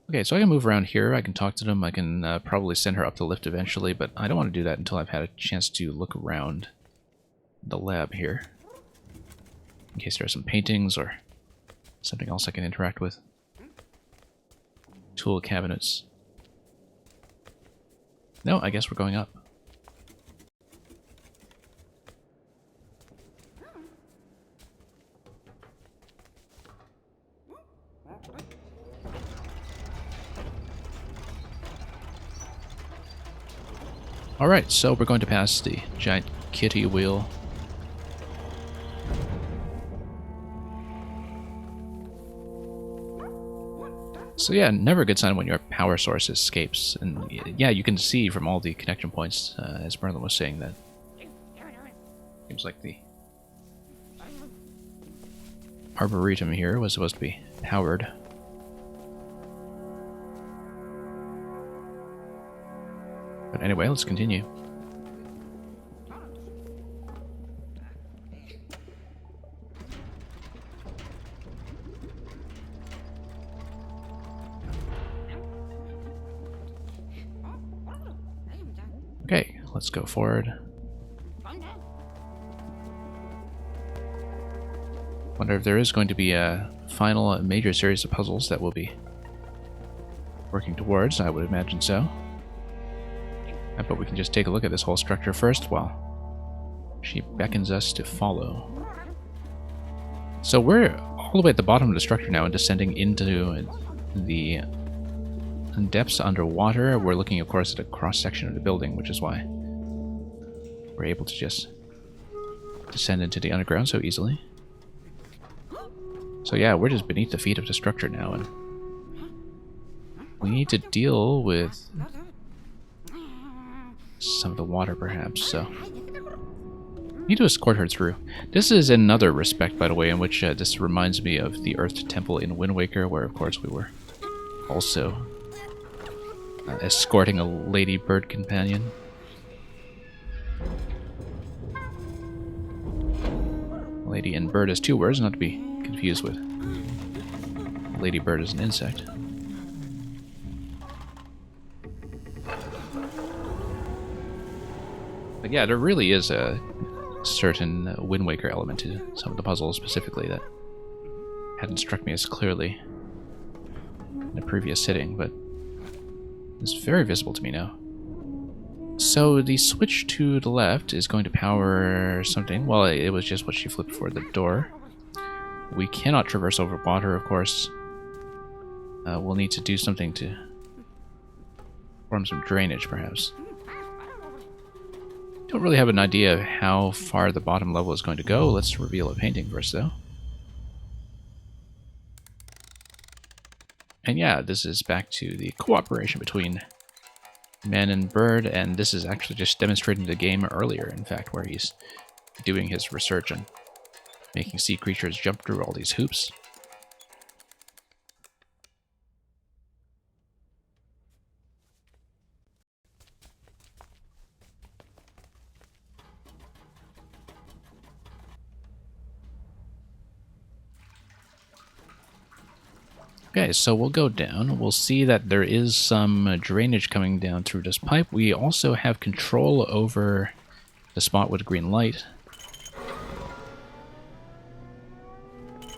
Okay, so I can move around here, I can talk to them, I can probably send her up the lift eventually, but I don't want to do that until I've had a chance to look around the lab here. In case there are some paintings or something else I can interact with. Tool cabinets. No, I guess we're going up. Alright, so we're going to pass the giant kitty wheel. So yeah, never a good sign when your power source escapes. And yeah, you can see from all the connection points, as Merlin was saying, that seems like the Arboretum here was supposed to be powered. But anyway, let's continue. Okay, let's go forward. Wonder if there is going to be a final major series of puzzles that we'll be working towards, I would imagine so. But we can just take a look at this whole structure first while she beckons us to follow. So we're all the way at the bottom of the structure now and descending into the depths underwater. We're looking, of course, at a cross-section of the building, which is why we're able to just descend into the underground so easily. So yeah, we're just beneath the feet of the structure now, and we need to deal with some of the water, perhaps, so need to escort her through. This is another respect, by the way, in which this reminds me of the Earth Temple in Wind Waker, where, of course, we were also escorting a lady bird companion. Lady and bird as two words, not to be confused with lady bird as an insect. But yeah, there really is a certain Wind Waker element to some of the puzzles specifically that hadn't struck me as clearly in a previous sitting, but it's very visible to me now. So the switch to the left is going to power something. Well, it was just what she flipped for the door. We cannot traverse over water, of course. We'll need to do something to form some drainage, perhaps. Don't really have an idea of how far the bottom level is going to go. Let's reveal a painting first, though. And yeah, this is back to the cooperation between man and bird, and this is actually just demonstrating the game earlier, in fact, where he's doing his research and making sea creatures jump through all these hoops. Okay, so we'll go down. We'll see that there is some drainage coming down through this pipe. We also have control over the spot with green light.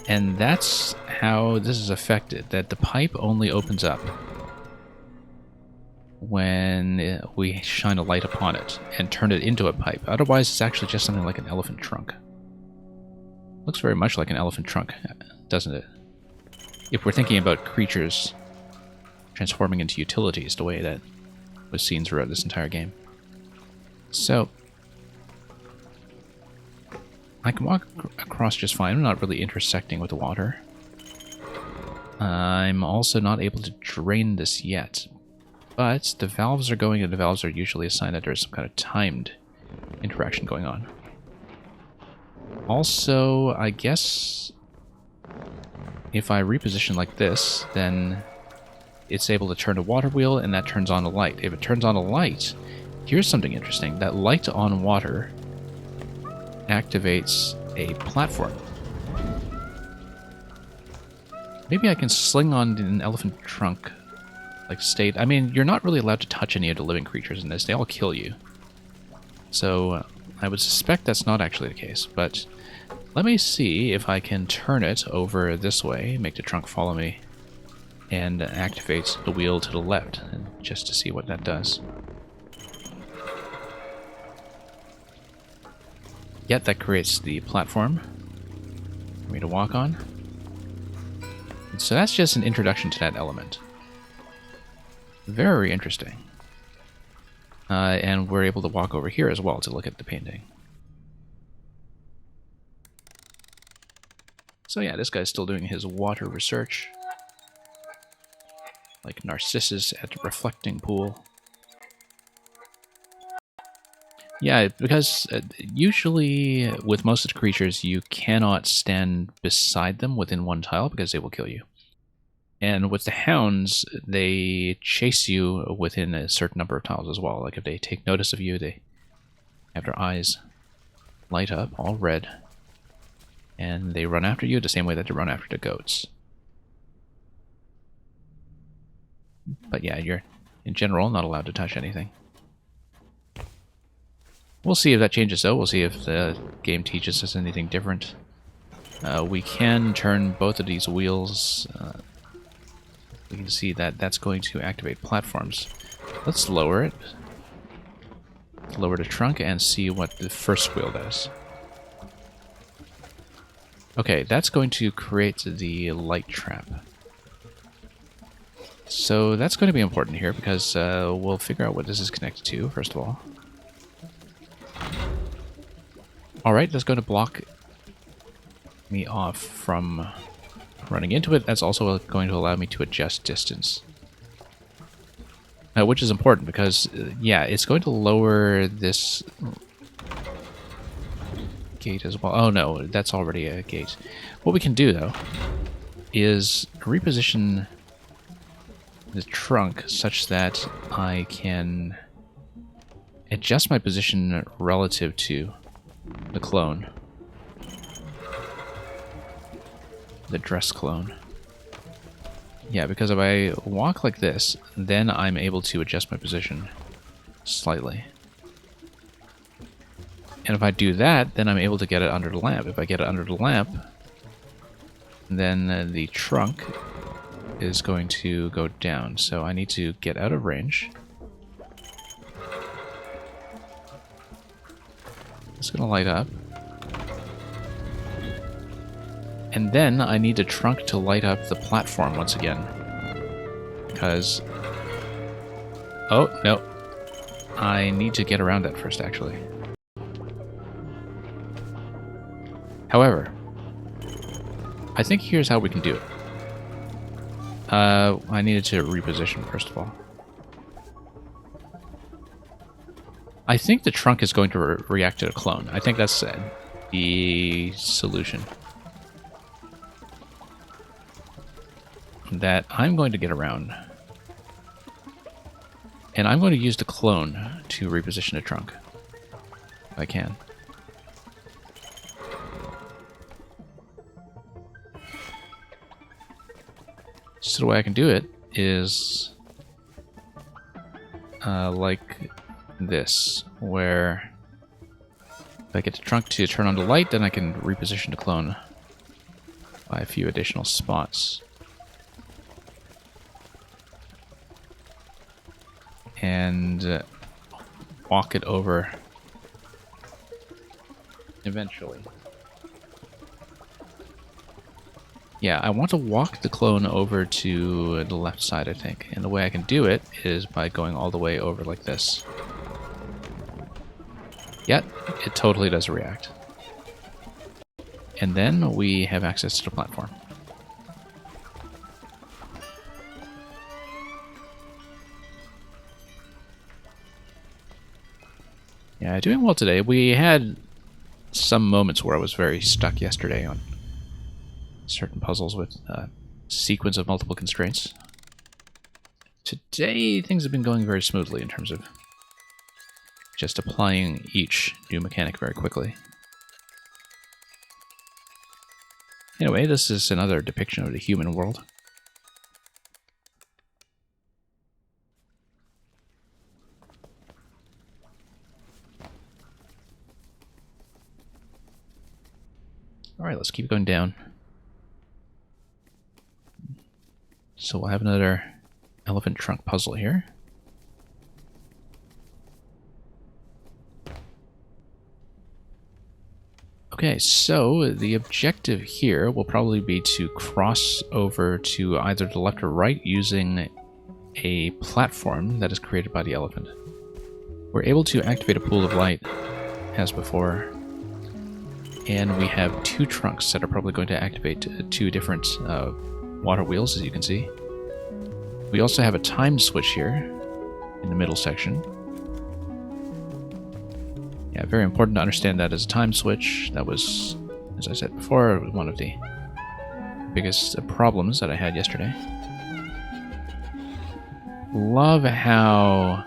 And that's how this is affected, that the pipe only opens up when we shine a light upon it and turn it into a pipe. Otherwise, it's actually just something like an elephant trunk. Looks very much like an elephant trunk, doesn't it? If we're thinking about creatures transforming into utilities the way that was seen throughout this entire game. So, I can walk across just fine. I'm not really intersecting with the water. I'm also not able to drain this yet. But the valves are going, and the valves are usually a sign that there's some kind of timed interaction going on. Also, I guess if I reposition like this, then it's able to turn a water wheel, and that turns on a light. If it turns on a light, here's something interesting. That light on water activates a platform. Maybe I can sling on an elephant trunk like state. I mean, you're not really allowed to touch any of the living creatures in this. They all kill you. So I would suspect that's not actually the case, but let me see if I can turn it over this way, make the trunk follow me, and activate the wheel to the left, and just to see what that does. Yet that creates the platform for me to walk on. And so that's just an introduction to that element. Very interesting. And we're able to walk over here as well to look at the painting. So yeah, this guy's still doing his water research. Like Narcissus at the reflecting pool. Yeah, because usually with most of the creatures you cannot stand beside them within one tile because they will kill you. And with the hounds, they chase you within a certain number of tiles as well. Like if they take notice of you, they have their eyes light up, all red. And they run after you the same way that they run after the goats. But yeah, you're, in general, not allowed to touch anything. We'll see if that changes though. We'll see if the game teaches us anything different. We can turn both of these wheels we can see that that's going to activate platforms. Let's lower it. Lower the trunk and see what the first wheel does. Okay, that's going to create the light trap. So that's going to be important here because we'll figure out what this is connected to, first of all. Alright, that's going to block me off from running into it. That's also going to allow me to adjust distance. Which is important because, yeah, it's going to lower this gate as well. Oh no, that's already a gate. What we can do, though, is reposition the trunk such that I can adjust my position relative to the clone. The dress clone. Yeah, because if I walk like this, then I'm able to adjust my position slightly. And if I do that, then I'm able to get it under the lamp. If I get it under the lamp, then the trunk is going to go down. So I need to get out of range. It's going to light up. And then I need the trunk to light up the platform once again. Because... oh, no. I need to get around that first, actually. However, I think here's how we can do it. I needed to reposition, first of all. I think the trunk is going to react to the clone. I think that's the solution. That I'm going to get around. And I'm going to use the clone to reposition the trunk. If I can. So the way I can do it is like this, where if I get the trunk to turn on the light, then I can reposition the clone by a few additional spots. And walk it over eventually. Yeah, I want to walk the clone over to the left side, I think. And the way I can do it is by going all the way over like this. Yep, it totally does react. And then we have access to the platform. Yeah, doing well today. We had some moments where I was very stuck yesterday on certain puzzles with a sequence of multiple constraints. Today, things have been going very smoothly in terms of just applying each new mechanic very quickly. Anyway, this is another depiction of the human world. Alright, let's keep going down. So we'll have another elephant trunk puzzle here. Okay, so the objective here will probably be to cross over to either the left or right using a platform that is created by the elephant. We're able to activate a pool of light, as before, and we have two trunks that are probably going to activate two different water wheels, as you can see. We also have a time switch here in the middle section. Yeah, very important to understand that as a time switch. That was, as I said before, one of the biggest problems that I had yesterday. Love how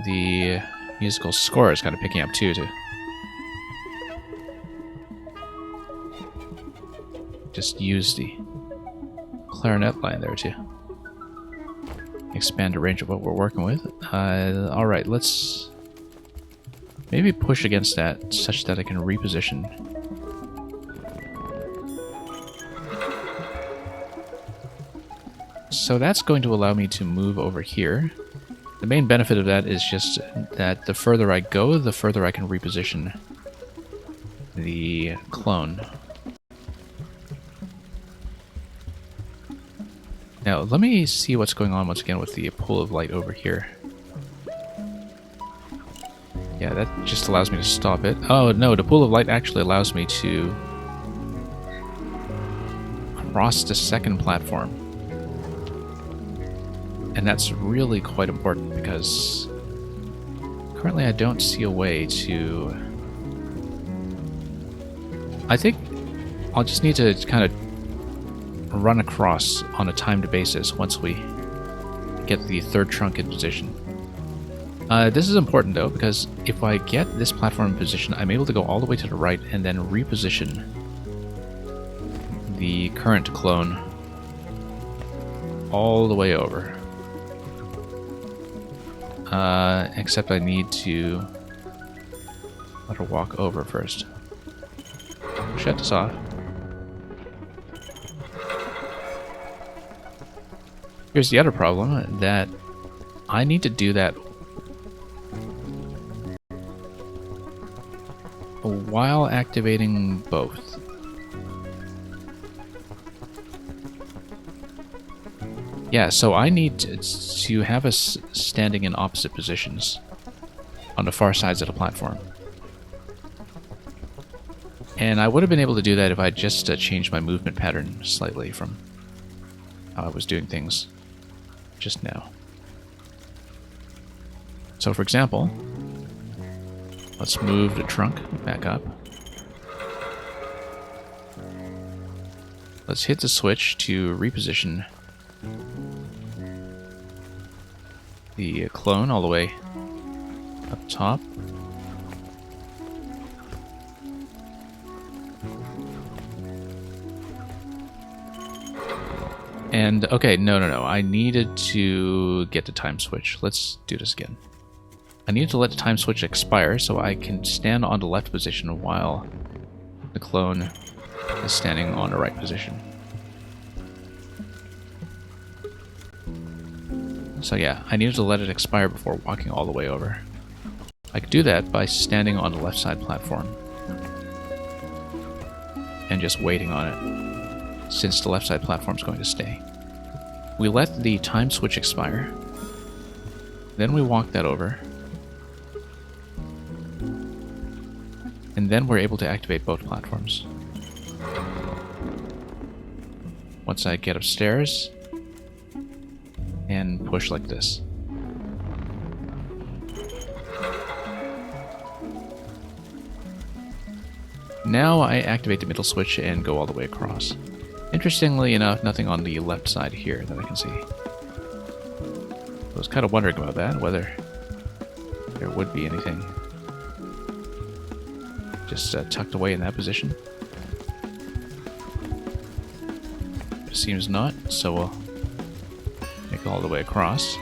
the musical score is kind of picking up too. Just use the clarinet line there to expand the range of what we're working with. Alright, let's maybe push against that such that I can reposition. So that's going to allow me to move over here. The main benefit of that is just that the further I go, the further I can reposition the clone. Now, let me see what's going on once again with the pool of light over here. Yeah, that just allows me to stop it. Oh, no, the pool of light actually allows me to cross the second platform. And that's really quite important because currently I don't see a way to... I think I'll just need to kind of run across on a timed basis once we get the third trunk in position. This is important though, because if I get this platform in position, I'm able to go all the way to the right and then reposition the current clone all the way over. Except I need to let her walk over first. Shut this off. Here's the other problem, that I need to do that while activating both. Yeah, so I need to have us standing in opposite positions on the far sides of the platform. And I would have been able to do that if I just changed my movement pattern slightly from how I was doing things just now. So for example, let's move the trunk back up. Let's hit the switch to reposition the clone all the way up top. And, okay, no, I needed to get the time switch. Let's do this again. I need to let the time switch expire so I can stand on the left position while the clone is standing on the right position. So yeah, I needed to let it expire before walking all the way over. I could do that by standing on the left side platform and just waiting on it, since the left side platform is going to stay. We let the time switch expire, then we walk that over, and then we're able to activate both platforms. Once I get upstairs and push like this. Now I activate the middle switch and go all the way across. Interestingly enough, nothing on the left side here that I can see. I was kind of wondering about that, whether there would be anything just tucked away in that position. It seems not, so we'll make it all the way across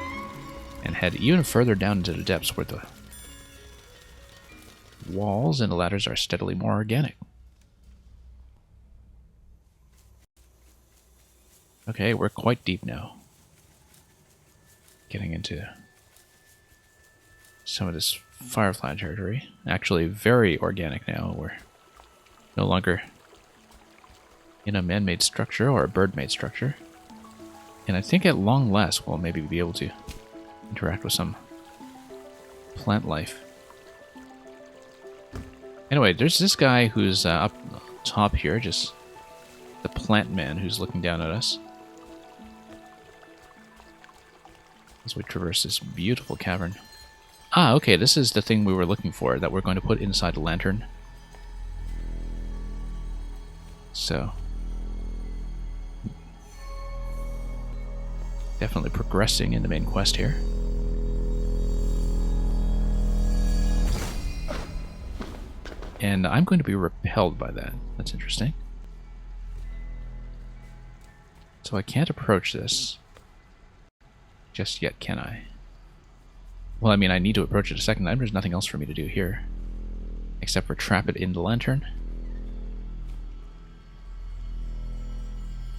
and head even further down into the depths where the walls and the ladders are steadily more organic. Okay, we're quite deep now. Getting into some of this Firefly territory. Actually very organic now. We're no longer in a man-made structure or a bird-made structure. And I think at long last we'll maybe be able to interact with some plant life. Anyway, there's this guy who's up top here, just the plant man who's looking down at us. As we traverse this beautiful cavern. Ah, okay, this is the thing we were looking for that we're going to put inside the lantern. So, definitely progressing in the main quest here. And I'm going to be repelled by that. That's interesting. So I can't approach this just yet, can I? Well, I mean, I need to approach it a second time. There's nothing else for me to do here except for trap it in the lantern.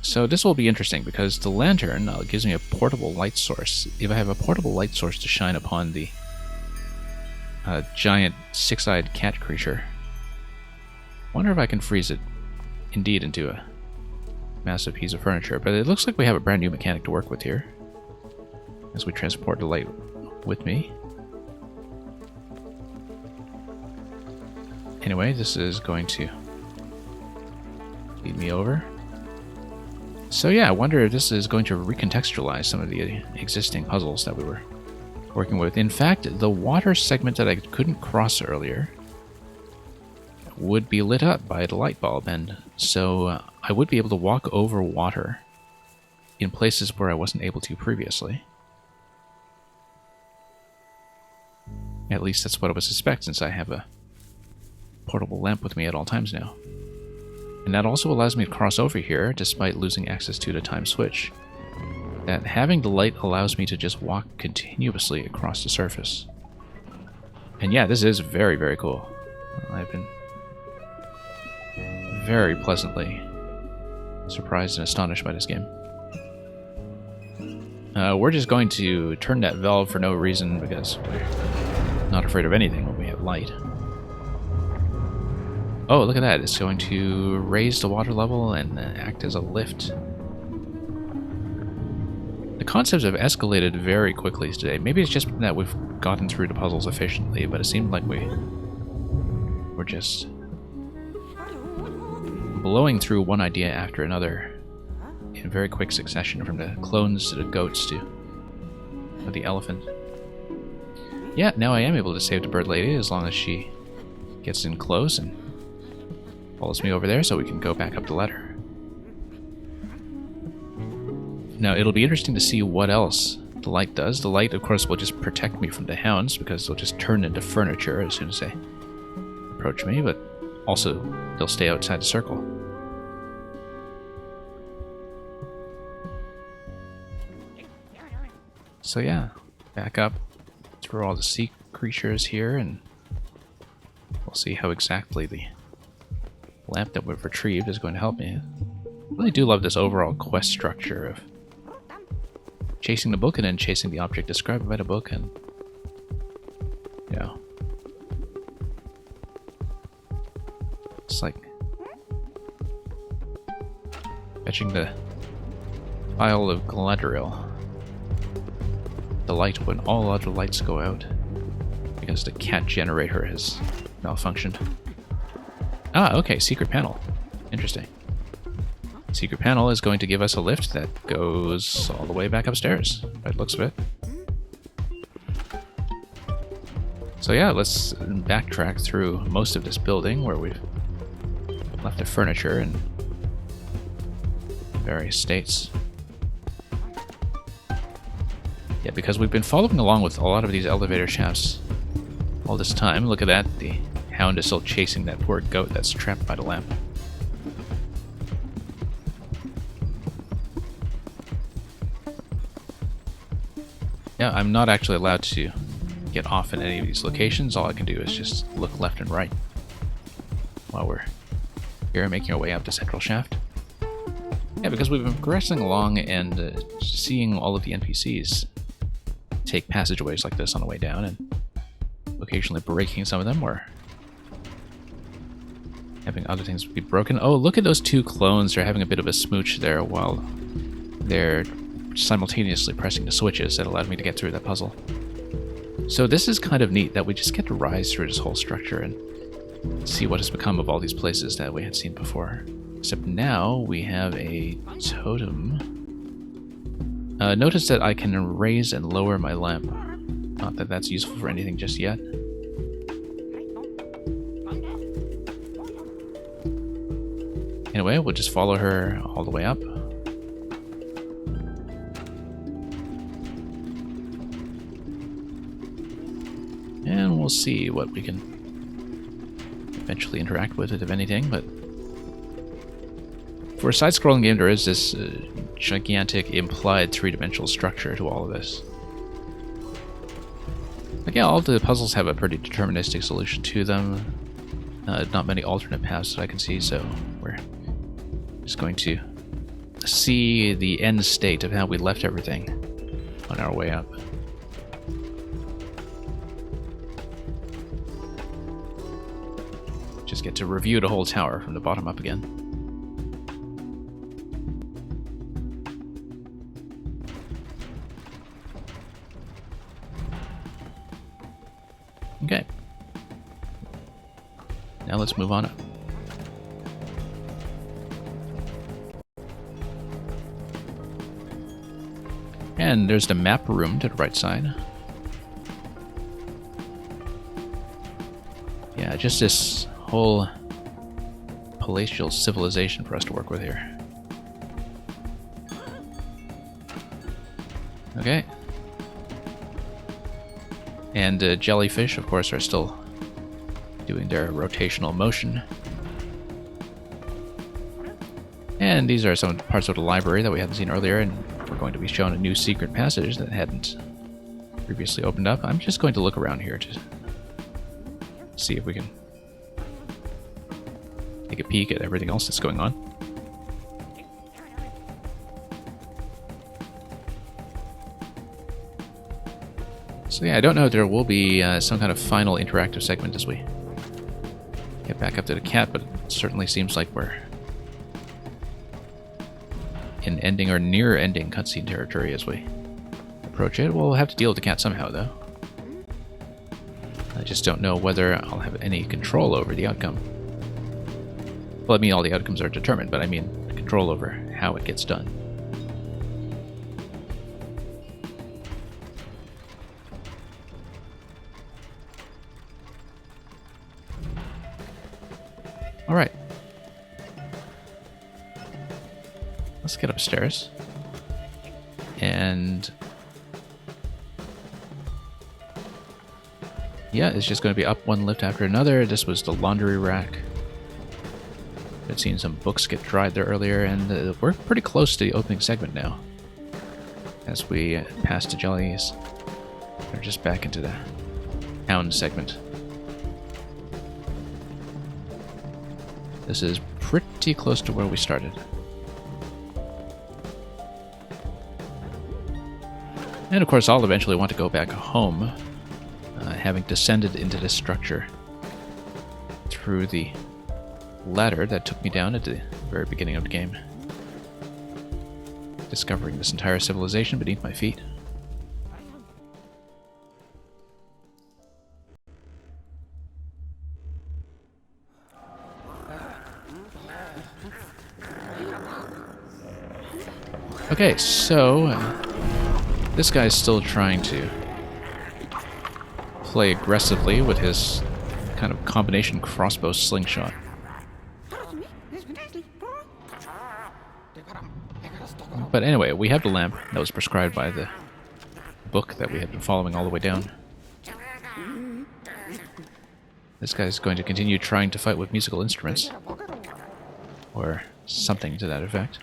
So this will be interesting because the lantern gives me a portable light source. If I have a portable light source to shine upon the giant six-eyed cat creature, wonder if I can freeze it indeed into a massive piece of furniture. But it looks like we have a brand new mechanic to work with here as we transport the light with me. Anyway, this is going to lead me over. So yeah, I wonder if this is going to recontextualize some of the existing puzzles that we were working with. In fact, the water segment that I couldn't cross earlier would be lit up by the light bulb, and so I would be able to walk over water in places where I wasn't able to previously. At least that's what I would suspect, since I have a portable lamp with me at all times now. And that also allows me to cross over here, despite losing access to the time switch. That having the light allows me to just walk continuously across the surface. And yeah, this is very, very cool. I've been very pleasantly surprised and astonished by this game. We're just going to turn that valve for no reason, because we're not afraid of anything when we have light. Oh, look at that. It's going to raise the water level and act as a lift. The concepts have escalated very quickly today. Maybe it's just that we've gotten through the puzzles efficiently, but it seemed like we were just blowing through one idea after another in very quick succession, from the clones to the goats to the elephant. Yeah, now I am able to save the bird lady as long as she gets in close and follows me over there so we can go back up the ladder. Now, it'll be interesting to see what else the light does. The light, of course, will just protect me from the hounds, because they'll just turn into furniture as soon as they approach me, but also they'll stay outside the circle. So yeah, back up through all the sea creatures here, and we'll see how exactly the lamp that we've retrieved is going to help me. I really do love this overall quest structure of chasing the book and then chasing the object described by the book, and it's like fetching the Isle of Galadriel. The light when all other lights go out, because the cat generator has malfunctioned. Ah, okay, secret panel. Interesting. Secret panel is going to give us a lift that goes all the way back upstairs, by the looks of it. So yeah, let's backtrack through most of this building where we've left the furniture in various states. Yeah, because we've been following along with a lot of these elevator shafts all this time. Look at that, the hound is still chasing that poor goat that's trapped by the lamp. Yeah, I'm not actually allowed to get off in any of these locations. All I can do is just look left and right while we're here making our way up to Central Shaft. Yeah, because we've been progressing along and seeing all of the NPCs take passageways like this on the way down, and occasionally breaking some of them, or having other things be broken. Oh, look at those two clones. They're having a bit of a smooch there while they're simultaneously pressing the switches that allowed me to get through that puzzle. So this is kind of neat that we just get to rise through this whole structure and see what has become of all these places that we had seen before. Except now we have a totem. Notice that I can raise and lower my lamp. Not that that's useful for anything just yet. Anyway, we'll just follow her all the way up. And we'll see what we can eventually interact with it, if anything, but for a side-scrolling game, there is this gigantic implied three-dimensional structure to all of this. Like, yeah, all the puzzles have a pretty deterministic solution to them. Not many alternate paths that I can see, so we're just going to see the end state of how we left everything on our way up. Just get to review the whole tower from the bottom up again. Okay. Now let's move on up. And there's the map room to the right side. Yeah, just this whole palatial civilization for us to work with here. Okay. And jellyfish, of course, are still doing their rotational motion. And these are some parts of the library that we hadn't seen earlier, and we're going to be shown a new secret passage that hadn't previously opened up. I'm just going to look around here to see if we can take a peek at everything else that's going on. So yeah, I don't know if there will be some kind of final interactive segment as we get back up to the cat, but it certainly seems like we're in ending or near ending cutscene territory as we approach it. We'll have to deal with the cat somehow, though. I just don't know whether I'll have any control over the outcome. Well, I mean, all the outcomes are determined, but I mean control over how it gets done. All right. Let's get upstairs. And yeah, it's just going to be up one lift after another. This was the laundry rack. I'd seen some books get dried there earlier, and we're pretty close to the opening segment now. As we pass the jellies, we're just back into the town segment. This is pretty close to where we started. And of course, I'll eventually want to go back home, having descended into this structure through the ladder that took me down at the very beginning of the game, discovering this entire civilization beneath my feet. Okay, so this guy's still trying to play aggressively with his kind of combination crossbow slingshot. But anyway, we have the lamp that was prescribed by the book that we had been following all the way down. This guy's going to continue trying to fight with musical instruments. Or something to that effect.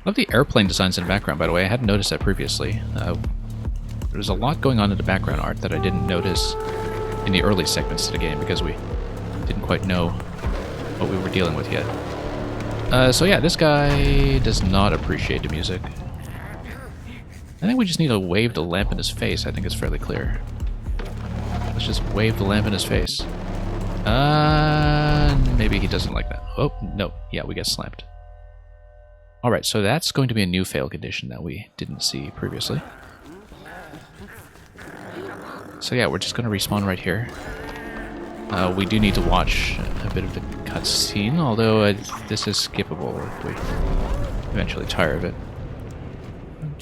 Love the airplane designs in the background, by the way. I hadn't noticed that previously. There's a lot going on in the background art that I didn't notice in the early segments of the game because we didn't quite know what we were dealing with yet. So yeah, this guy does not appreciate the music. I think we just need to wave the lamp in his face. I think it's fairly clear. Let's just wave the lamp in his face. Maybe he doesn't like that. Oh, no. Yeah, we get slammed. Alright, so that's going to be a new fail condition that we didn't see previously. So yeah, we're just going to respawn right here. We do need to watch a bit of the cutscene, although this is skippable if we eventually tire of it.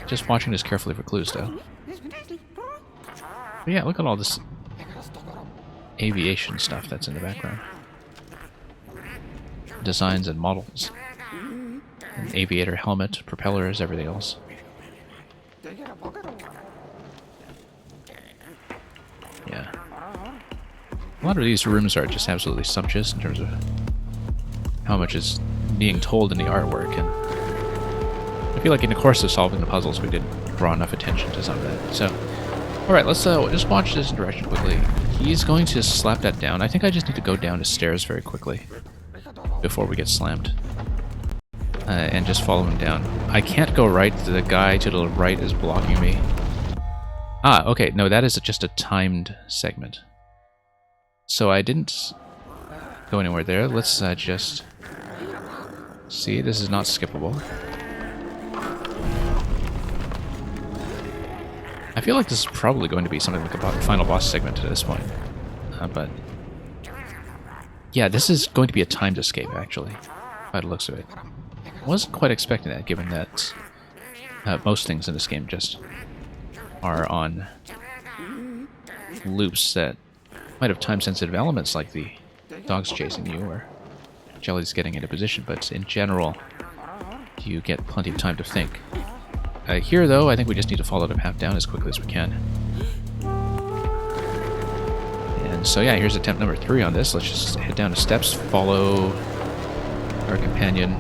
Just watching this carefully for clues, though. But yeah, look at all this aviation stuff that's in the background. Designs and models. An aviator helmet, propellers, everything else. Yeah. A lot of these rooms are just absolutely sumptuous in terms of how much is being told in the artwork, and I feel like in the course of solving the puzzles we didn't draw enough attention to some of that. So, alright, let's just watch this interaction quickly. He's going to slap that down. I think I just need to go down the stairs very quickly before we get slammed. and just follow him down. I can't go right. The guy to the right is blocking me. Ah, okay. No, that is just a timed segment. So I didn't go anywhere there. Let's just... See, this is not skippable. I feel like this is probably going to be something like a final boss segment at this point. But... Yeah, this is going to be a timed escape, actually, by the looks of it. I wasn't quite expecting that, given that most things in this game just are on loops that might have time-sensitive elements, like the dogs chasing you or Jelly's getting into position, but in general, you get plenty of time to think. Here, though, I think we just need to follow the path down as quickly as we can. And so, yeah, here's attempt number 3 on this. Let's just head down the steps, follow our companion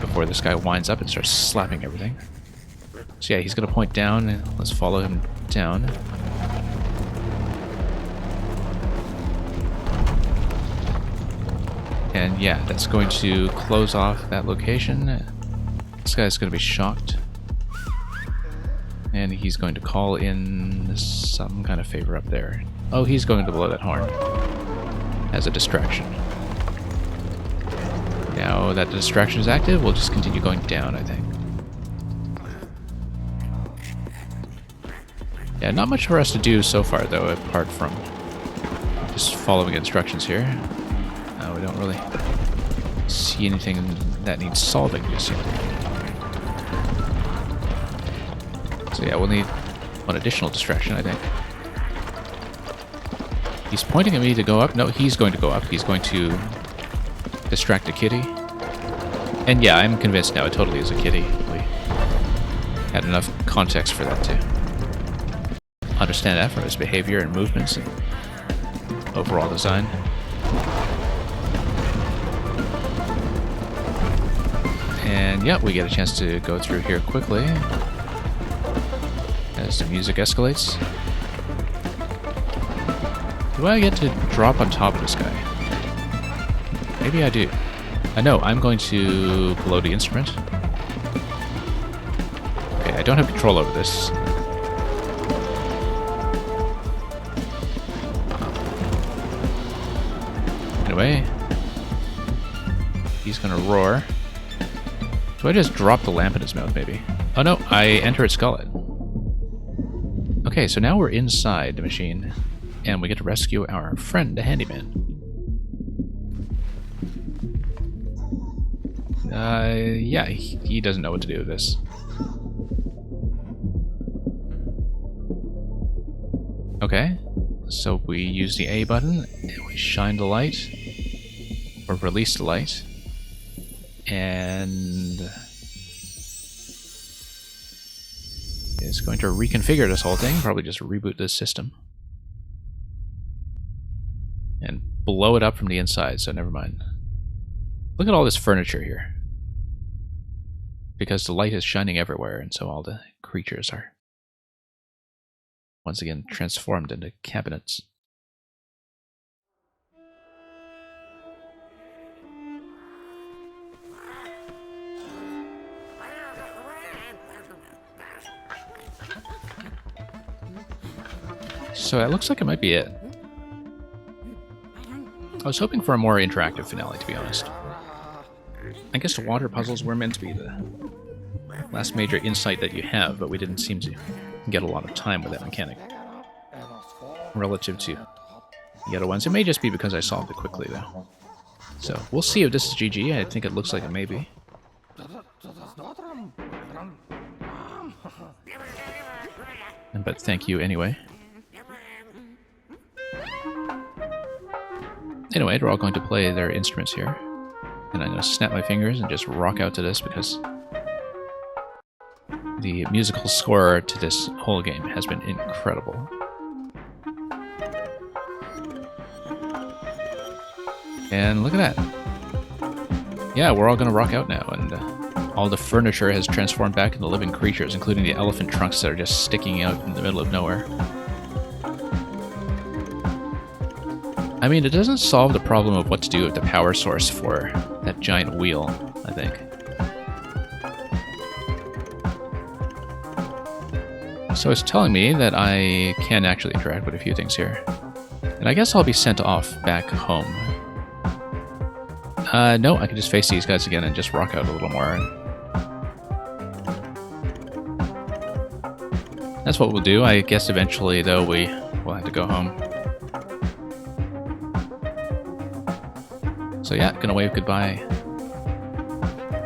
before this guy winds up and starts slapping everything. So, yeah, he's going to point down, and let's follow him down. And yeah, that's going to close off that location. This guy's going to be shocked. And he's going to call in some kind of favor up there. Oh, he's going to blow that horn as a distraction. Now that the distraction is active, we'll just continue going down, I think. Yeah, not much for us to do so far, though, apart from just following instructions here. We don't really see anything that needs solving just yet. So yeah, we'll need one additional distraction, I think. He's pointing at me to go up. No, he's going to go up. He's going to distract a kitty. And yeah, I'm convinced now it totally is a kitty. We had enough context for that to understand that from his behavior and movements and overall design. And yeah, we get a chance to go through here quickly as the music escalates. Do I get to drop on top of this guy? Maybe I do. I know, I'm going to blow the instrument. Okay, I don't have control over this. Anyway, he's gonna roar. Do I just drop the lamp in his mouth, maybe? Oh no, I enter its skull. Okay, so now we're inside the machine, and we get to rescue our friend, the handyman. Yeah, he doesn't know what to do with this. Okay, so we use the A button, and we shine the light, or release the light. And it's going to reconfigure this whole thing, probably just reboot this system. And blow it up from the inside, so never mind. Look at all this furniture here. Because the light is shining everywhere, and so all the creatures are once again transformed into cabinets. So it looks like it might be it. I was hoping for a more interactive finale, to be honest. I guess the water puzzles were meant to be the last major insight that you have, but we didn't seem to get a lot of time with that mechanic relative to the other ones. It may just be because I solved it quickly, though. So we'll see if this is GG. I think it looks like it may be. But thank you anyway. Anyway, they're all going to play their instruments here. And I'm going to snap my fingers and just rock out to this because the musical score to this whole game has been incredible. And look at that. Yeah, we're all going to rock out now, and all the furniture has transformed back into living creatures, including the elephant trunks that are just sticking out in the middle of nowhere. I mean, it doesn't solve the problem of what to do with the power source for that giant wheel. I think. So it's telling me that I can actually interact with a few things here. And I guess I'll be sent off back home. No, I can just face these guys again and just rock out a little more. That's what we'll do. I guess eventually, though, we will have to go home. So yeah, gonna wave goodbye.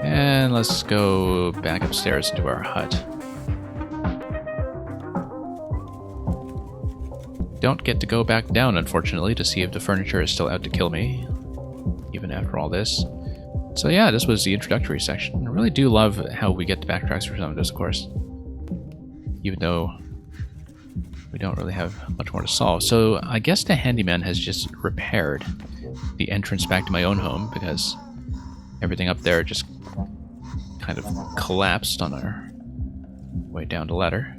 And let's go back upstairs into our hut. Don't get to go back down, unfortunately, to see if the furniture is still out to kill me, even after all this. So yeah, this was the introductory section. I really do love how we get the backtracks for some of this, of course. Even though we don't really have much more to solve. So I guess the handyman has just repaired the entrance back to my own home, because everything up there just kind of collapsed on our way down the ladder.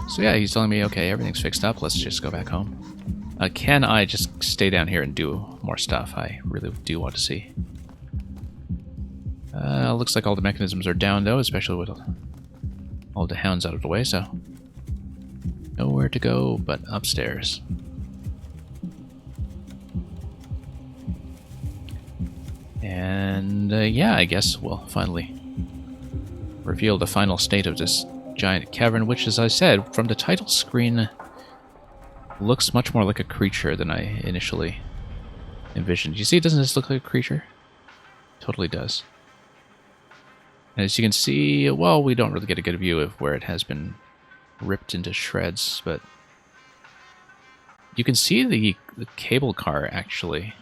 So yeah, he's telling me, okay, everything's fixed up, let's just go back home. Can I just stay down here and do more stuff? I really do want to see. Looks like all the mechanisms are down, though, especially with all the hounds out of the way, so nowhere to go but upstairs. And yeah, I guess we'll finally reveal the final state of this giant cavern, which, as I said, from the title screen, looks much more like a creature than I initially envisioned. You see, doesn't this look like a creature? Totally does. And as you can see, well, we don't really get a good view of where it has been ripped into shreds, but you can see the cable car, actually,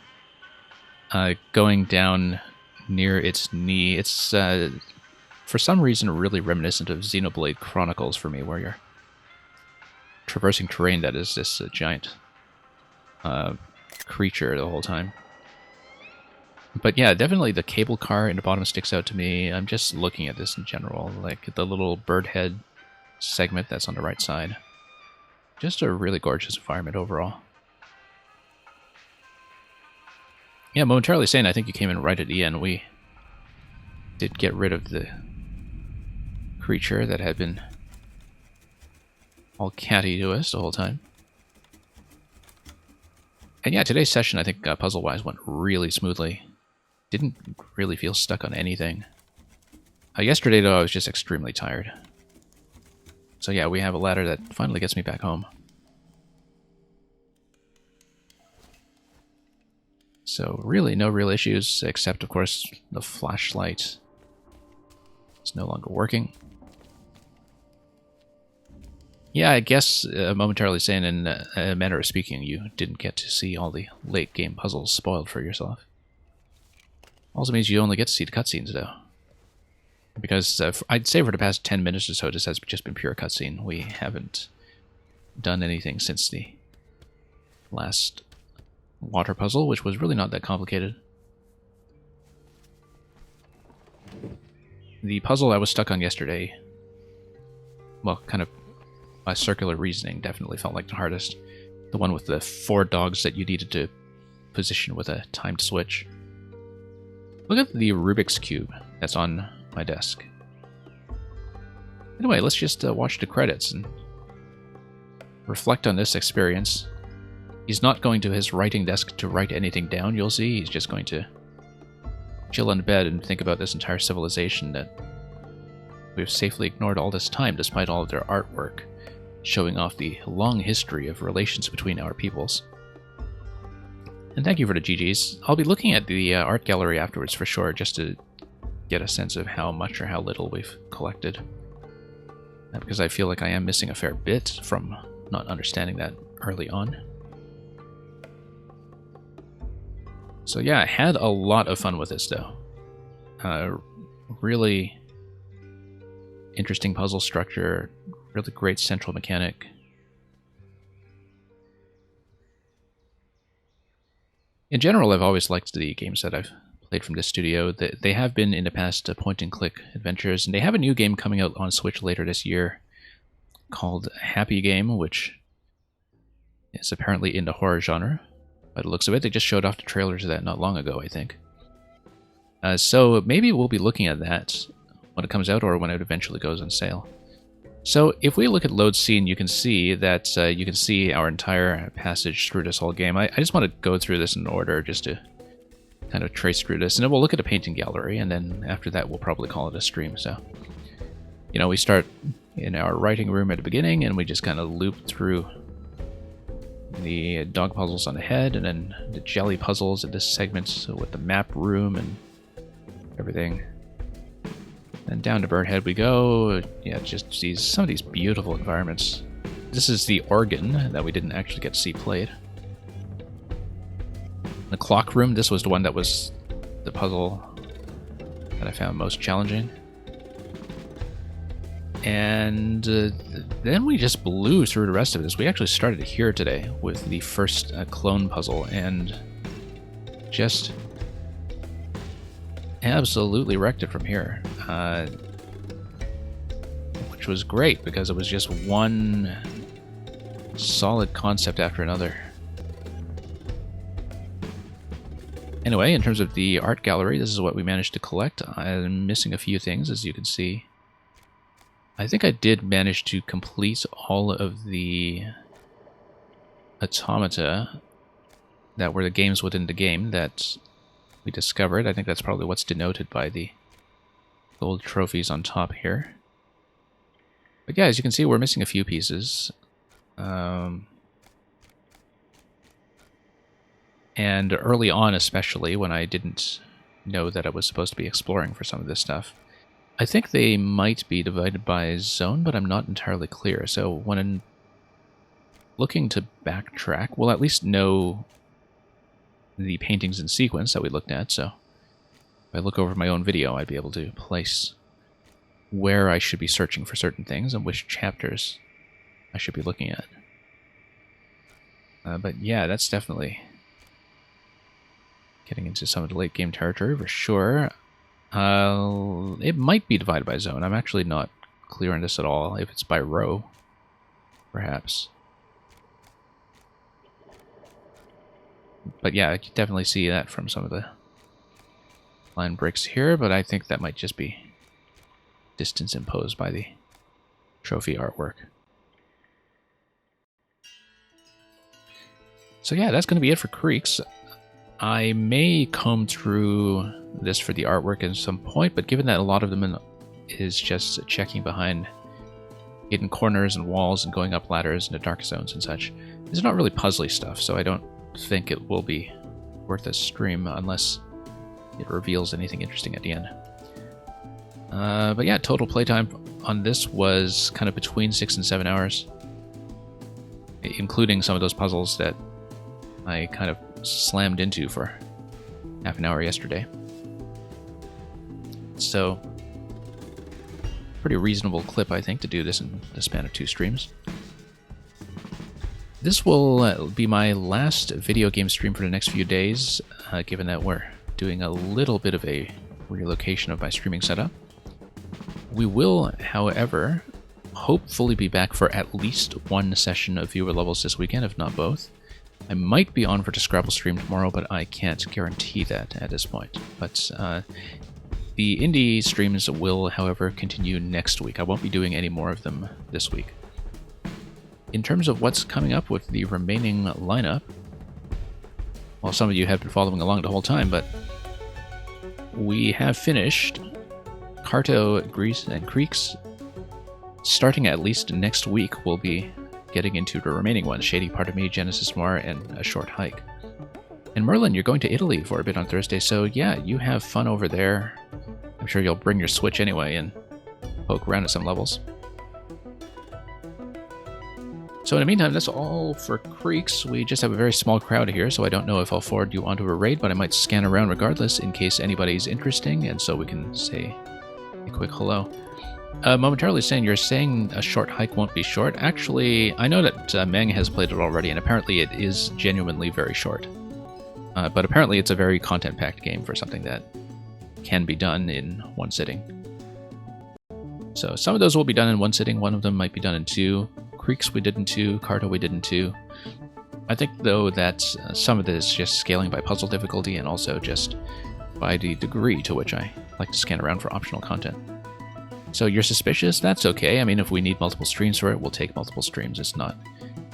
going down near its knee. It's, for some reason, really reminiscent of Xenoblade Chronicles for me, where you're traversing terrain that is this giant creature the whole time. But yeah, definitely the cable car in the bottom sticks out to me. I'm just looking at this in general, like the little bird head segment that's on the right side. Just a really gorgeous environment overall. Yeah, momentarily saying I think you came in right at the end. We did get rid of the creature that had been all catty to us the whole time. And yeah, today's session, I think, puzzle-wise, went really smoothly. Didn't really feel stuck on anything. Yesterday, though, I was just extremely tired. So yeah, we have a ladder that finally gets me back home. So really, no real issues, except, of course, the flashlight is no longer working. Yeah, I guess, momentarily saying, in a manner of speaking, you didn't get to see all the late-game puzzles spoiled for yourself. Also means you only get to see the cutscenes, though. Because I'd say for the past 10 minutes or so, this has just been pure cutscene. We haven't done anything since the last water puzzle, which was really not that complicated. The puzzle I was stuck on yesterday, well, kind of by circular reasoning, definitely felt like the hardest. The one with the 4 dogs that you needed to position with a timed switch. Look at the Rubik's Cube that's on my desk. Anyway, let's just watch the credits and reflect on this experience. He's not going to his writing desk to write anything down, you'll see. He's just going to chill in bed and think about this entire civilization that we've safely ignored all this time, despite all of their artwork showing off the long history of relations between our peoples. And thank you for the GGs. I'll be looking at the art gallery afterwards for sure, just to get a sense of how much or how little we've collected. Because I feel like I am missing a fair bit from not understanding that early on. So yeah, I had a lot of fun with this, though. Really interesting puzzle structure, really great central mechanic. In general, I've always liked the games that I've played from this studio. They have been, in the past, point-and-click adventures, and they have a new game coming out on Switch later this year called Happy Game, which is apparently in the horror genre. By the looks of it, they just showed off the trailers of that not long ago, I think. So maybe we'll be looking at that when it comes out or when it eventually goes on sale. So if we look at load scene, you can see that you can see our entire passage through this whole game. I just want to go through this in order just to kind of trace through this. And then we'll look at a painting gallery, and then after that we'll probably call it a stream. So, you know, we start in our writing room at the beginning, and we just kind of loop through the dog puzzles on the head, and then the jelly puzzles in this segment with the map room and everything. And down to Birdhead we go. Yeah, just some of these beautiful environments. This is the organ that we didn't actually get to see played. The clock room, this was the one that was the puzzle that I found most challenging. And then we just blew through the rest of this. We actually started here today with the first clone puzzle, and just absolutely wrecked it from here. Which was great, because it was just one solid concept after another. Anyway, in terms of the art gallery, this is what we managed to collect. I'm missing a few things, as you can see. I think I did manage to complete all of the automata that were the games within the game that we discovered. I think that's probably what's denoted by the gold trophies on top here. But yeah, as you can see, we're missing a few pieces. And early on, especially, when I didn't know that I was supposed to be exploring for some of this stuff, I think they might be divided by zone, but I'm not entirely clear. So when I'm looking to backtrack, we'll at least know the paintings in sequence that we looked at. So if I look over my own video, I'd be able to place where I should be searching for certain things and which chapters I should be looking at. But yeah, that's definitely getting into some of the late game territory for sure. It might be divided by zone. I'm actually not clear on this at all. If it's by row, perhaps. But yeah, I can definitely see that from some of the line breaks here, but I think that might just be distance imposed by the trophy artwork. So yeah, that's going to be it for Creaks. I may comb through this for the artwork at some point, but given that a lot of them is just checking behind hidden corners and walls and going up ladders into dark zones and such, it's not really puzzly stuff, so I don't think it will be worth a stream unless it reveals anything interesting at the end. But yeah, total playtime on this was kind of between 6 and 7 hours, including some of those puzzles that I kind of slammed into for half an hour yesterday. So, pretty reasonable clip, I think, to do this in the span of 2 streams. This will be my last video game stream for the next few days, given that we're doing a little bit of a relocation of my streaming setup. We will, however, hopefully be back for at least one session of viewer levels this weekend, if not both. I might be on for the Scrabble stream tomorrow, but I can't guarantee that at this point. But the indie streams will, however, continue next week. I won't be doing any more of them this week. In terms of what's coming up with the remaining lineup, well, some of you have been following along the whole time, but we have finished Carto, Grease, and Creaks. Starting at least next week, we'll be getting into the remaining ones: Shady Part of Me, Genesis Noir, and A Short Hike. And Merlin, you're going to Italy for a bit on Thursday, so yeah, you have fun over there. I'm sure you'll bring your Switch anyway and poke around at some levels. So in the meantime, that's all for Creaks. We just have a very small crowd here, so I don't know if I'll forward you onto a raid, but I might scan around regardless in case anybody's interesting, and so we can say a quick hello. Momentarily saying, you're saying A Short Hike won't be short. Actually, I know that Meng has played it already, and apparently it is genuinely very short. But apparently it's a very content-packed game for something that can be done in one sitting. So some of those will be done in one sitting, one of them might be done in 2. Creaks we did in 2, Carto we did in 2. I think, though, that some of this is just scaling by puzzle difficulty and also just by the degree to which I like to scan around for optional content. So you're suspicious? That's okay. I mean, if we need multiple streams for it, we'll take multiple streams. It's not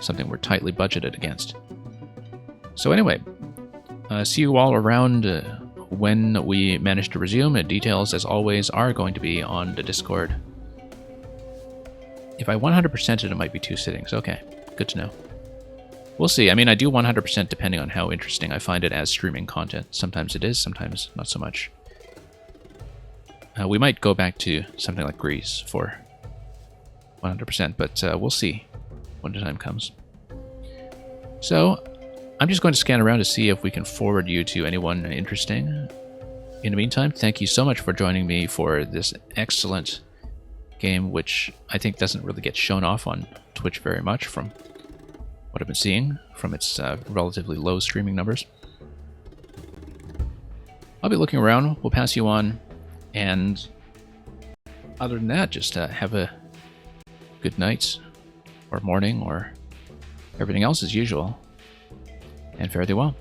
something we're tightly budgeted against. So anyway, see you all around when we manage to resume. Details, as always, are going to be on the Discord. If I 100% it might be 2 sittings. Okay, good to know. We'll see. I mean, I do 100% depending on how interesting I find it as streaming content. Sometimes it is, sometimes not so much. We might go back to something like Grease for 100%, but we'll see when the time comes. So, I'm just going to scan around to see if we can forward you to anyone interesting. In the meantime, thank you so much for joining me for this excellent game, which I think doesn't really get shown off on Twitch very much from what I've been seeing from its relatively low streaming numbers. I'll be looking around, we'll pass you on, and other than that, just have a good night, or morning, or everything else as usual, and fare thee well.